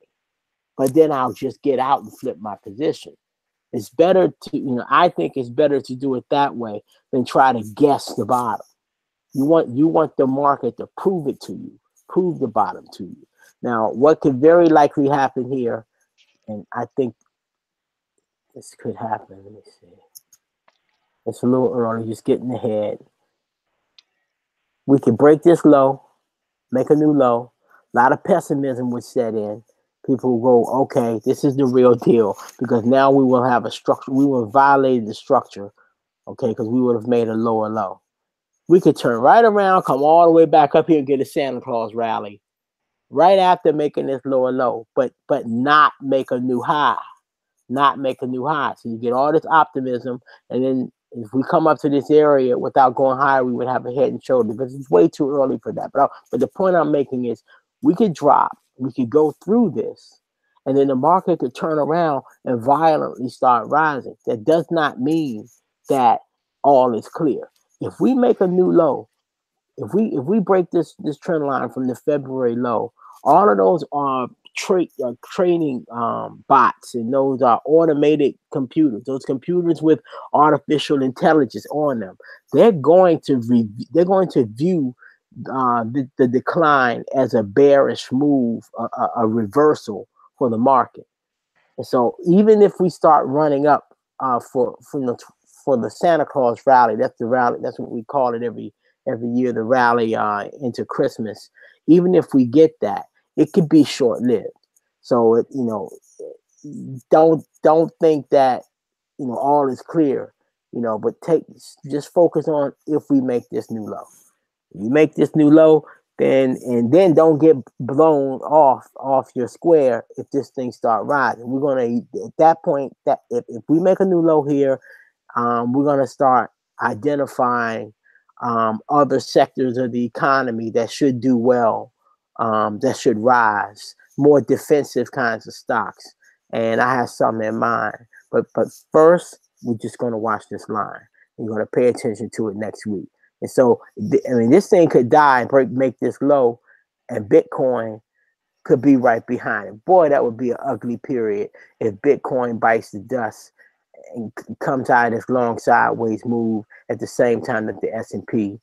But then I'll just get out and flip my position. It's better to, I think it's better to do it that way than try to guess the bottom. You want the market to prove it to you, prove the bottom to you. Now, what could very likely happen here, and I think this could happen. Let me see. It's a little early, just getting ahead. We could break this low, make a new low. A lot of pessimism would set in. People will go, okay, this is the real deal, because now we will have a structure. We will violate the structure, okay, because we would have made a lower low. We could turn right around, come all the way back up here and get a Santa Claus rally right after making this lower low, but not make a new high. Not make a new high. So you get all this optimism, and then if we come up to this area without going higher, we would have a head and shoulder, because it's way too early for that. But the point I'm making is we could drop, we could go through this, and then the market could turn around and violently start rising. That does not mean that all is clear. If we make a new low, if we break this trend line from the February low, all of those are trading bots, and those are automated computers. Those computers with artificial intelligence on them. They're going to view the decline as a bearish move, a reversal for the market. And so even if we start running up for the Santa Claus rally, that's the rally. That's what we call it every year, the rally into Christmas. Even if we get that, it could be short lived. So don't think that all is clear. But just focus on if we make this new low. If you make this new low, then don't get blown off your square if this thing start rising. We're gonna, at that point, that if we make a new low here, we're gonna start identifying other sectors of the economy that should do well, that should rise, more defensive kinds of stocks. And I have something in mind. But first, we're just gonna watch this line. We're gonna pay attention to it next week. And so, this thing could die and make this low, and Bitcoin could be right behind it. Boy, that would be an ugly period if Bitcoin bites the dust and comes out of this long sideways move at the same time that the S&P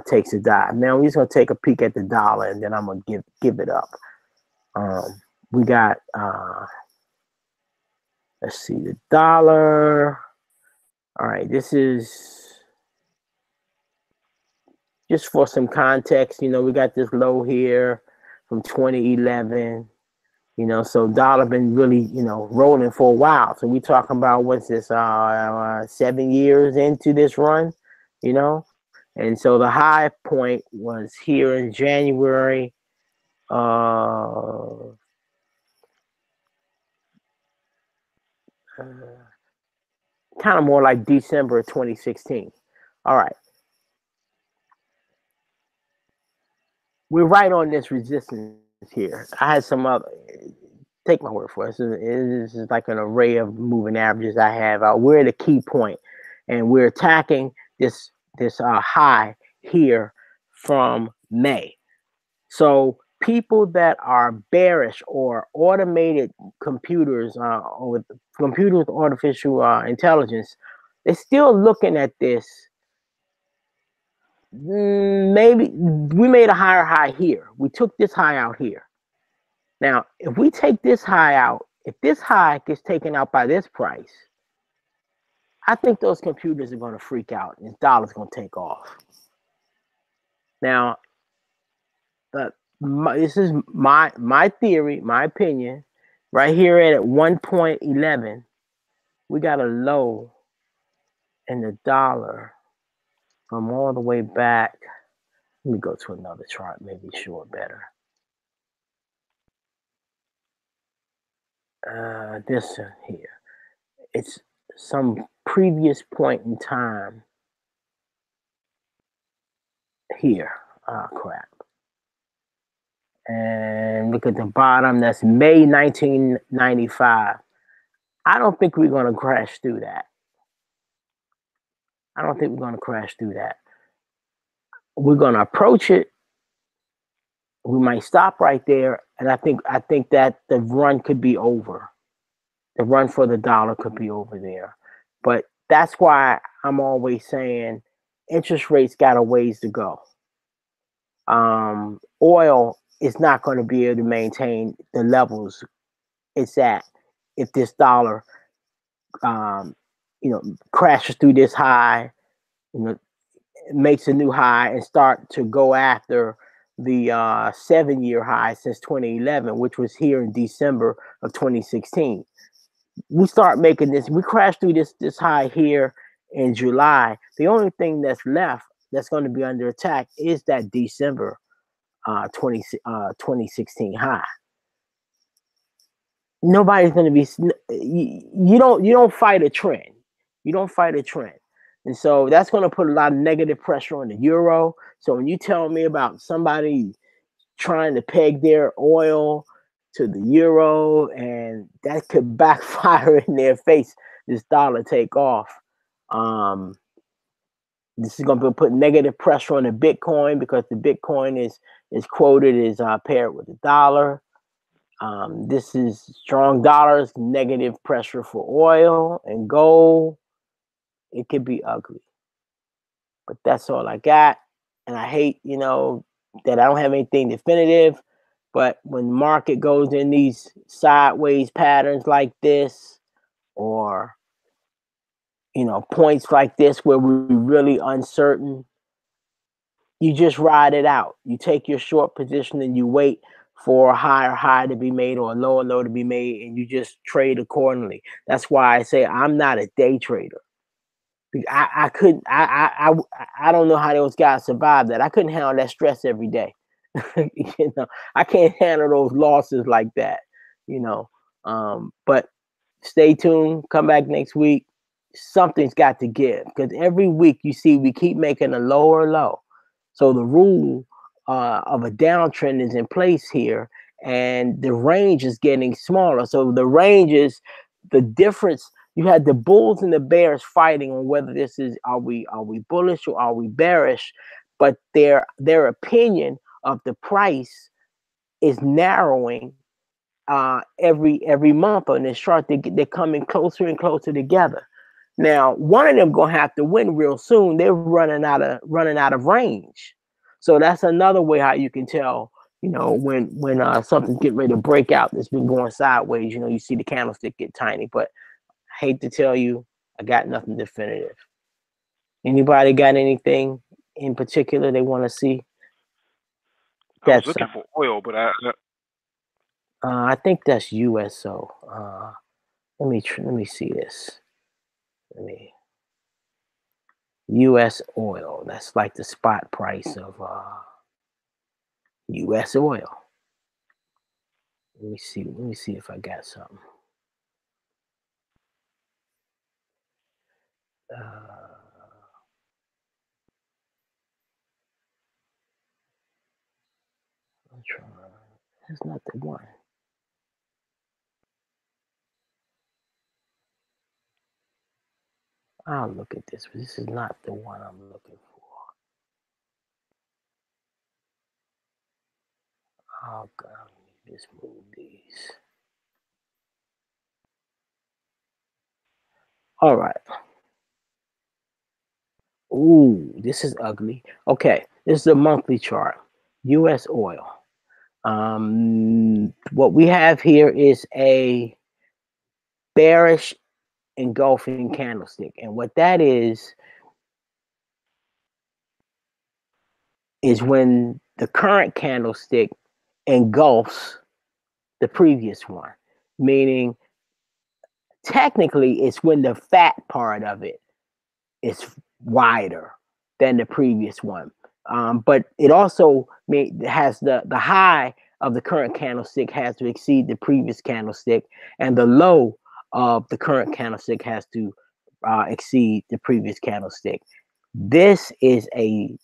takes a dive. Now, we're just going to take a peek at the dollar, and then I'm going to give it up. We got, let's see, the dollar. All right, this is just for some context. We got this low here from 2011. So dollar been really, rolling for a while. So we talking about, what's this, 7 years into this run? you know. And so the high point was here in January, uh, kind of more like December 2016. All right, we're right on this resistance here. I had some other. Take my word for it. This is like an array of moving averages I have. We're at a key point, and we're attacking this high here from May. So people that are bearish or automated computers, or with computers with artificial intelligence, they're still looking at this. Maybe we made a higher high here. We took this high out here. Now, if we take this high out, if this high gets taken out by this price, I think those computers are going to freak out and the dollar's going to take off. Now, this is my theory, my opinion. Right here at 1.11, we got a low in the dollar from all the way back. Let me go to another chart, maybe show it better. This one here. It's some previous point in time here. Oh, crap. And look at the bottom. That's May 1995. I don't think we're going to crash through that. I don't think we're going to crash through that. We're going to approach it. We might stop right there. And I think that the run could be over. The run for the dollar could be over there. But that's why I'm always saying interest rates got a ways to go. Oil is not going to be able to maintain the levels it's at if this dollar, crashes through this high, makes a new high and start to go after the 7-year high since 2011, which was here in December of 2016. We start making this. We crash through this high here in July. The only thing that's left that's going to be under attack is that December 2016 high. Nobody's going to be. You don't fight a trend. You don't fight a trend, and so that's going to put a lot of negative pressure on the euro. So when you tell me about somebody trying to peg their oil to the euro, and that could backfire in their face, this dollar take off. This is going to put negative pressure on the Bitcoin because the Bitcoin is quoted as paired with the dollar. This is strong dollars, negative pressure for oil and gold. It could be ugly. But that's all I got. And I hate, that I don't have anything definitive. But when the market goes in these sideways patterns like this, or, points like this where we're really uncertain, you just ride it out. You take your short position and you wait for a higher high to be made or a lower low to be made, and you just trade accordingly. That's why I say I'm not a day trader. I couldn't. I don't know how those guys survive that. I couldn't handle that stress every day. I can't handle those losses like that. But stay tuned. Come back next week. Something's got to give because every week you see we keep making a lower low. So the rule of a downtrend is in place here, and the range is getting smaller. So the range is the difference. You had the bulls and the bears fighting on whether this is are we bullish or are we bearish, but their opinion of the price is narrowing every month on this chart. They're coming closer and closer together. Now, one of them gonna have to win real soon. They're running out of range. So that's another way how you can tell, when something's getting ready to break out that's been going sideways. You see the candlestick get tiny. But I hate to tell you, I got nothing definitive. Anybody got anything in particular they want to see? I was looking for oil, but I think that's USO. Let me see this. U.S. oil. That's like the spot price of U.S. oil. Let me see. Let me see if I got something. I'm trying. That's not the one. I'll look at this. This is not the one I'm looking for. Oh God, let me just move these. All right. Ooh, this is ugly. Okay, this is a monthly chart. U.S. oil. What we have here is a bearish engulfing candlestick, and what that is when the current candlestick engulfs the previous one, meaning technically it's when the fat part of it is wider than the previous one. But it also has the high of the current candlestick has to exceed the previous candlestick, and the low of the current candlestick has to exceed the previous candlestick. This is a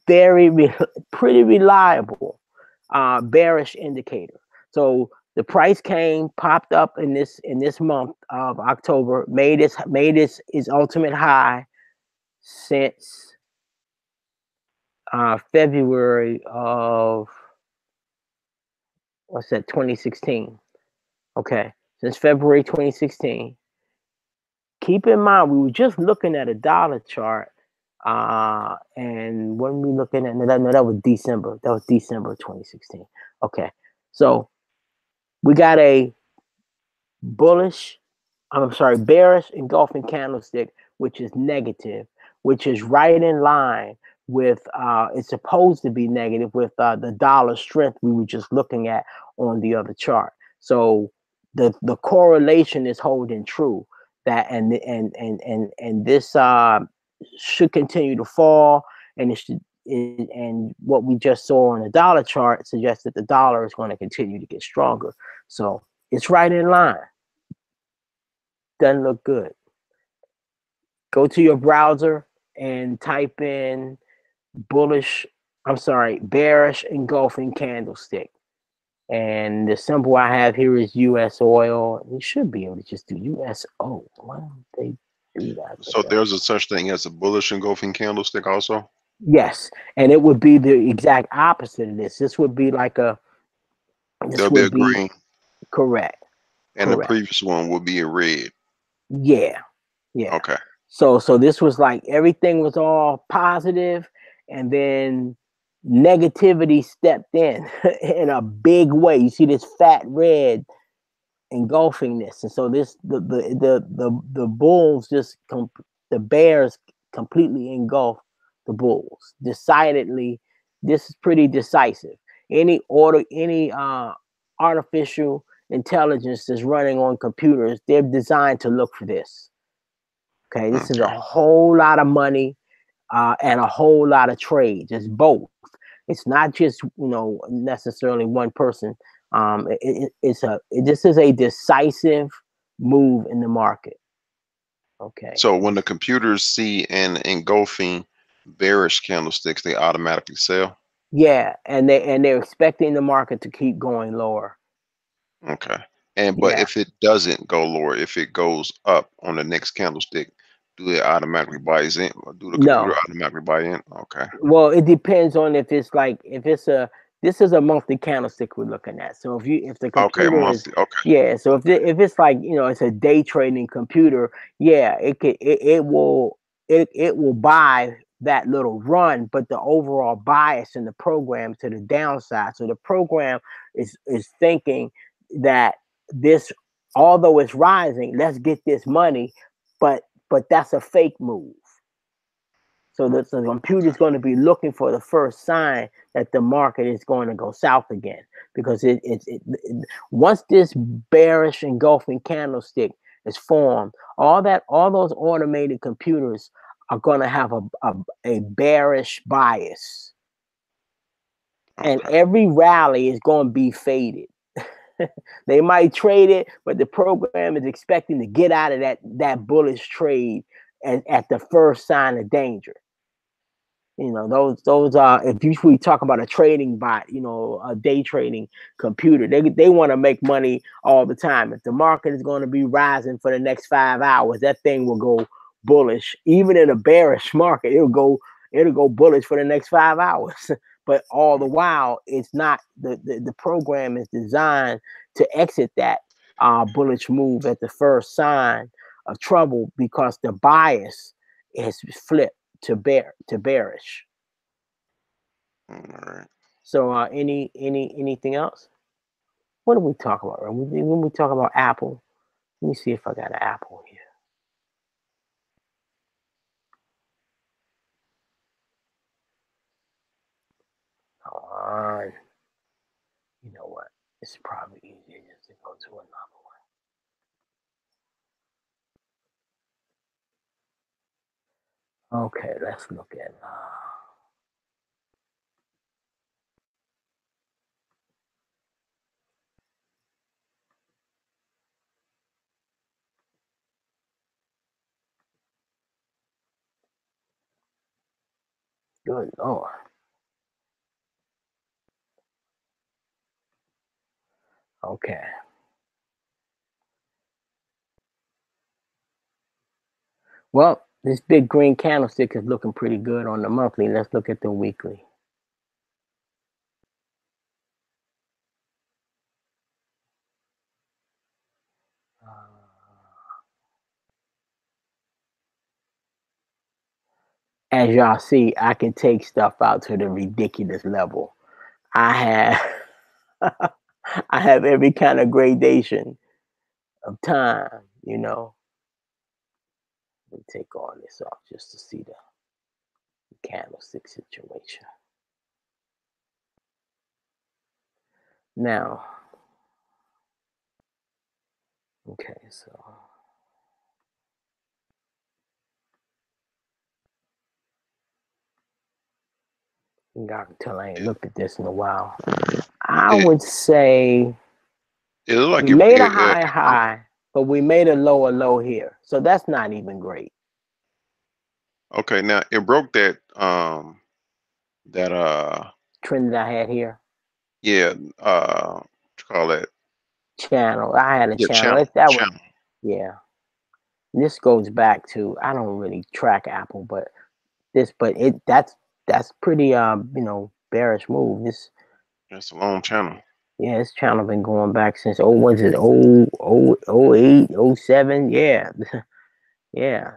pretty reliable bearish indicator. So the price came, popped up in this month of October, made its ultimate high since February of what's that 2016. Okay, since February 2016. Keep in mind we were just looking at a dollar chart, and when we looking at that was December. That was December 2016. Okay, so we got a bearish engulfing candlestick, which is negative, which is right in line with it's supposed to be negative with the dollar strength we were just looking at on the other chart. So the correlation is holding true, that and this should continue to fall, and and what we just saw on the dollar chart suggests that the dollar is going to continue to get stronger. So it's right in line. Doesn't look good. Go to your browser and type in bearish engulfing candlestick. And the symbol I have here is US oil. You should be able to just do USO. Why don't they do that? So there's a such thing as a bullish engulfing candlestick also? Yes. And it would be the exact opposite of this. This would be like There'll be a green. Correct. And the previous one will be a red. Yeah. Yeah. Okay. So this was like everything was all positive, and then negativity stepped in in a big way. You see this fat red engulfing this, and so the bulls the bears completely engulf the bulls. Decidedly, this is pretty decisive. Any artificial intelligence that's running on computers, they're designed to look for this. Okay, this is a whole lot of money and a whole lot of trades. It's both. It's not just necessarily one person. This is a decisive move in the market. Okay. So when the computers see an engulfing bearish candlesticks, they automatically sell. Yeah, and they're expecting the market to keep going lower. Okay. But if it doesn't go lower, if it goes up on the next candlestick, do it automatically buy in? Or do the computer automatically buy in? Okay. Well, it depends on if this is a monthly candlestick we're looking at. So if the computer monthly. So if it's like it's a day trading computer, it will buy that little run, but the overall bias in the program to the downside. So the program is thinking that this, although it's rising, let's get this money, but that's a fake move. So the computer is going to be looking for the first sign that the market is going to go south again, because once this bearish engulfing candlestick is formed, all those automated computers are going to have a bearish bias. And Okay. every rally is going to be faded. They might trade it, but the program is expecting to get out of that bullish trade at the first sign of danger. You know, those are, if we talk about a trading bot, you know, a day trading computer, they want to make money all the time. If the market is going to be rising for the next 5 hours, that thing will go bullish. Even in a bearish market, it'll go bullish for the next 5 hours. But all the while, it's not, the program is designed to exit that bullish move at the first sign of trouble, because the bias is flipped to bearish. All right. So anything else? What do we talk about? When we talk about Apple, let me see if I got an Apple here. Come on. You know what? It's probably easier just to go to another one. Okay, let's look at good Lord. Okay. Well, this big green candlestick is looking pretty good on the monthly. Let's look at the weekly. As y'all see, I can take stuff out to the ridiculous level. I have I have every kind of gradation of time, you know. Let me take all this off just to see the candlestick situation. Now, okay, so y'all can tell I ain't looked at this in a while. I It would say it looked we like made a high, but we made a low here. So that's not even great. okay. Now it broke that Trend that I had here. yeah, what you call that? Channel. I had a Yeah, channel. Yeah. This goes back to, I don't really track Apple, but that's pretty you know, bearish move. It's a long channel. Yeah, this channel been going back since was it 08, 07? Yeah. Yeah.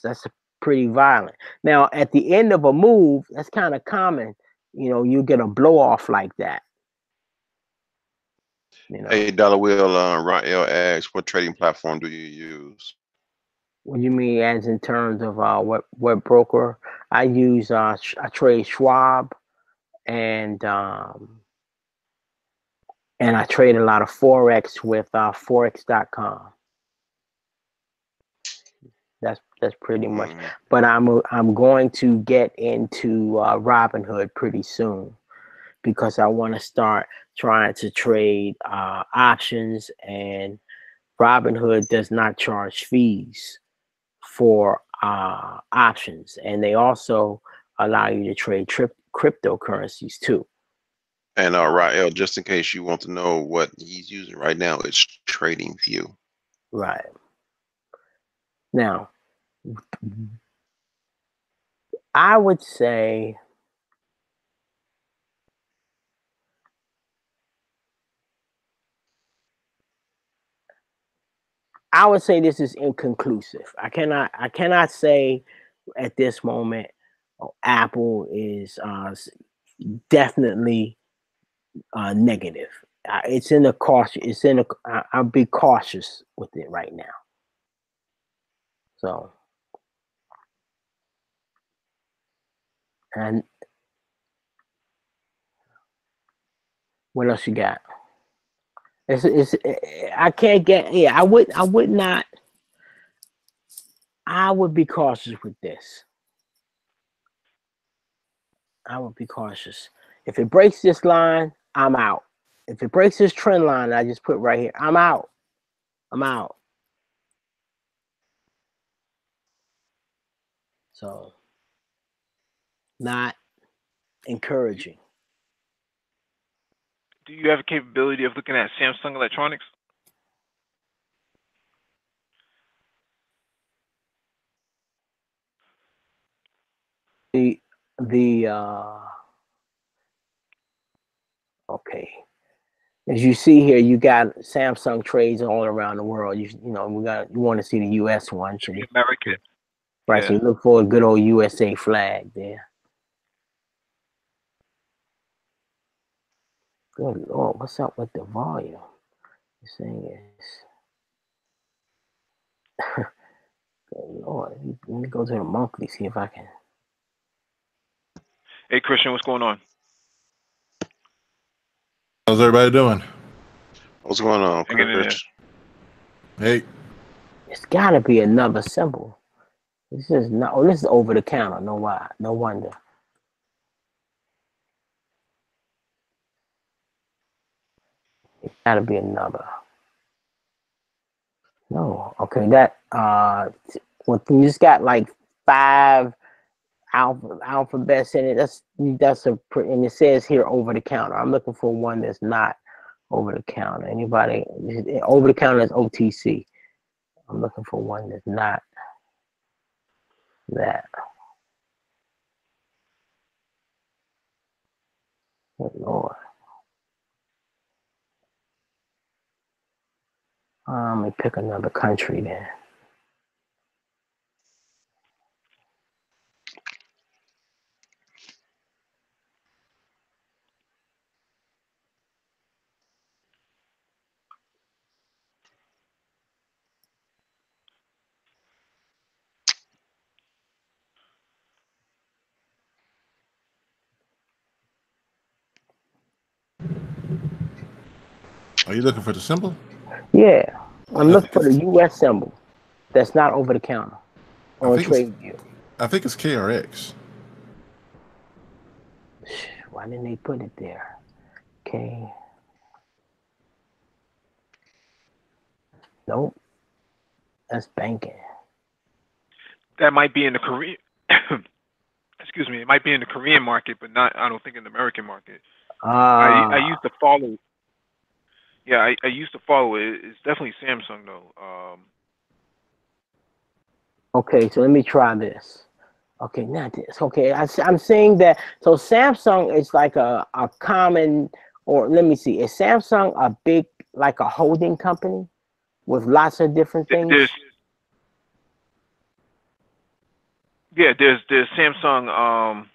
That's pretty violent. Now at the end of a move, that's kind of common. You know, you get a blow off like that. You know. $8 Will Rael asks, what trading platform do you use? What do you mean, as in terms of what broker? I use I trade Schwab, and I trade a lot of Forex with Forex.com. That's pretty much. But I'm going to get into Robinhood pretty soon, because I want to start trying to trade options, and Robinhood does not charge fees for options, and they also allow you to trade cryptocurrencies too. And Rael, just in case you want to know what he's using right now, it's TradingView. Right. Now, I would say this is inconclusive. I cannot say at this moment Apple is definitely negative. It's in a caution. I'll be cautious with it right now. So, and what else you got? I can't get. Yeah, I would not. I would be cautious with this. I would be cautious. If it breaks this line, I'm out. If it breaks this trend line I just put right here, I'm out. I'm out. So, not encouraging. Do you have a capability of looking at Samsung Electronics? The okay. As you see here, you got Samsung trades all around the world. You want to see the U.S. one, so American. right. Yeah. So you look for a good old USA flag there. Good Lord, what's up with the volume? This thing is. Good Lord, let me go to the monthly, see if I can. Hey, Christian, what's going on? How's everybody doing? What's going on, Hanging in there. Chris? Hey, It's got to be another symbol. This is not. Oh, this is over the counter. No wonder. It got to be another. No. Okay, that well, you just got like 5 alphabets in it. That's and it says here over the counter. I'm looking for one that's not over the counter. Anybody over the counter is OTC. I'm looking for one that's not that. Good Lord. Let me pick another country then. are you looking for the symbol? Yeah, I'm I looking think for the it's, U.S. symbol that's not over the counter I on think it's, TradeView. I think it's KRX. Why didn't they put it there? Okay. Nope. That's banking. That might be in the Korean. Excuse me. It might be in the Korean market, but not. I don't think in the American market. I used to follow. Yeah, I used to follow it. It's definitely Samsung though. Okay, so let me try this. Okay, not this. Okay, I'm saying that. So Samsung is like a common, or let me see. Is Samsung a big, like a holding company with lots of different things? There's Samsung.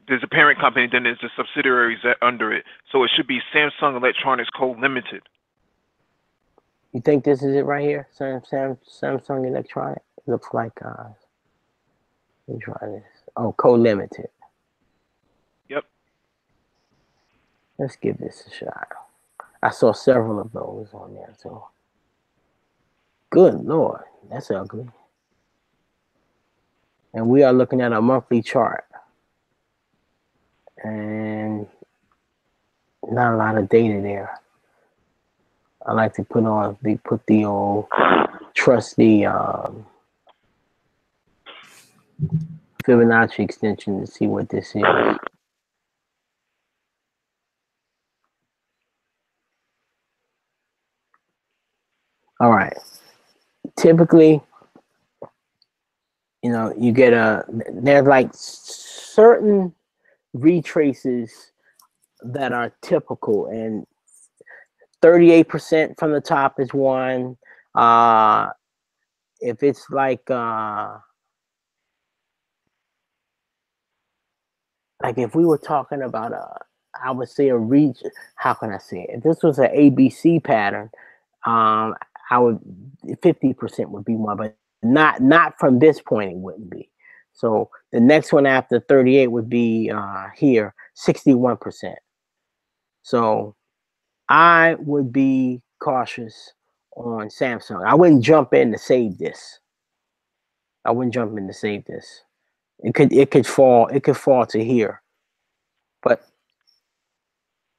There's a parent company, then there's the subsidiaries that under it. So it should be Samsung Electronics Co. Limited. You think this is it right here? Samsung Electronic? Looks like, let me try this. Oh, Co-Limited. Yep. Let's give this a shot. I saw several of those on there, so. Good Lord, that's ugly. And we are looking at a monthly chart. And not a lot of data there. I like to put the old trusty Fibonacci extension to see what this is. All right. Typically, you get there's like certain retraces that are typical, and 38% from the top is one. If it's like if we were talking about I would say a reach. How can I say it? If this was an ABC pattern, I would 50% would be one, but not from this point it wouldn't be. So the next one after 38 would be here 61%. So I would be cautious on Samsung. I wouldn't jump in to save this. I wouldn't jump in to save this. It could fall to here. But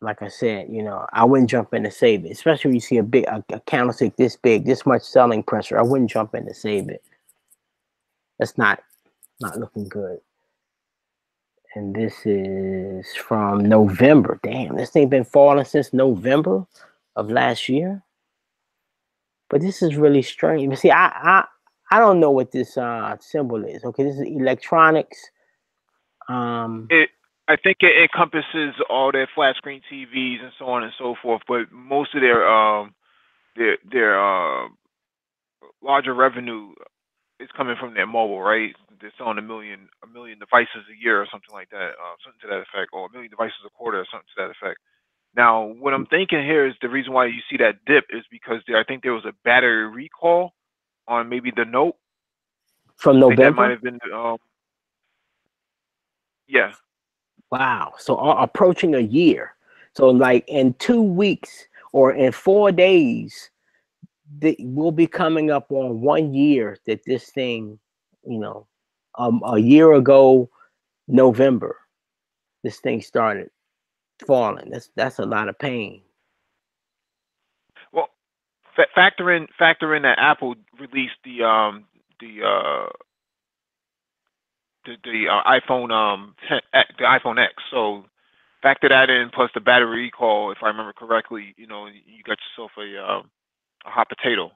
like I said, I wouldn't jump in to save it, especially when you see a candlestick this big, this much selling pressure. I wouldn't jump in to save it. That's not looking good. And this is from November. Damn, this thing been falling since November of last year. But this is really strange. See, I don't know what this symbol is. Okay, this is electronics. I think it encompasses all their flat screen TVs and so on and so forth, but most of their larger revenue is coming from their mobile, right? They're selling a million devices a year or something like that, something to that effect, or a million devices a quarter or something to that effect. Now, what I'm thinking here is the reason why you see that dip is because I think there was a battery recall on maybe the Note. From I think that November? might have been, yeah. Wow. So approaching a year. So like in 2 weeks or in 4 days, we'll be coming up on 1 year that this thing, a year ago, November, this thing started falling. That's a lot of pain. Well, factor in that Apple released the iPhone 10, the iPhone X. So factor that in plus the battery recall, if I remember correctly. You got yourself a hot potato,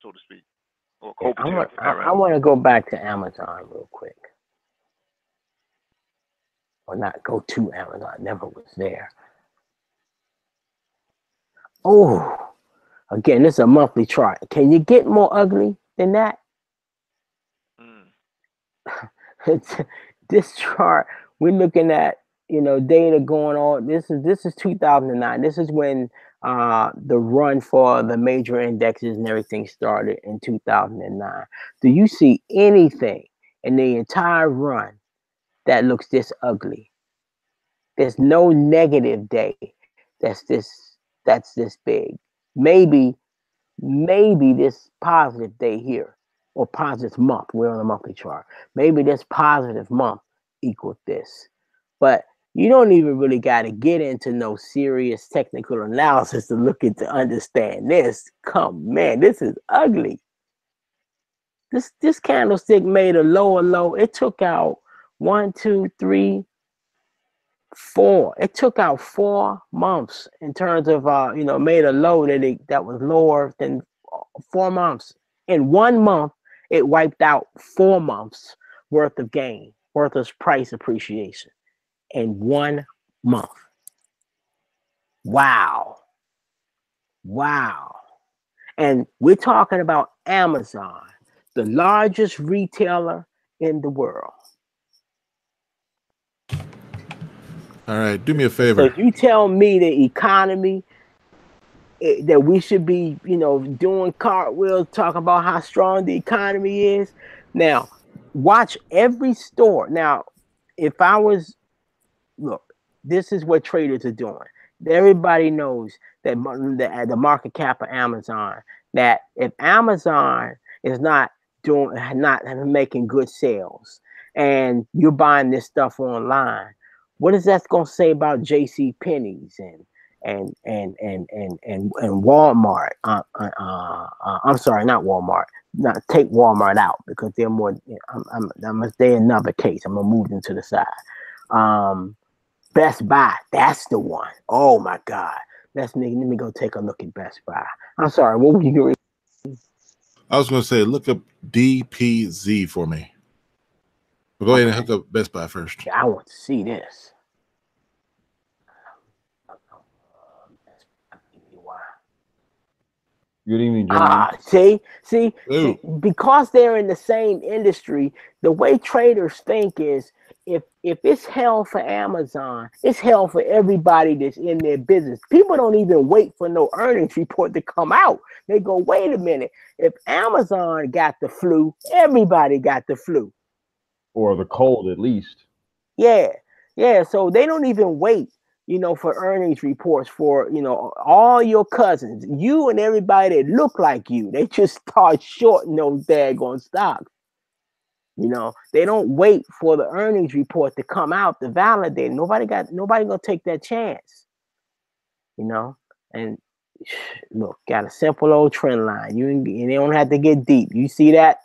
so to speak, or a cold potato. I want to go back to Amazon real quick. Or not go to Amazon. I never was there. Oh, again, this is a monthly chart. Can you get more ugly than that? This chart, we're looking at, data going on. This is 2009. This is when the run for the major indexes and everything started in 2009. Do you see anything in the entire run that looks this ugly? There's no negative day that's this big. Maybe this positive day here, or positive month. We're on a monthly chart. Maybe this positive month equals this. But you don't even really got to get into no serious technical analysis to look at to understand this. Man, this is ugly. This candlestick made a lower low. It took out 1, 2, 3, 4. It took out 4 months in terms of made a low that was lower than 4 months. In 1 month, it wiped out 4 months worth of gain, worth of price appreciation in 1 month. Wow. And we're talking about Amazon, the largest retailer in the world. All right, do me a favor. So you tell me the economy that we should be, doing cartwheels, talking about how strong the economy is. Now, watch every store. Now, if I was, look, this is what traders are doing. Everybody knows that the market cap of Amazon, that if Amazon is not making good sales and you're buying this stuff online, what is that going to say about J.C. Penney's and Walmart? I'm sorry, not Walmart. Not take Walmart out because they're more. They're another case. I'm gonna move them to the side. Best Buy, that's the one. Oh my God, let me go take a look at Best Buy. I'm sorry, what were you doing? I was going to say, look up DPZ for me. But go ahead and hook up Best Buy first. I want to see this. Good evening, gentlemen. See, because they're in the same industry, the way traders think is if it's hell for Amazon, it's hell for everybody that's in their business. People don't even wait for no earnings report to come out. They go, wait a minute. If Amazon got the flu, everybody got the flu. Or the cold, at least. Yeah. So they don't even wait, for earnings reports for, all your cousins, you and everybody that look like you. They just start shorting those daggone stocks. You know, they don't wait for the earnings report to come out to validate. Nobody gonna take that chance. You know, and look, got a simple old trend line. And they don't have to get deep. You see that?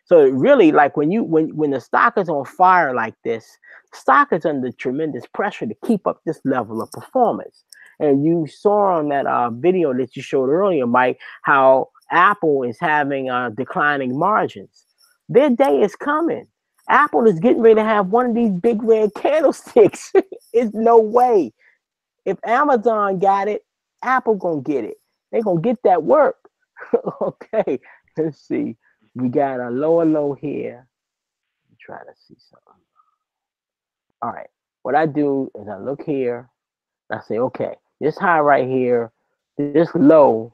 So really, like when the stock is on fire like this, stock is under tremendous pressure to keep up this level of performance. And you saw on that video that you showed earlier, Mike, how Apple is having declining margins. Their day is coming. Apple is getting ready to have one of these big red candlesticks. It's no way. If Amazon got it, Apple gonna get it. They gonna get that work. Okay, let's see. We got a lower low here. I'm trying to see something. All right. What I do is I look here. I say, okay, this high right here, this low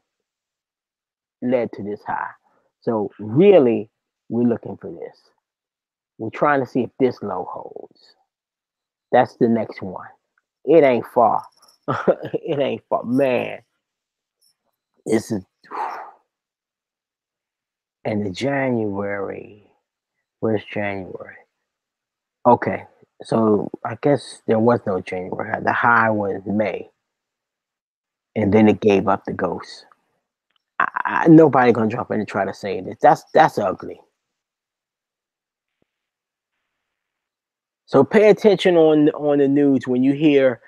led to this high. So really, we're looking for this. We're trying to see if this low holds. That's the next one. It ain't far. It ain't far. Man, this is. And the January, where's January? Okay, so I guess there was no January. The high was May, and then it gave up the ghost. Nobody gonna jump in and try to say this. That's ugly. So pay attention on the news when you hear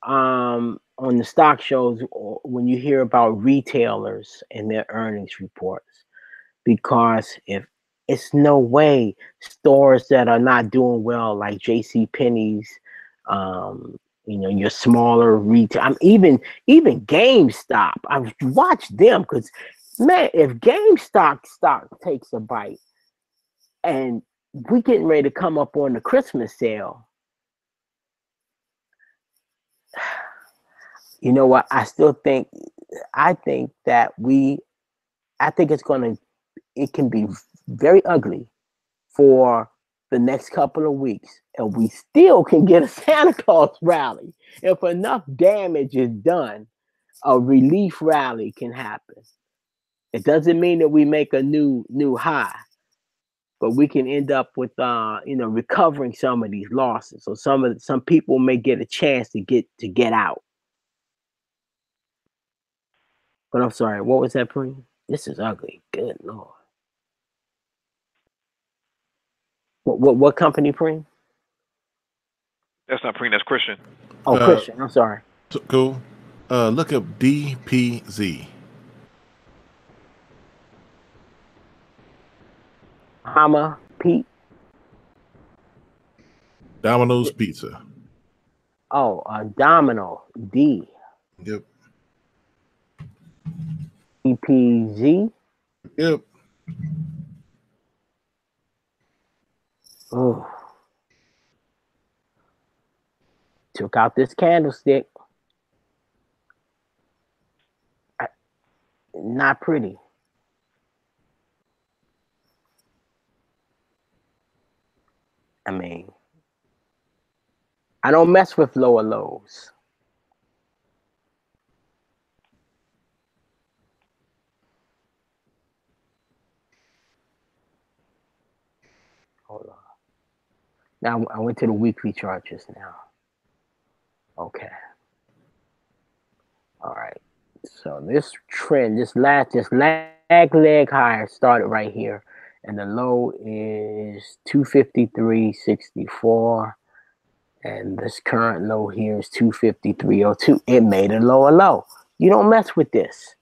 on the stock shows, or when you hear about retailers and their earnings reports, because if it's no way stores that are not doing well, like J.C. Penney's, your smaller retail, even GameStop. I've watched them because, man, if GameStop stock takes a bite, and we getting ready to come up on the Christmas sale, you know what? I think that it can be very ugly for the next couple of weeks, and we still can get a Santa Claus rally. If enough damage is done, a relief rally can happen. It doesn't mean that we make a new high, but we can end up with recovering some of these losses. So some people may get a chance to get out. But I'm sorry, what was that, Preem? This is ugly. Good Lord. What company, Preem? That's not Preem, that's Christian. Oh, Christian. I'm sorry. Cool. Look up DPZ. Hama Pete. Domino's Pizza. Oh, Domino D. Yep. DPZ. Yep. Oh. Took out this candlestick. Not pretty. I mean, I don't mess with lower lows. Hold on. Now I went to the weekly chart just now. Okay. All right. So this trend, this lag leg higher started right here, and the low is 253.64, and this current low here is 253.02. It made a lower low. You don't mess with this.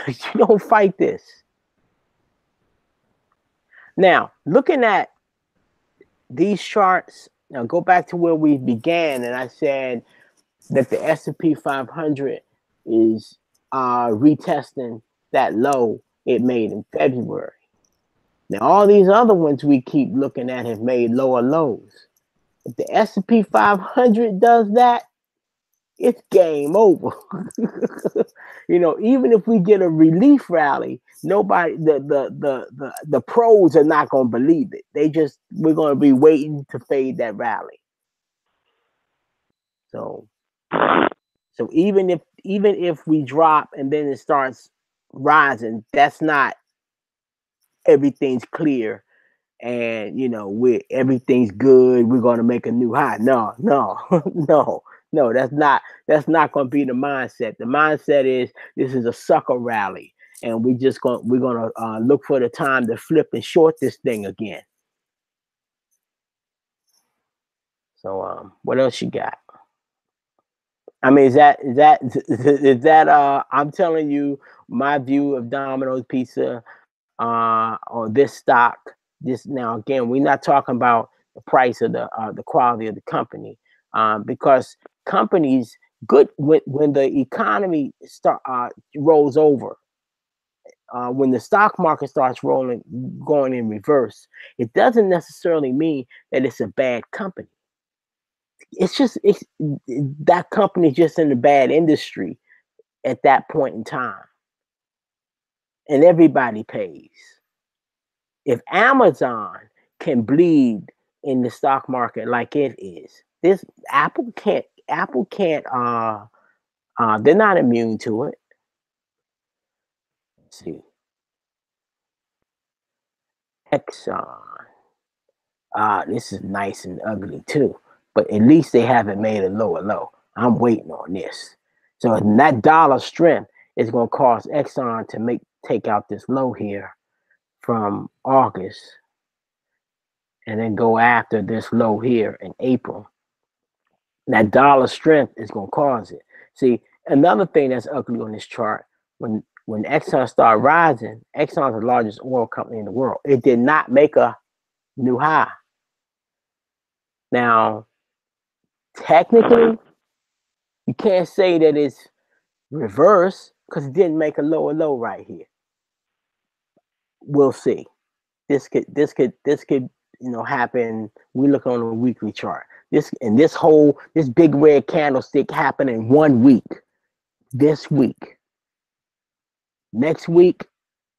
You don't fight this. Now, looking at these charts, now go back to where we began, and I said that the S&P 500 is retesting that low it made in February. Now, all these other ones we keep looking at have made lower lows. If the S&P 500 does that, it's game over. Even if we get a relief rally, nobody, the pros are not going to believe it. We're going to be waiting to fade that rally. So even if we drop and then it starts rising, that's not everything's clear and everything's good. We're going to make a new high. No, no, no, no. That's not going to be the mindset. The mindset is this is a sucker rally, and we're gonna look for the time to flip and short this thing again. So what else you got? I mean, is that I'm telling you my view of Domino's Pizza or this stock. This now again, we're not talking about the price of the quality of the company, because companies good when the economy rolls over, when the stock market starts going in reverse, it doesn't necessarily mean that it's a bad company. It's that company's just in a bad industry at that point in time, and everybody pays. If Amazon can bleed in the stock market like it is, this Apple can't. Apple can't. They're not immune to it. Let's see, Exxon. This is nice and ugly too, but at least they haven't made a lower low. I'm waiting on this. So that dollar strength is going to cause Exxon to take out this low here from August, and then go after this low here in April. That dollar strength is going to cause it. See, another thing that's ugly on this chart, when Exxon started rising, Exxon's the largest oil company in the world. It did not make a new high. Now, technically, you can't say that it's reverse because it didn't make a lower low right here. We'll see. This could happen. We look on a weekly chart. This big red candlestick happened in 1 week. This week. Next week,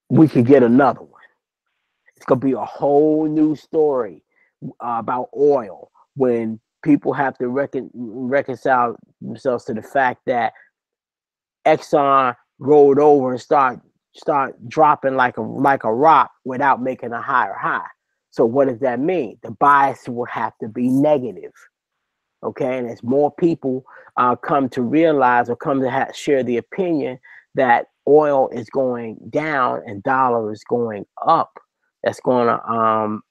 we could get another one. It's gonna be a whole new story about oil when people have to reconcile themselves to the fact that Exxon rolled over and start dropping like a rock without making a higher high. So what does that mean? The bias will have to be negative. Okay, and as more people come to realize or come to share the opinion that oil is going down and dollar is going up, that's going to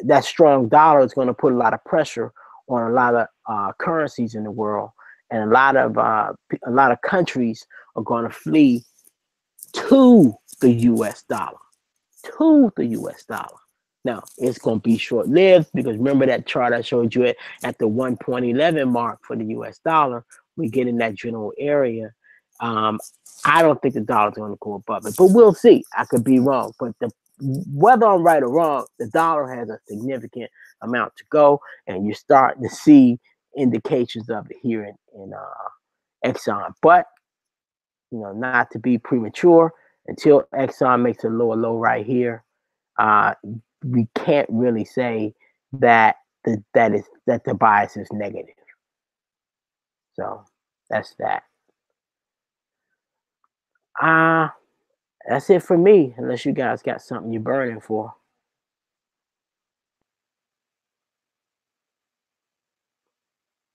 that strong dollar is going to put a lot of pressure on a lot of currencies in the world, and a lot of countries are going to flee to the U.S. dollar, to the U.S. dollar. Now, it's going to be short-lived because remember that chart I showed you at the 1.11 mark for the U.S. dollar. We get in that general area. I don't think the dollar's going to go above it, but we'll see. I could be wrong. But whether I'm right or wrong, the dollar has a significant amount to go, and you're starting to see indications of it here in Exxon. But, not to be premature, until Exxon makes a lower low right here, we can't really say that the bias is negative. So that's that. That's it for me, unless you guys got something you're burning for.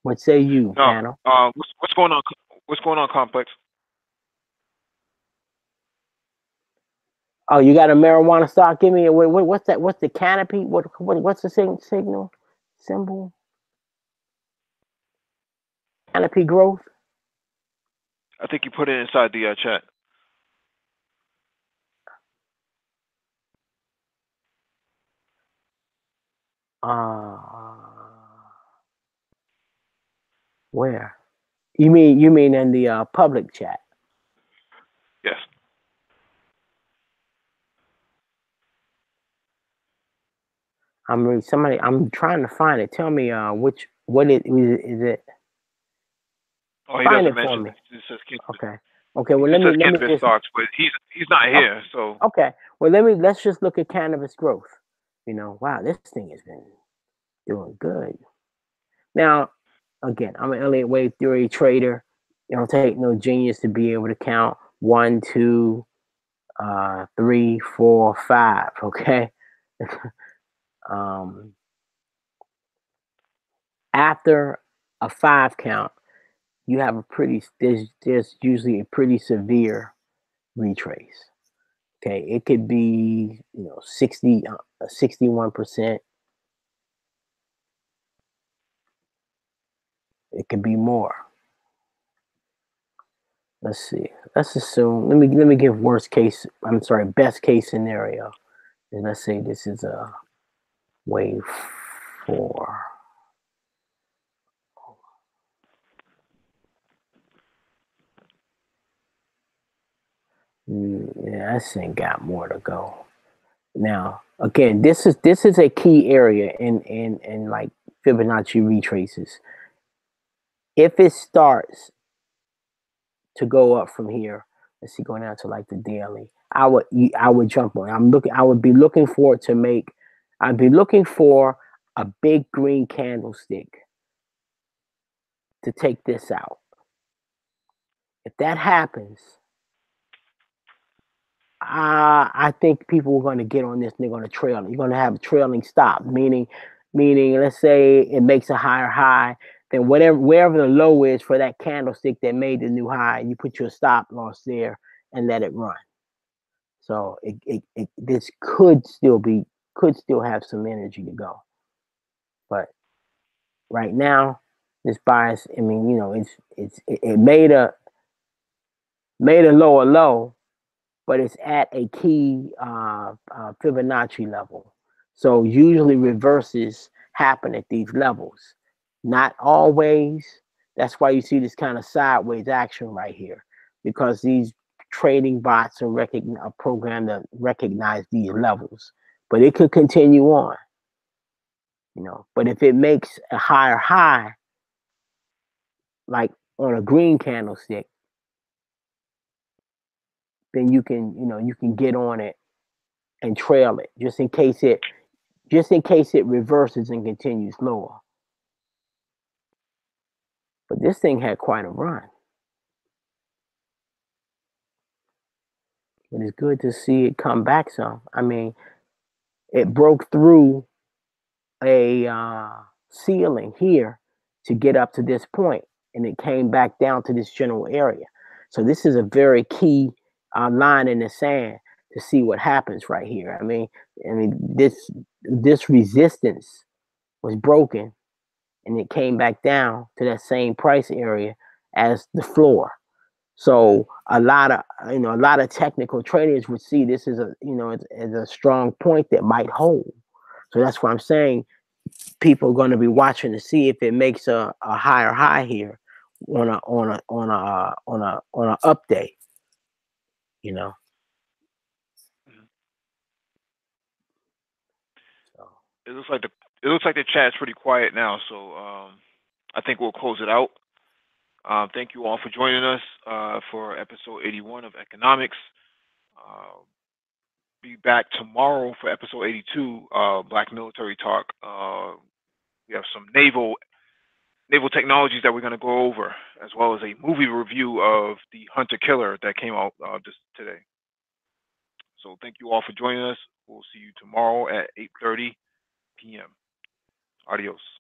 What say you, panel? What's going on? What's going on, Complex? Oh, you got a marijuana stock? Give me what's that? What's the canopy? What's the signal symbol? Canopy growth. I think you put it inside the chat. Where? You mean in the public chat? Yes. I'm trying to find it. Tell me what is it? Oh, he doesn't mention it. It says okay. Well, let me just stocks, but he's not here. So okay. Well, let's just look at cannabis growth. Wow, this thing has been doing good. Now, again, I'm an Elliott Wave theory trader. It don't take no genius to be able to count 1, 2, 3, 4, 5. Okay, um, after a 5 count, you have a pretty there's usually a pretty severe retrace. Okay, it could be 61%. It could be more. Let's see. Let's assume. Let me give worst case. I'm sorry, best case scenario. And let's say this is a wave 4. Yeah, that thing got more to go. Now, again, this is a key area in like Fibonacci retraces. If it starts to go up from here, let's see, going down to like the daily, I would jump on. I would be looking for it to make. I'd be looking for a big green candlestick to take this out. If that happens, I think people are going to get on this and they're going to trail. You're going to have a trailing stop, meaning, let's say it makes a higher high, then wherever the low is for that candlestick that made the new high, you put your stop loss there and let it run. So this could still have some energy to go, but right now, this bias. I mean, it made a lower low, but it's at a key Fibonacci level. So usually reverses happen at these levels. Not always. That's why you see this kind of sideways action right here, because these trading bots are programmed to recognize these levels. But it could continue on, But if it makes a higher high, like on a green candlestick, then you can get on it and trail it just in case it reverses and continues lower. But this thing had quite a run. But it's good to see it come back some. I mean, it broke through a ceiling here to get up to this point, and it came back down to this general area. So this is a very key line in the sand to see what happens right here. I mean, this resistance was broken, and it came back down to that same price area as the floor. So a lot of technical traders would see this as a strong point that might hold. So that's why I'm saying people are going to be watching to see if it makes a higher high here on a update. So It looks like the chat's pretty quiet now, so I think we'll close it out. Thank you all for joining us for episode 81 of Economics. Be back tomorrow for episode 82, Black Military Talk. We have some naval technologies that we're going to go over, as well as a movie review of The Hunter Killer that came out just today. So thank you all for joining us. We'll see you tomorrow at 8:30 p.m. Adios.